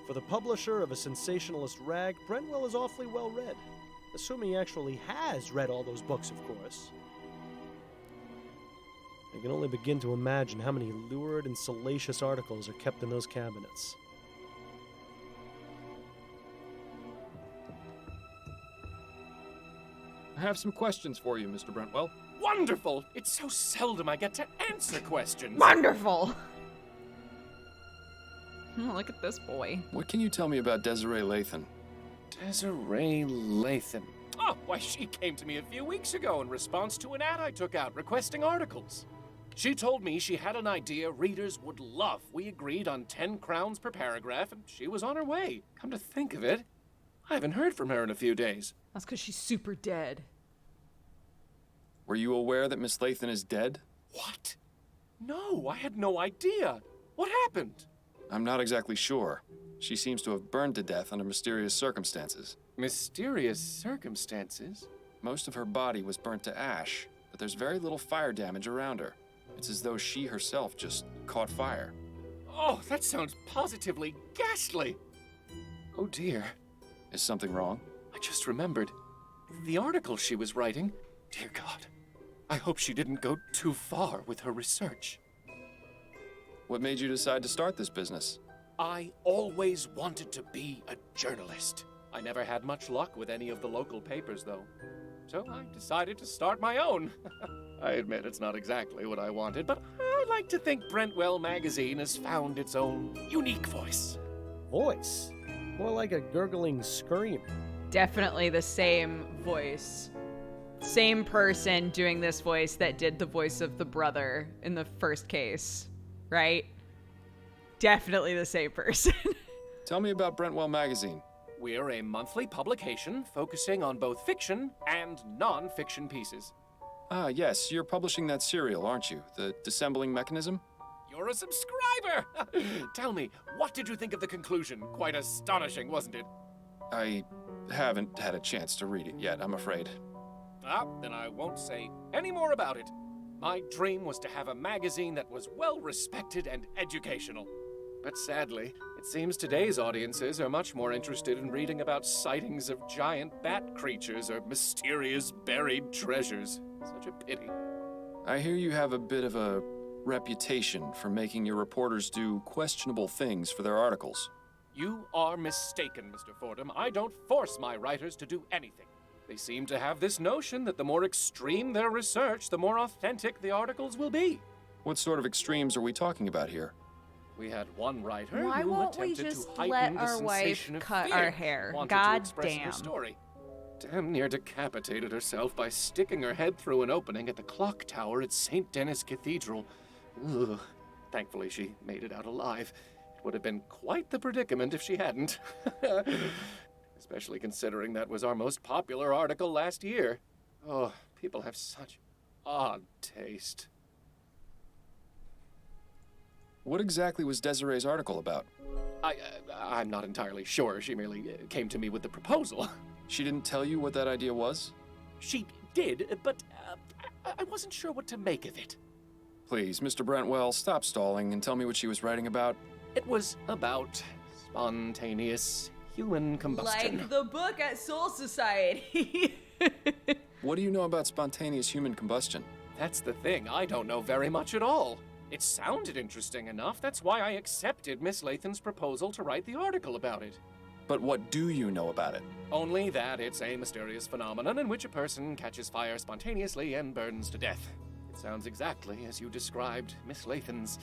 For the publisher of a sensationalist rag, Brentwell is awfully well read. Assuming he actually has read all those books, of course. I can only begin to imagine how many lurid and salacious articles are kept in those cabinets. I have some questions for you, Mr. Brentwell. Wonderful! It's so seldom I get to answer questions. Wonderful! Look at this boy. What can you tell me about Desiree Lathan? Desiree Lathan. Oh, why, she came to me a few weeks ago in response to an ad I took out requesting articles. She told me she had an idea readers would love. We agreed on 10 crowns per paragraph, and she was on her way. Come to think of it, I haven't heard from her in a few days. That's because she's super dead. Were you aware that Miss Lathan is dead? What? No, I had no idea. What happened? I'm not exactly sure. She seems to have burned to death under mysterious circumstances. Mysterious circumstances? Most of her body was burnt to ash, but there's very little fire damage around her. It's as though she herself just caught fire. Oh, that sounds positively ghastly. Oh dear. Is something wrong? I just remembered. The article she was writing. Dear God. I hope she didn't go too far with her research. What made you decide to start this business? I always wanted to be a journalist. I never had much luck with any of the local papers, though. So I decided to start my own. I admit it's not exactly what I wanted, but I like to think Brentwell Magazine has found its own unique voice. Voice? More like a gurgling scream. Definitely the same voice. Same person doing this voice that did the voice of the brother in the first case, right? Definitely the same person. Tell me about Brentwell Magazine. We're a monthly publication focusing on both fiction and non-fiction pieces. Ah, yes, you're publishing that serial, aren't you? The Dissembling Mechanism? You're a subscriber! Tell me, what did you think of the conclusion? Quite astonishing, wasn't it? I haven't had a chance to read it yet, I'm afraid. Ah, then I won't say any more about it. My dream was to have a magazine that was well-respected and educational. But sadly, it seems today's audiences are much more interested in reading about sightings of giant bat creatures or mysterious buried treasures. Such a pity. I hear you have a bit of a reputation for making your reporters do questionable things for their articles. You are mistaken, Mr. Fordham. I don't force my writers to do anything. They seem to have this notion that the more extreme their research, the more authentic the articles will be. What sort of extremes are we talking about here? We had one writer Why who won't we attempted just to heighten let the our wife sensation of cut fear, our hair? wanted God to express damn. her story. damn near decapitated herself by sticking her head through an opening at the clock tower at St. Denis Cathedral. Ugh. Thankfully, she made it out alive. It would have been quite the predicament if she hadn't. Especially considering that was our most popular article last year. Oh, people have such odd taste. What exactly was Desiree's article about? I'm not entirely sure. She merely came to me with the proposal. She didn't tell you what that idea was? She did, but I wasn't sure what to make of it. Please, Mr. Brentwell, stop stalling and tell me what she was writing about. It was about spontaneous human combustion. Like the book at Soul Society. What do you know about spontaneous human combustion? That's the thing. I don't know very much at all. It sounded interesting enough. That's why I accepted Miss Lathan's proposal to write the article about it. But what do you know about it? Only that it's a mysterious phenomenon in which a person catches fire spontaneously and burns to death. It sounds exactly as you described Miss Lathan's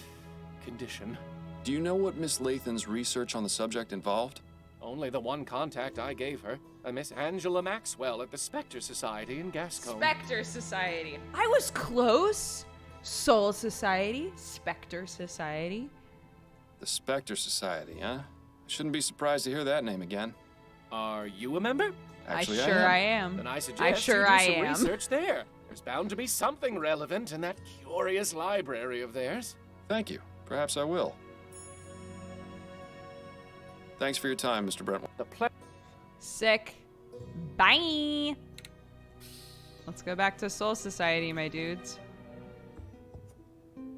condition. Do you know what Miss Lathan's research on the subject involved? Only the one contact I gave her, a Miss Angela Maxwell at the Spectre Society in Gascon. Spectre Society. I was close. Soul Society, Spectre Society. The Spectre Society, huh? Shouldn't be surprised to hear that name again. Are you a member? Actually, I am. Then I suggest I you do some am. research there. There's bound to be something relevant in that curious library of theirs. Thank you. Perhaps I will. Thanks for your time, Mr. Brentwood. Sick. Bye. Let's go back to Soul Society, my dudes.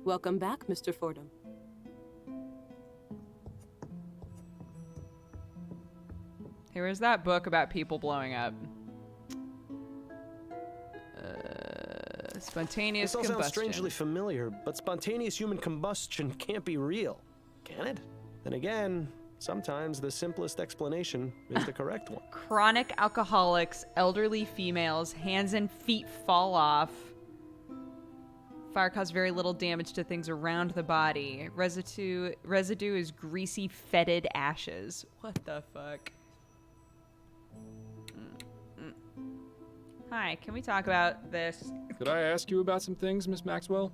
Welcome back, Mr. Fordham. Hey, where's that book about people blowing up? Spontaneous This all combustion. sounds strangely familiar, but spontaneous human combustion can't be real, can it? Then again, sometimes the simplest explanation is the correct one. Chronic alcoholics, elderly females, hands and feet fall off. Fire caused very little damage to things around the body. Residue is greasy, fetid ashes. What the fuck? Hi, can we talk about this? Could I ask you about some things, Miss Maxwell?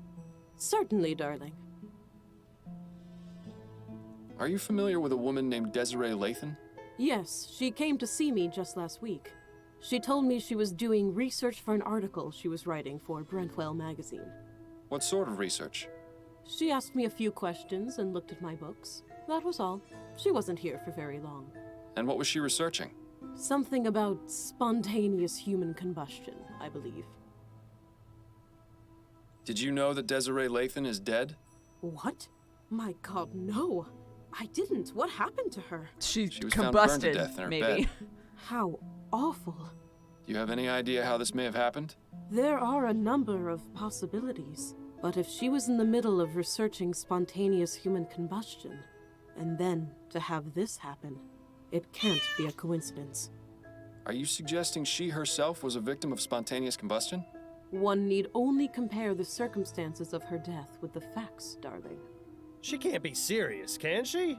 Certainly, darling. Are you familiar with a woman named Desiree Lathan? Yes, she came to see me just last week. She told me she was doing research for an article she was writing for Brentwell magazine. What sort of research? She asked me a few questions and looked at my books. That was all. She wasn't here for very long. And what was she researching? Something about spontaneous human combustion, I believe. Did you know that Desiree Lathan is dead? What? My God, no. I didn't. What happened to her? She was combusted, found burned to death in her maybe. bed. How awful. Do you have any idea how this may have happened? There are a number of possibilities. But if she was in the middle of researching spontaneous human combustion, and then to have this happen, it can't be a coincidence. Are you suggesting she herself was a victim of spontaneous combustion? One need only compare the circumstances of her death with the facts, darling. She can't be serious, can she?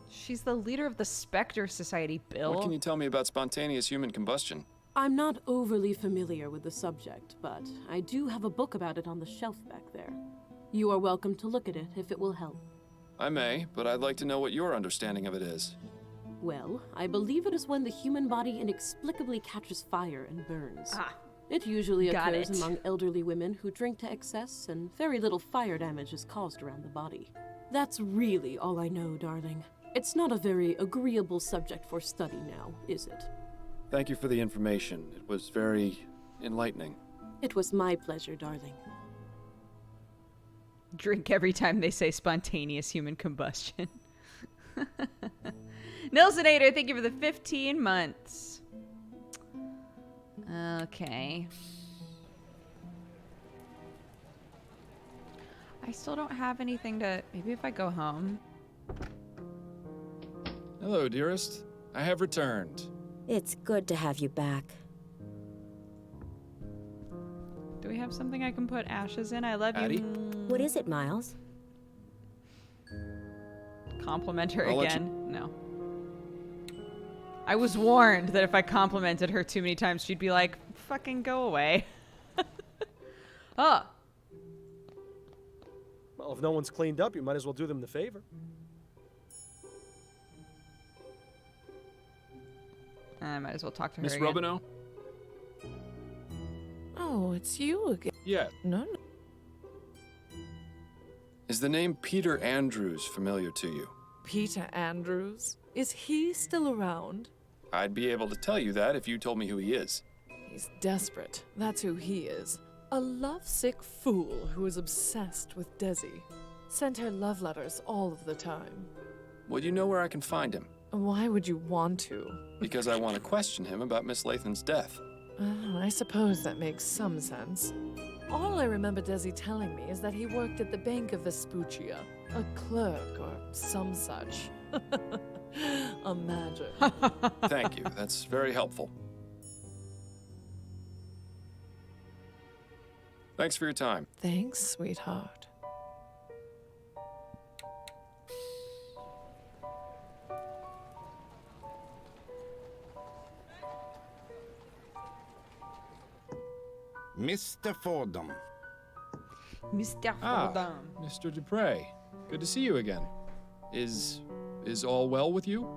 She's the leader of the Spectre Society, Bill. What can you tell me about spontaneous human combustion? I'm not overly familiar with the subject, but I do have a book about it on the shelf back there. You are welcome to look at it if it will help. I may, but I'd like to know what your understanding of it is. Well, I believe it is when the human body inexplicably catches fire and burns. Ah, it usually got occurs it. among elderly women who drink to excess, and very little fire damage is caused around the body. That's really all I know, darling. It's not a very agreeable subject for study now, is it? Thank you for the information. It was very enlightening. It was my pleasure, darling. Drink every time they say spontaneous human combustion. Nilsonator, thank you for the 15 months. Okay. I still don't have anything to... Maybe if I go home. Hello, dearest. I have returned. It's good to have you back. Do we have something I can put ashes in? I love Addie? you. What is it, Miles? Compliment her I'll let again. No. I was warned that if I complimented her too many times, she'd be like, fucking go away. Oh. Well, if no one's cleaned up, you might as well do them the favor. I might as well talk to her Miss again. Robino? Oh, it's you again. Yeah. No. Is the name Peter Andrews familiar to you? Peter Andrews? Is he still around? I'd be able to tell you that if you told me who he is. He's desperate. That's who he is. A lovesick fool who is obsessed with Desi. Sent her love letters all of the time. Well, you know where I can find him. Why would you want to? Because I want to question him about Miss Lathan's death. I suppose that makes some sense. All I remember Desi telling me is that he worked at the Bank of Vespuccia, a clerk or some such. Imagine. Thank you. That's very helpful. Thanks for your time. Thanks, sweetheart. Mr. Fordham. Mr. Ah, Mr. Dupre. Good to see you again. Is all well with you?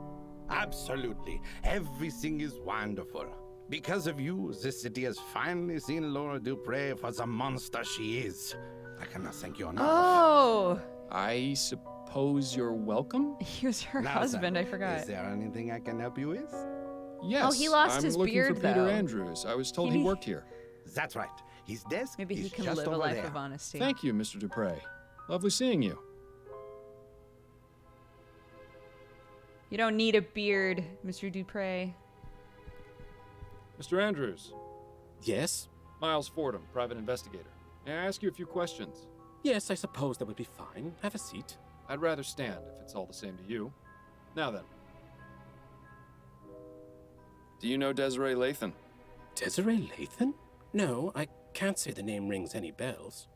Absolutely. Everything is wonderful. Because of you, this city has finally seen Laura Dupre for the monster she is. I cannot thank you enough. Oh. I suppose you're welcome? He was her Now husband, then, I forgot. Is there anything I can help you with? Yes. Oh, he lost I'm his looking beard, for Peter though. Andrews. I was told he worked here. That's right. His desk Maybe he is can just live a over life there. of honesty. Thank you, Mr. Dupre. Lovely seeing you. You don't need a beard, Mr. Dupre. Mr. Andrews. Yes? Miles Fordham, private investigator. May I ask you a few questions? Yes, I suppose that would be fine. Have a seat. I'd rather stand, if it's all the same to you. Now then. Do you know Desiree Lathan? Desiree Lathan? No, I can't say the name rings any bells.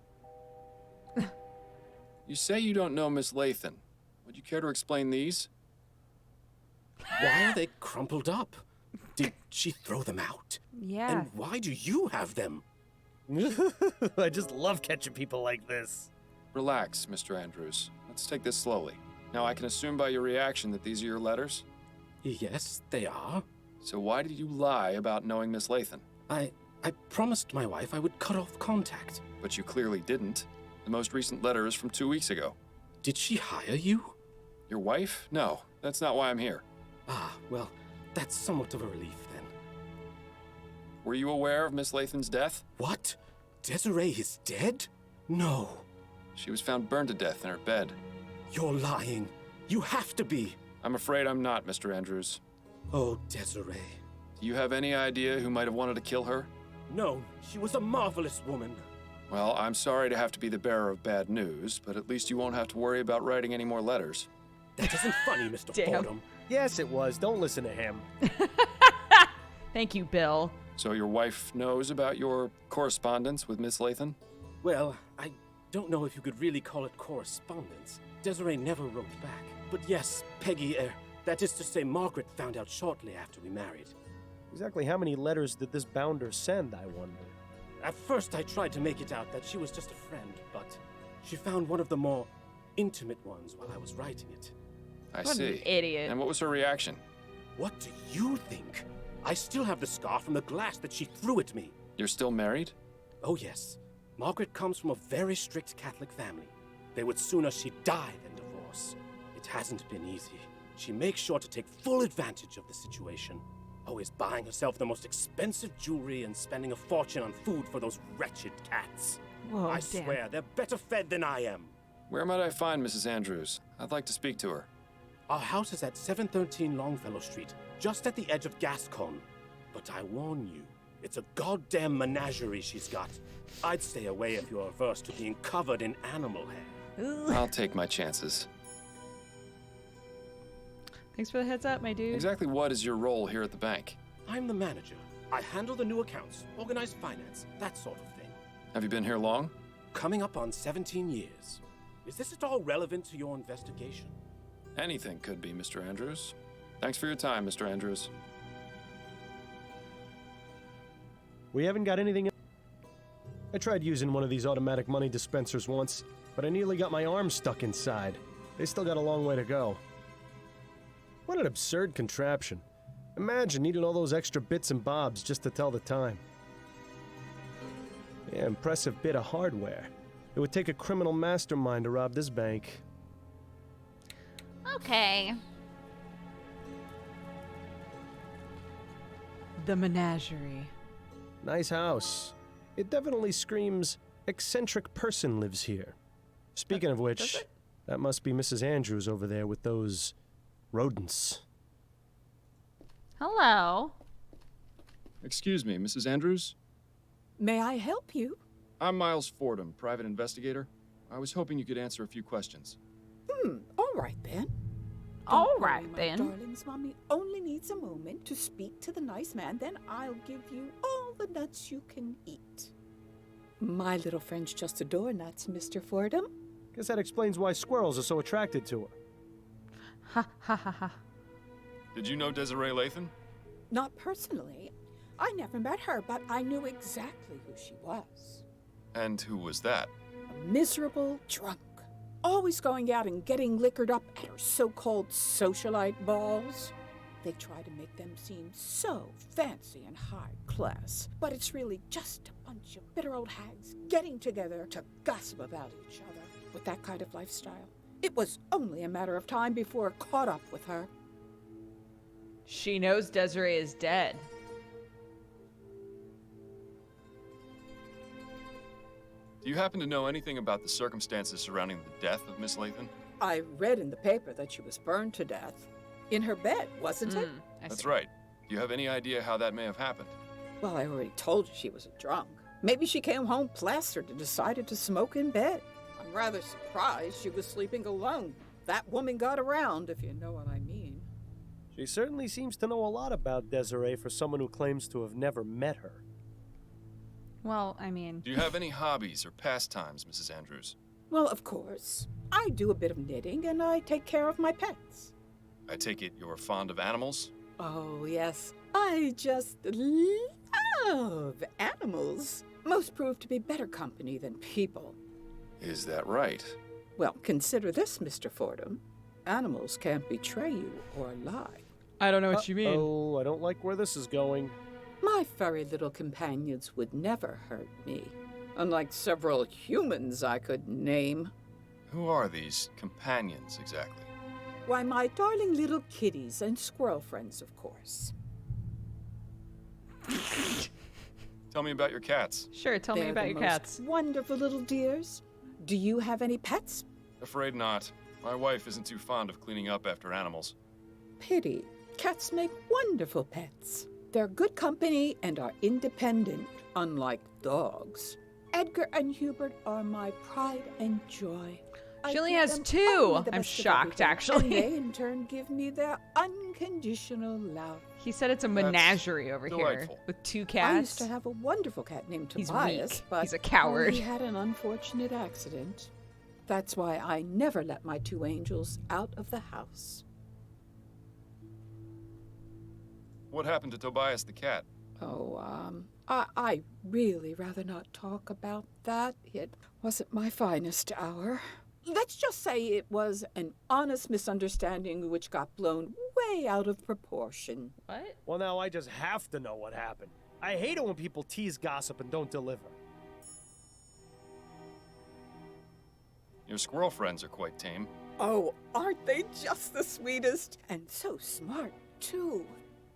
You say you don't know Miss Lathan. Would you care to explain these? Why are they crumpled up? Did she throw them out? Yeah. And why do you have them? I just love catching people like this. Relax, Mr. Andrews. Let's take this slowly. Now, I can assume by your reaction that these are your letters? Yes, they are. So why did you lie about knowing Miss Lathan? I promised my wife I would cut off contact. But you clearly didn't. The most recent letter is from 2 weeks ago. Did she hire you? Your wife? No, that's not why I'm here. Ah, well, that's somewhat of a relief then. Were you aware of Miss Lathan's death? What? Desiree is dead? No. She was found burned to death in her bed. You're lying. You have to be. I'm afraid I'm not, Mr. Andrews. Oh, Desiree. Do you have any idea who might have wanted to kill her? No, she was a marvelous woman. Well, I'm sorry to have to be the bearer of bad news, but at least you won't have to worry about writing any more letters. That isn't funny, Mr. Fordham. Yes, it was. Don't listen to him. Thank you, Bill. So your wife knows about your correspondence with Miss Lathan? Well, I don't know if you could really call it correspondence. Desiree never wrote back. But yes, Peggy, that is to say, Margaret found out shortly after we married. Exactly how many letters did this bounder send, I wonder? At first, I tried to make it out that she was just a friend, but she found one of the more intimate ones while I was writing it. I What see. an idiot. And what was her reaction? What do you think? I still have the scar from the glass that she threw at me. You're still married? Oh, yes. Margaret comes from a very strict Catholic family. They would sooner she die than divorce. It hasn't been easy. She makes sure to take full advantage of the situation. Always buying herself the most expensive jewelry and spending a fortune on food for those wretched cats. Whoa, I damn. swear, they're better fed than I am. Where might I find Mrs. Andrews? I'd like to speak to her. Our house is at 713 Longfellow Street, just at the edge of Gascon. But I warn you, it's a goddamn menagerie she's got. I'd stay away if you're averse to being covered in animal hair. I'll take my chances. Thanks for the heads up, my dude. Exactly what is your role here at the bank? I'm the manager. I handle the new accounts, organize finance, that sort of thing. Have you been here long? Coming up on 17 years. Is this at all relevant to your investigation? Anything could be, Mr. Andrews. Thanks for your time, Mr. Andrews. We haven't got anything. I tried using one of these automatic money dispensers once, but I nearly got my arm stuck inside. They still got a long way to go. What an absurd contraption. Imagine needing all those extra bits and bobs just to tell the time. Yeah, impressive bit of hardware. It would take a criminal mastermind to rob this bank. Okay. The menagerie. Nice house. It definitely screams, eccentric person lives here. Speaking of which, that must be Mrs. Andrews over there with those rodents. Hello. Excuse me, Mrs. Andrews? May I help you? I'm Miles Fordham, private investigator. I was hoping you could answer a few questions. All right then. All Don't right worry, my then. darlings, Mommy only needs a moment to speak to the nice man, then I'll give you all the nuts you can eat. My little friends just adore nuts, Mr. Fordham. Guess that explains why squirrels are so attracted to her. Ha ha ha ha. Did you know Desiree Lathan? Not personally. I never met her, but I knew exactly who she was. And who was that? A miserable drunk. Always going out and getting liquored up at her so-called socialite balls. They try to make them seem so fancy and high class, but it's really just a bunch of bitter old hags getting together to gossip about each other. With that kind of lifestyle, it was only a matter of time before it caught up with her. She knows Desiree is dead. Do you happen to know anything about the circumstances surrounding the death of Miss Lathan? I read in the paper that she was burned to death. In her bed, wasn't it? That's right. Do you have any idea how that may have happened? Well, I already told you she was a drunk. Maybe she came home plastered and decided to smoke in bed. I'm rather surprised she was sleeping alone. That woman got around, if you know what I mean. She certainly seems to know a lot about Desiree for someone who claims to have never met her. Well, I mean... Do you have any hobbies or pastimes, Mrs. Andrews? Well, of course. I do a bit of knitting and I take care of my pets. I take it you're fond of animals? Oh, yes. I just love animals. Most prove to be better company than people. Is that right? Well, consider this, Mr. Fordham. Animals can't betray you or lie. I don't know what you mean. Oh, I don't like where this is going. My furry little companions would never hurt me, unlike several humans I could name. Who are these companions, exactly? Why, my darling little kitties and squirrel friends, of course. Tell me about your cats. Sure, tell me They're about the your most cats. Wonderful little dears. Do you have any pets? Afraid not. My wife isn't too fond of cleaning up after animals. Pity. Cats make wonderful pets. They're good company and are independent, unlike dogs. Edgar and Hubert are my pride and joy. She only give has them two. only the I'm best of shocked, everything, actually. And they, in turn, give me their unconditional love. He said it's a menagerie over delightful. here with two I cats. used to have a wonderful cat named He's Tobias, weak. but He's a coward. he had an unfortunate accident. That's why I never let my two angels out of the house. What happened to Tobias the cat? Oh, I really rather not talk about that. It wasn't my finest hour. Let's just say it was an honest misunderstanding which got blown way out of proportion. What? Well, now I just have to know what happened. I hate it when people tease gossip and don't deliver. Your squirrel friends are quite tame. Oh, aren't they just the sweetest? And so smart, too.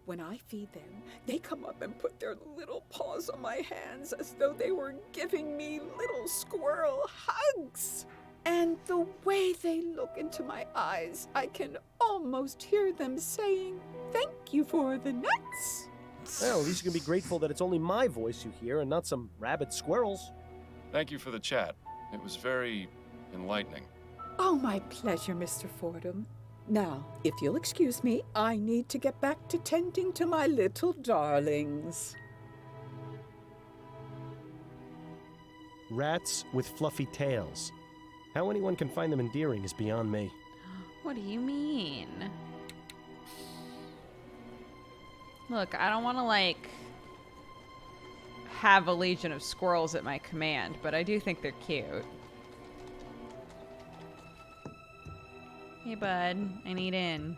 When I feed them, they come up and put their little paws on my hands as though they were giving me little squirrel hugs. And the way they look into my eyes, I can almost hear them saying, "Thank you for the nuts." Well, at least you can be grateful that it's only my voice you hear and not some rabid squirrels. Thank you for the chat. It was very enlightening. Oh, my pleasure, Mr. Fordham. Now, if you'll excuse me, I need to get back to tending to my little darlings. Rats with fluffy tails. How anyone can find them endearing is beyond me. What do you mean? Look, I don't want to, like, have a legion of squirrels at my command, but I do think they're cute. Hey, bud. I need in.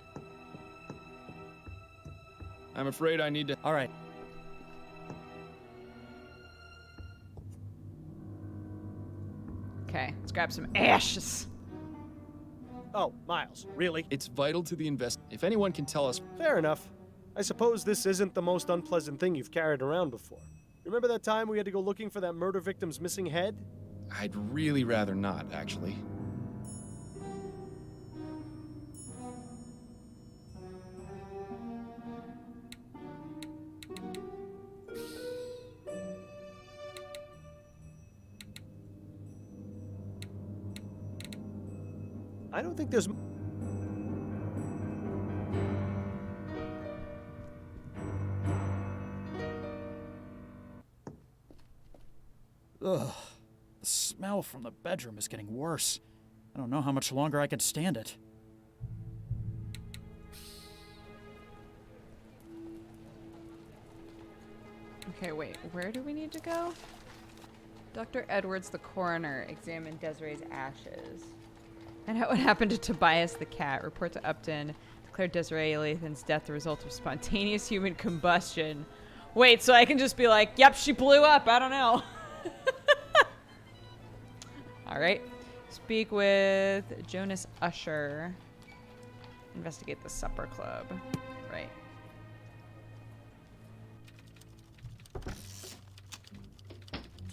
I'm afraid I need to... All right. Okay, let's grab some ashes. Oh, Miles, really? It's vital to the If anyone can tell us... Fair enough. I suppose this isn't the most unpleasant thing you've carried around before. Remember that time we had to go looking for that murder victim's missing head? I'd really rather not, actually. I don't think there's... Ugh. The smell from the bedroom is getting worse. I don't know how much longer I could stand it. Okay, wait. Where do we need to go? Dr. Edwards, the coroner, examined Desiree's ashes. And what happened to Tobias the cat? Report to Upton. Declared Desiree Lathan's death the result of spontaneous human combustion. Wait, so I can just be like, yep, she blew up. I don't know. All right. Speak with Jonas Usher. Investigate the supper club. Right.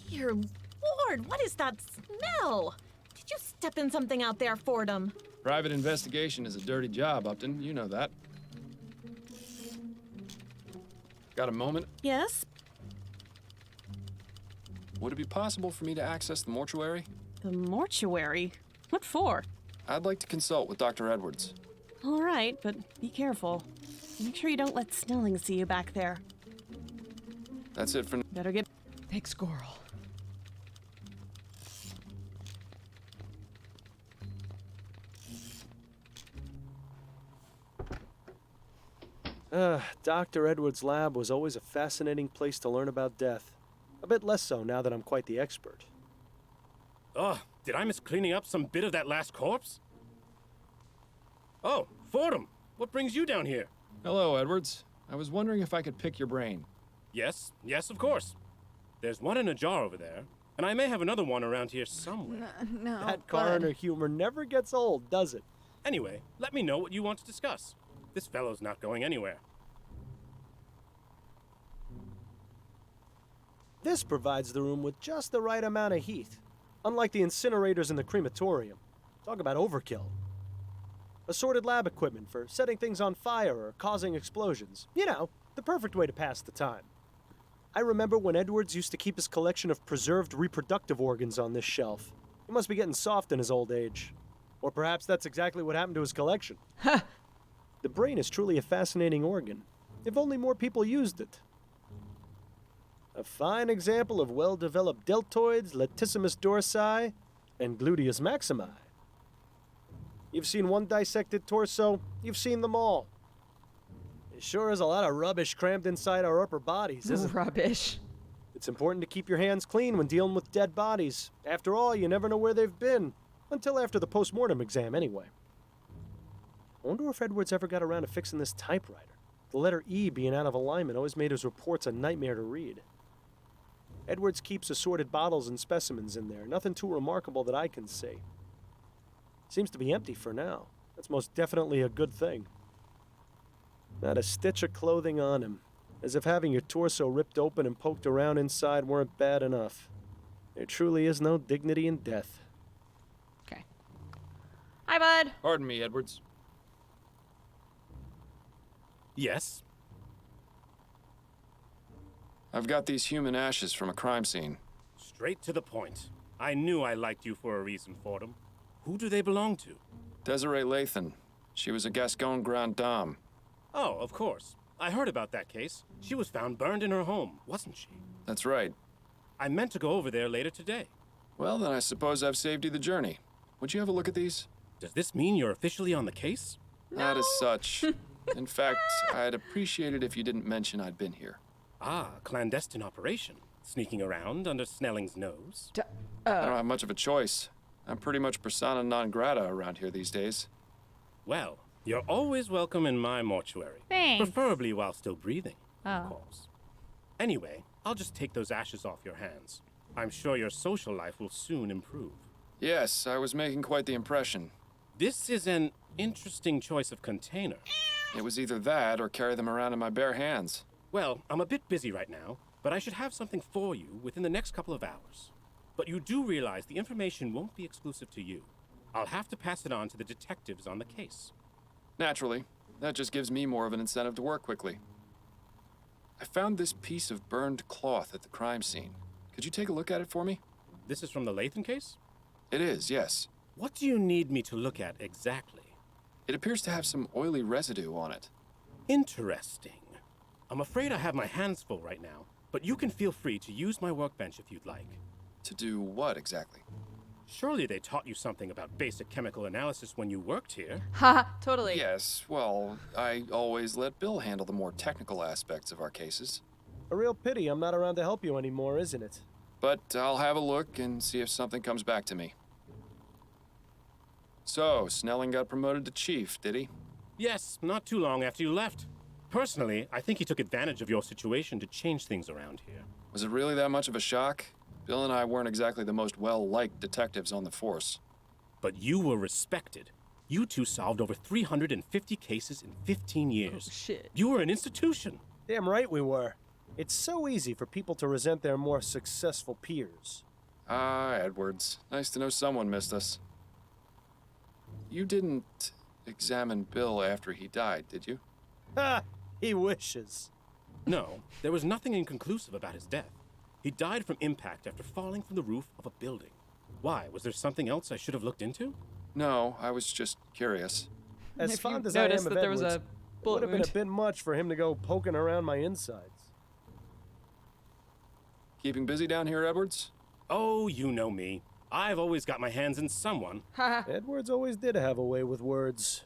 Dear Lord, what is that smell? Did you step in something out there, Fordham? Private investigation is a dirty job, Upton. You know that. Got a moment? Yes? Would it be possible for me to access the mortuary? The mortuary? What for? I'd like to consult with Dr. Edwards. All right, but be careful. Make sure you don't let Snelling see you back there. That's it for... Better get... Big squirrel. Dr. Edwards' lab was always a fascinating place to learn about death. A bit less so now that I'm quite the expert. Oh, did I miss cleaning up some bit of that last corpse? Oh, Fordham, what brings you down here? Hello, Edwards. I was wondering if I could pick your brain. Yes, of course. There's one in a jar over there, and I may have another one around here somewhere. No, that coroner humor never gets old, does it? Anyway, let me know what you want to discuss. This fellow's not going anywhere. This provides the room with just the right amount of heat. Unlike the incinerators in the crematorium. Talk about overkill. Assorted lab equipment for setting things on fire or causing explosions. You know, the perfect way to pass the time. I remember when Edwards used to keep his collection of preserved reproductive organs on this shelf. He must be getting soft in his old age. Or perhaps that's exactly what happened to his collection. The brain is truly a fascinating organ, if only more people used it. A fine example of well-developed deltoids, latissimus dorsi, and gluteus maximi. You've seen one dissected torso, you've seen them all. It sure is a lot of rubbish crammed inside our upper bodies, isn't it? Rubbish. It's important to keep your hands clean when dealing with dead bodies. After all, you never know where they've been. Until after the post-mortem exam, anyway. I wonder if Edwards ever got around to fixing this typewriter. The letter E being out of alignment always made his reports a nightmare to read. Edwards keeps assorted bottles and specimens in there. Nothing too remarkable that I can see. Seems to be empty for now. That's most definitely a good thing. Not a stitch of clothing on him. As if having your torso ripped open and poked around inside weren't bad enough. There truly is no dignity in death. Okay. Hi, bud. Pardon me, Edwards. Yes? I've got these human ashes from a crime scene. Straight to the point. I knew I liked you for a reason, Fordham. Who do they belong to? Desiree Lathan. She was a Gascon Grand Dame. Oh, of course. I heard about that case. She was found burned in her home, wasn't she? That's right. I meant to go over there later today. Well, then I suppose I've saved you the journey. Would you have a look at these? Does this mean you're officially on the case? Not as such. In fact, I'd appreciate it if you didn't mention I'd been here. Ah, clandestine operation. Sneaking around under Snelling's nose. I don't have much of a choice. I'm pretty much persona non grata around here these days. Well, you're always welcome in my mortuary. Thanks. Preferably while still breathing, of Oh. course. Anyway, I'll just take those ashes off your hands. I'm sure your social life will soon improve. Yes, I was making quite the impression. This is an interesting choice of container. It was either that or carry them around in my bare hands. Well, I'm a bit busy right now, but I should have something for you within the next couple of hours. But you do realize the information won't be exclusive to you. I'll have to pass it on to the detectives on the case. Naturally, that just gives me more of an incentive to work quickly. I found this piece of burned cloth at the crime scene. Could you take a look at it for me? This is from the Lathan case? It is, yes. What do you need me to look at exactly? It appears to have some oily residue on it. Interesting. I'm afraid I have my hands full right now, but you can feel free to use my workbench if you'd like. To do what exactly? Surely they taught you something about basic chemical analysis when you worked here. Haha, totally. Yes, well, I always let Bill handle the more technical aspects of our cases. A real pity I'm not around to help you anymore, isn't it? But I'll have a look and see if something comes back to me. So, Snelling got promoted to chief, did he? Yes, not too long after you left. Personally, I think he took advantage of your situation to change things around here. Was it really that much of a shock? Bill and I weren't exactly the most well-liked detectives on the force. But you were respected. You two solved over 350 cases in 15 years. Oh, shit. You were an institution. Damn right we were. It's so easy for people to resent their more successful peers. Ah, Edwards. Nice to know someone missed us. You didn't examine Bill after he died, did you? Ha! He wishes. No, there was nothing inconclusive about his death. He died from impact after falling from the roof of a building. Why? Was there something else I should have looked into? No, I was just curious. As If fond you as I am noticed of that there was Edwards, a it would bullet have been a wound. bit much for him to go poking around my insides. Keeping busy down here, Edwards? Oh, you know me. I've always got my hands in someone. Edwards always did have a way with words.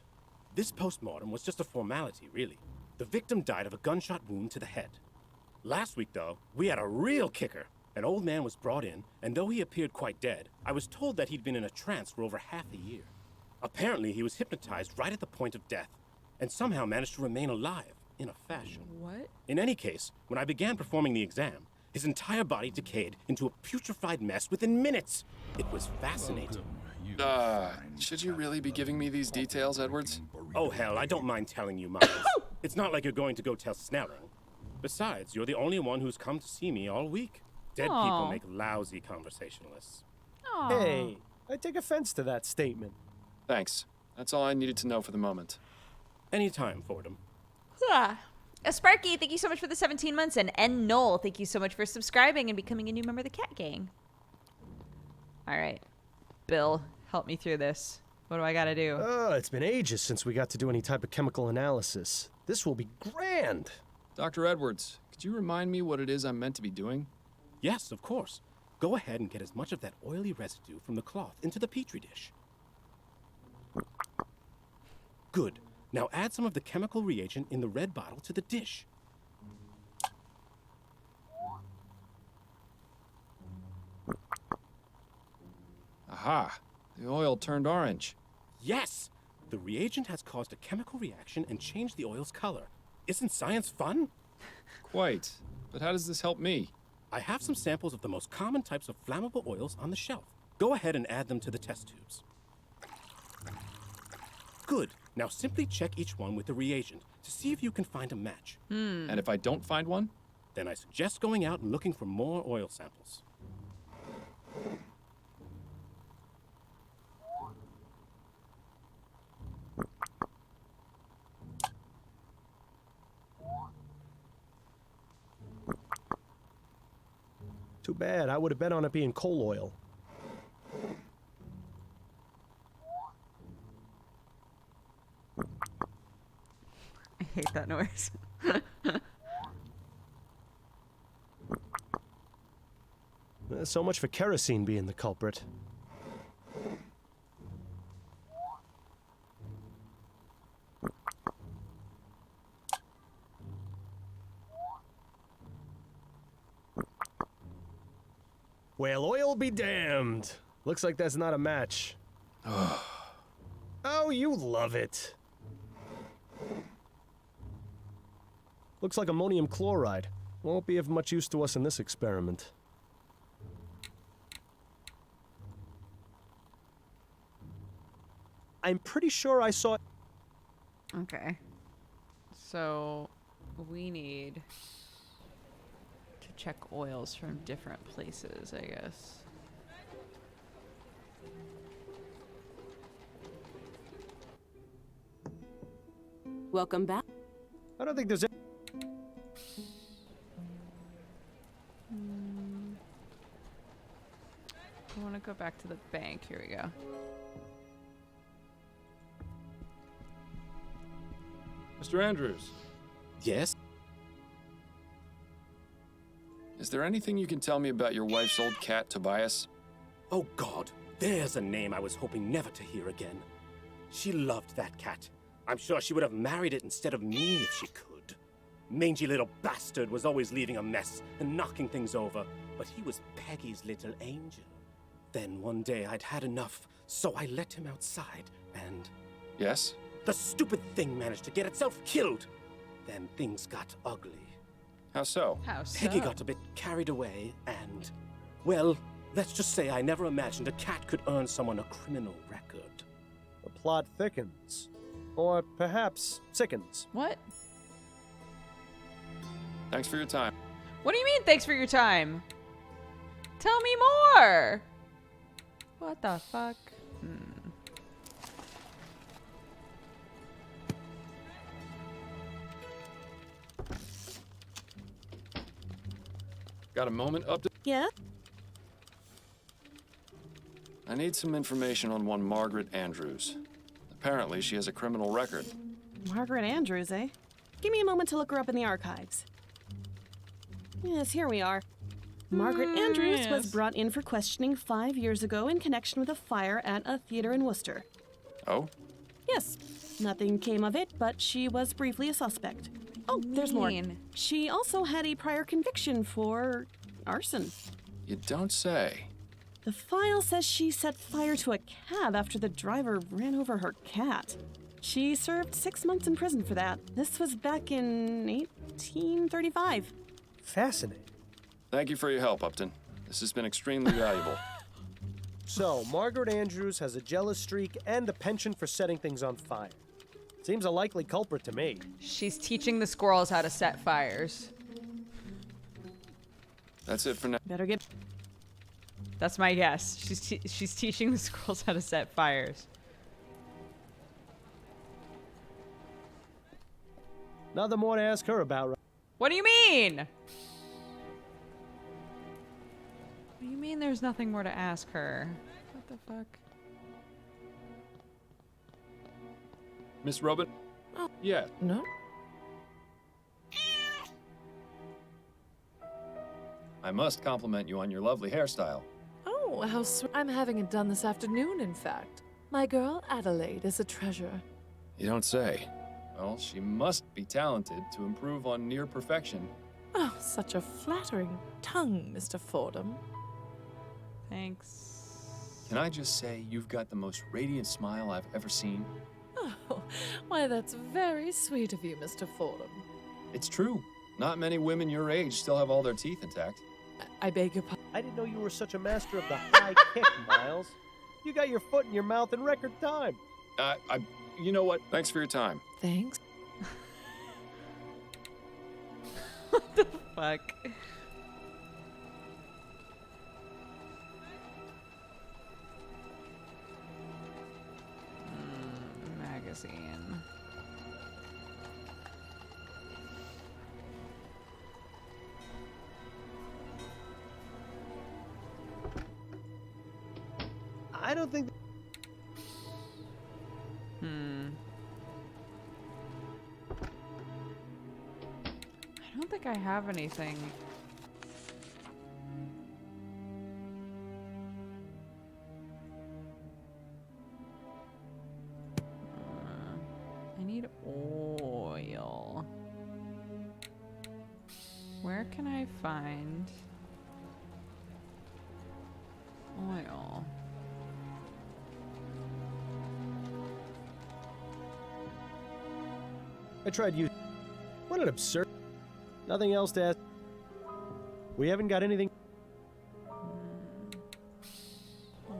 This postmortem was just a formality, really. The victim died of a gunshot wound to the head. Last week, though, we had a real kicker. An old man was brought in, and though he appeared quite dead, I was told that he'd been in a trance for over half a year. Apparently, he was hypnotized right at the point of death, and somehow managed to remain alive, in a fashion. What? In any case, when I began performing the exam, his entire body decayed into a putrefied mess within minutes. It was fascinating. Should you really be giving me these details, Edwards? Oh, hell, I don't mind telling you, Miles. It's not like you're going to go tell Snelling. Besides, you're the only one who's come to see me all week. Dead Aw. people make lousy conversationalists. Hey, I take offense to that statement. Thanks. That's all I needed to know for the moment. Anytime, Fordham. Sparky, thank you so much for the 17 months. And N. Knoll, thank you so much for subscribing and becoming a new member of the Cat Gang. All right. Bill, help me through this. What do I gotta do? It's been ages since we got to do any type of chemical analysis. This will be grand. Dr. Edwards, could you remind me what it is I'm meant to be doing? Yes, of course. Go ahead and get as much of that oily residue from the cloth into the petri dish. Good. Now add some of the chemical reagent in the red bottle to the dish. Aha! The oil turned orange. Yes! The reagent has caused a chemical reaction and changed the oil's color. Isn't science fun? Quite. But how does this help me? I have some samples of the most common types of flammable oils on the shelf. Go ahead and add them to the test tubes. Good. Now simply check each one with the reagent to see if you can find a match. And if I don't find one? Then I suggest going out and looking for more oil samples. Too bad. I would have bet on it being coal oil. I hate that noise. So much for kerosene being the culprit. Whale oil be damned. Looks like that's not a match. Oh, you love it. Looks like ammonium chloride. Won't be of much use to us in this experiment. I'm pretty sure I saw... Okay. So, we need to check oils from different places, I guess. Welcome back. I don't think there's... I want to go back to the bank. Here we go. Mr. Andrews. Yes? Is there anything you can tell me about your wife's old cat, Tobias? Oh, God. There's a name I was hoping never to hear again. She loved that cat. I'm sure she would have married it instead of me if she could. Mangy little bastard was always leaving a mess and knocking things over, but he was Peggy's little angel. Then one day I'd had enough, so I let him outside, and... Yes? The stupid thing managed to get itself killed. Then things got ugly. How so? How so? Peggy got a bit carried away, and... Well, let's just say I never imagined a cat could earn someone a criminal record. The plot thickens. Or perhaps sickens. What? Thanks for your time. What do you mean, thanks for your time? Tell me more! What the fuck? Got a moment up to... Yeah? I need some information on one Margaret Andrews. Apparently, she has a criminal record. Margaret Andrews, eh? Give me a moment to look her up in the archives. Yes, here we are. Margaret Andrews was brought in for questioning 5 years ago in connection with a fire at a theater in Worcester. Oh? Yes. Nothing came of it, but she was briefly a suspect. Oh, there's more. She also had a prior conviction for arson. You don't say. The file says she set fire to a cab after the driver ran over her cat. She served 6 months in prison for that. This was back in 1835. Fascinating. Thank you for your help, Upton. This has been extremely valuable. So, Margaret Andrews has a jealous streak and a penchant for setting things on fire. Seems a likely culprit to me. She's teaching the squirrels how to set fires. That's it for now. Better get... That's my guess. She's teaching the squirrels how to set fires. Nothing more to ask her about, right? What do you mean? What do you mean there's nothing more to ask her? What the fuck? Miss Robin? Oh. Yeah. No? I must compliment you on your lovely hairstyle. Oh, how sweet. I'm having it done this afternoon, in fact. My girl, Adelaide, is a treasure. You don't say. Well, she must be talented to improve on near perfection. Oh, such a flattering tongue, Mr. Fordham. Thanks. Can I just say you've got the most radiant smile I've ever seen? Oh, why, that's very sweet of you, Mr. Fordham. It's true. Not many women your age still have all their teeth intact. I beg your pardon. I didn't know you were such a master of the high kick, Miles. You got your foot in your mouth in record time. You know what? Thanks for your time. Thanks. What the fuck? Magazine. I don't think... I don't think I have anything. I need oil. Where can I find Oil. I tried you. What an absurd. Nothing else to ask. We haven't got anything.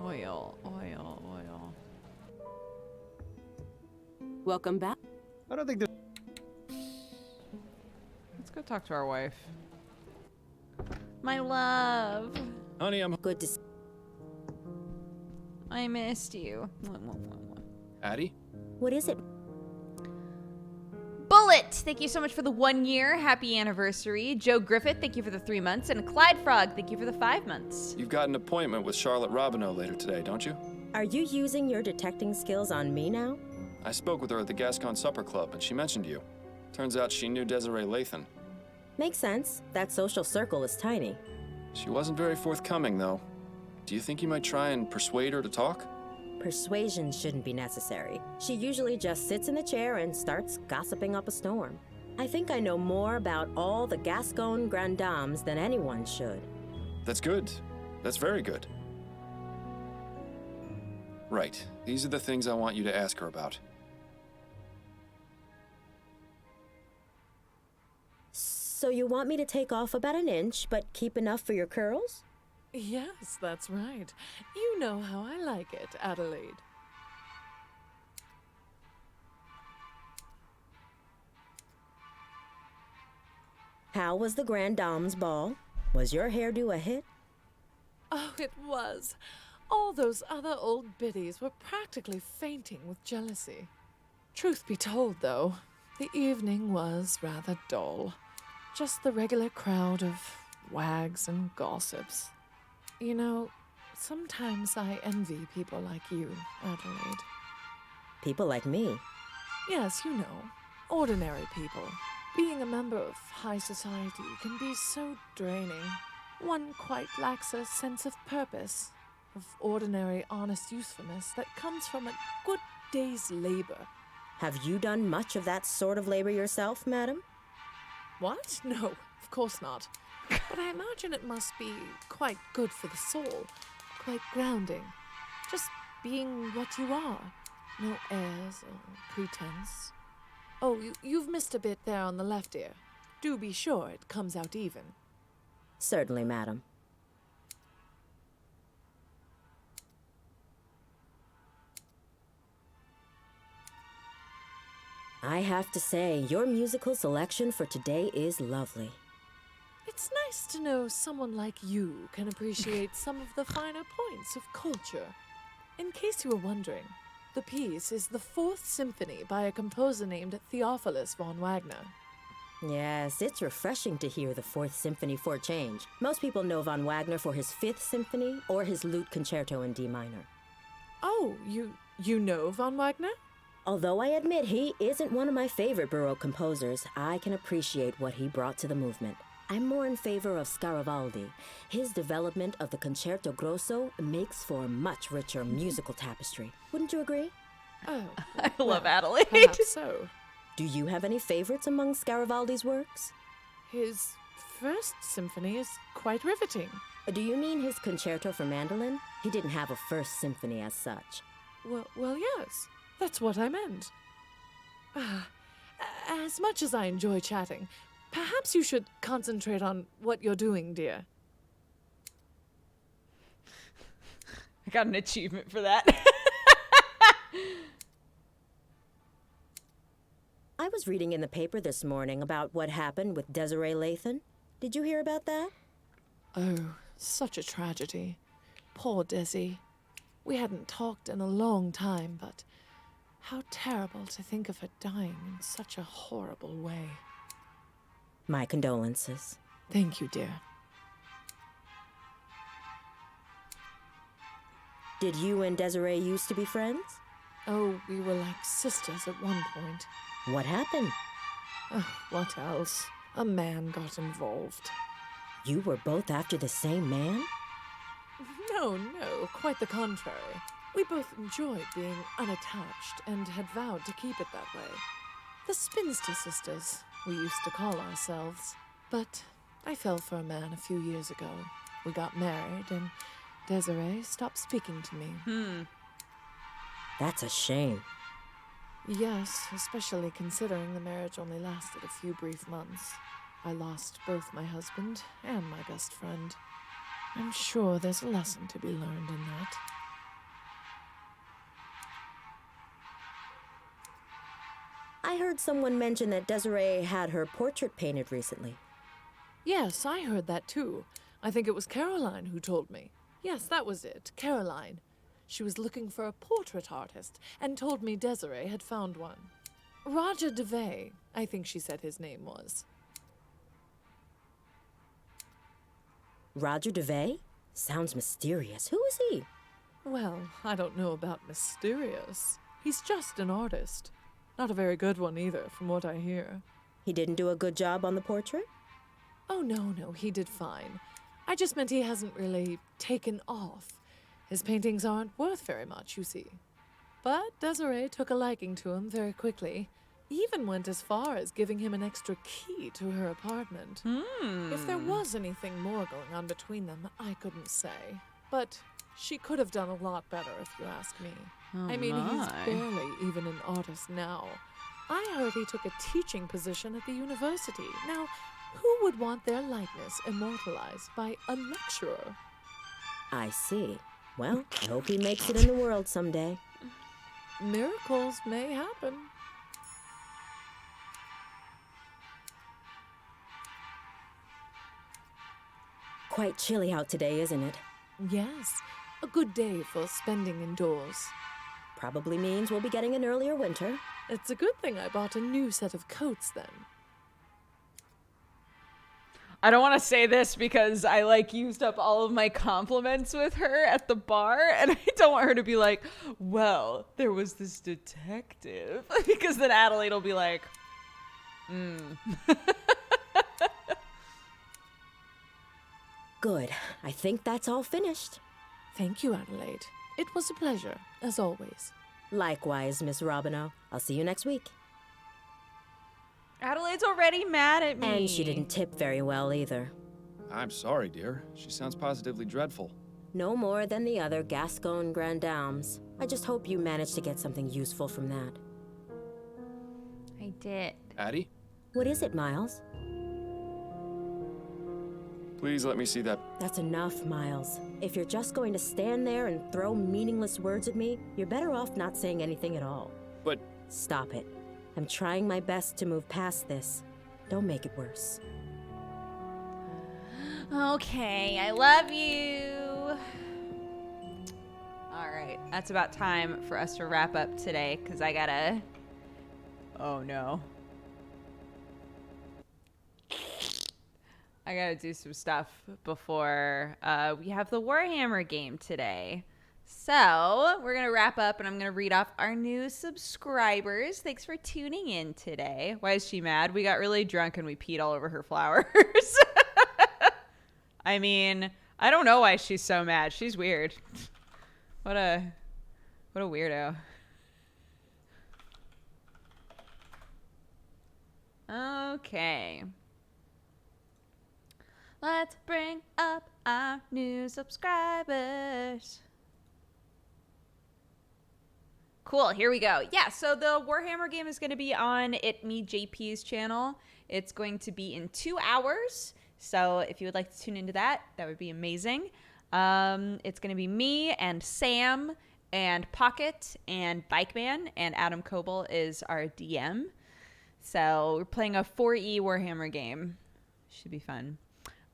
Oil, oil, oil. Welcome back. I don't think there's. Let's go talk to our wife. My love. Honey, I'm good to see. I missed you. Addie? What is it? Bullet, thank you so much for the 1 year. Happy anniversary. Joe Griffith, thank you for the 3 months. And Clyde Frog, thank you for the 5 months. You've got an appointment with Charlotte Robineau later today, don't you? Are you using your detecting skills on me now? I spoke with her at the Gascon Supper Club, and she mentioned you. Turns out she knew Desiree Lathan. Makes sense. That social circle is tiny. She wasn't very forthcoming, though. Do you think you might try and persuade her to talk? Persuasion shouldn't be necessary. She usually just sits in the chair and starts gossiping up a storm. I think I know more about all the Gascon Grand Dames than anyone should. That's good. That's very good. Right. These are the things I want you to ask her about. So you want me to take off about an inch, but keep enough for your curls? Yes, that's right. You know how I like it, Adelaide. How was the Grand Dame's ball? Was your hairdo a hit? Oh, it was. All those other old biddies were practically fainting with jealousy. Truth be told, though, the evening was rather dull. Just the regular crowd of wags and gossips. You know, sometimes I envy people like you, Adelaide. People like me? Yes, you know, ordinary people. Being a member of high society can be so draining. One quite lacks a sense of purpose, of ordinary, honest usefulness that comes from a good day's labor. Have you done much of that sort of labor yourself, madam? What? No, of course not. But I imagine it must be quite good for the soul, quite grounding. Just being what you are. No airs or pretense. Oh, you've missed a bit there on the left ear. Do be sure it comes out even. Certainly, madam. I have to say, your musical selection for today is lovely. It's nice to know someone like you can appreciate some of the finer points of culture. In case you were wondering, the piece is the 4th Symphony by a composer named Theophilus von Wagner. Yes, it's refreshing to hear the 4th Symphony for a change. Most people know von Wagner for his 5th Symphony or his Lute Concerto in D minor. Oh, you know von Wagner? Although I admit he isn't one of my favorite Baroque composers, I can appreciate what he brought to the movement. I'm more in favor of Scaravaldi. His development of the Concerto Grosso makes for a much richer musical tapestry. Wouldn't you agree? Oh, I love Adelaide. Perhaps so. Do you have any favorites among Scaravaldi's works? His 1st Symphony is quite riveting. Do you mean his Concerto for Mandolin? He didn't have a 1st Symphony as such. Well, yes. That's what I meant. As much as I enjoy chatting, perhaps you should concentrate on what you're doing, dear. I got an achievement for that. I was reading in the paper this morning about what happened with Desiree Lathan. Did you hear about that? Oh, such a tragedy. Poor Desi. We hadn't talked in a long time, but how terrible to think of her dying in such a horrible way. My condolences. Thank you, dear. Did you and Desiree used to be friends? Oh, we were like sisters at one point. What happened? What else? A man got involved. You were both after the same man? No, quite the contrary. We both enjoyed being unattached and had vowed to keep it that way. The Spinster Sisters, we used to call ourselves. But I fell for a man a few years ago. We got married, and Desiree stopped speaking to me. That's a shame. Yes, especially considering the marriage only lasted a few brief months. I lost both my husband and my best friend. I'm sure there's a lesson to be learned in that. I heard someone mention that Desiree had her portrait painted recently. Yes, I heard that too. I think it was Caroline who told me. Yes, that was it, Caroline. She was looking for a portrait artist and told me Desiree had found one. Roger DeVay, I think she said his name was. Roger DeVay? Sounds mysterious. Who is he? Well, I don't know about mysterious. He's just an artist. Not a very good one either, from what I hear. He didn't do a good job on the portrait? Oh, no, he did fine. I just meant he hasn't really taken off. His paintings aren't worth very much, you see. But Desiree took a liking to him very quickly. Even went as far as giving him an extra key to her apartment. If there was anything more going on between them, I couldn't say. But she could have done a lot better, if you ask me. Oh I mean, my. he's barely even an artist now. I heard he took a teaching position at the university. Now, who would want their likeness immortalized by a lecturer? I see. Well, I hope he makes it in the world someday. Miracles may happen. Quite chilly out today, isn't it? Yes, a good day for spending indoors. Probably means we'll be getting an earlier winter. It's a good thing I bought a new set of coats then. I don't want to say this because I used up all of my compliments with her at the bar, and I don't want her to be like, well, there was this detective, because then Adelaide will be like, Good. I think that's all finished. Thank you, Adelaide. It was a pleasure, as always. Likewise, Miss Robinow. I'll see you next week. Adelaide's already mad at me. And she didn't tip very well either. I'm sorry, dear. She sounds positively dreadful. No more than the other Gascon Grandames. I just hope you managed to get something useful from that. I did. Addie? What is it, Miles? Please let me see that. That's enough, Miles. If you're just going to stand there and throw meaningless words at me, you're better off not saying anything at all. But... Stop it. I'm trying my best to move past this. Don't make it worse. Okay, I love you. All right, that's about time for us to wrap up today, because I gotta... Oh, no. I gotta do some stuff before we have the Warhammer game today. So we're gonna wrap up, and I'm gonna read off our new subscribers. Thanks for tuning in today. Why is she mad? We got really drunk and we peed all over her flowers. I mean, I don't know why she's so mad. She's weird. What a weirdo. Okay. Let's bring up our new subscribers. Cool, here we go. Yeah, so the Warhammer game is going to be on JP's channel. It's going to be in 2 hours. So if you would like to tune into that, that would be amazing. It's going to be me and Sam and Pocket and Bikeman, and Adam Coble is our DM. So we're playing a 4E Warhammer game. Should be fun.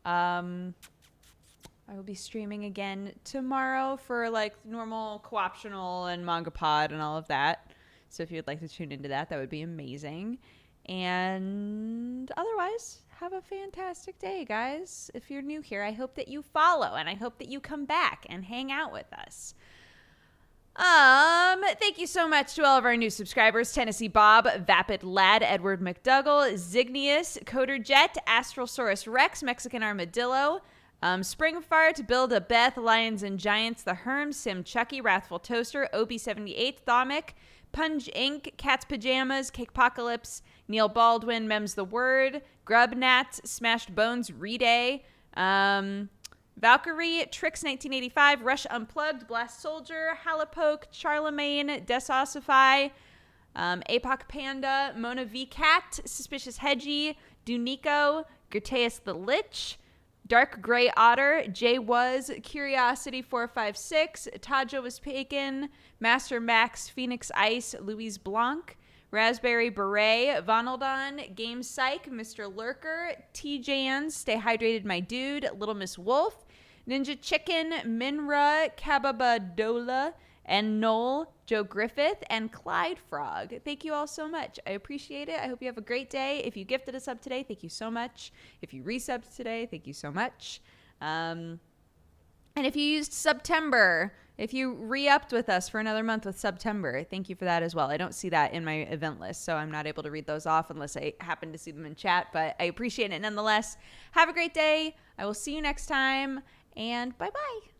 I will be streaming again tomorrow for normal co-optional and manga pod and all of that. So if you'd like to tune into that, that would be amazing. And otherwise, have a fantastic day, guys. If you're new here, I hope that you follow, and I hope that you come back and hang out with us. Thank you so much to all of our new subscribers: Tennessee Bob, Vapid Lad, Edward McDougall, Zignius, Coder Jet, Astralsaurus Rex, Mexican Armadillo, Springfart, Build a Beth, Lions and Giants, The Herm, Sim Chucky, Wrathful Toaster, Obi78, Thomic, Punge Inc., Cat's Pajamas, Cakepocalypse, Neil Baldwin, Mems the Word, Grubnat, Smashed Bones, Reday, Valkyrie, Trix 1985, Rush Unplugged, Blast Soldier, Halapoke, Charlemagne, Desossify, Apoc Panda, Mona V Cat, Suspicious Hedgie, Dunico, Gerteus the Lich, Dark Gray Otter, Jay Was, Curiosity 456, Tajo was Pagan, Master Max, Phoenix Ice, Louise Blanc, Raspberry Beret, Vonaldon, Game Psych, Mr. Lurker, TJans, Stay Hydrated My Dude, Little Miss Wolf, Ninja Chicken, Minra, Kababadola, and Noel, Joe Griffith, and Clyde Frog. Thank you all so much. I appreciate it. I hope you have a great day. If you gifted a sub today, thank you so much. If you resubbed today, thank you so much. And if you used September, if you re-upped with us for another month with September, thank you for that as well. I don't see that in my event list, so I'm not able to read those off unless I happen to see them in chat, but I appreciate it nonetheless. Have a great day. I will see you next time, and bye-bye.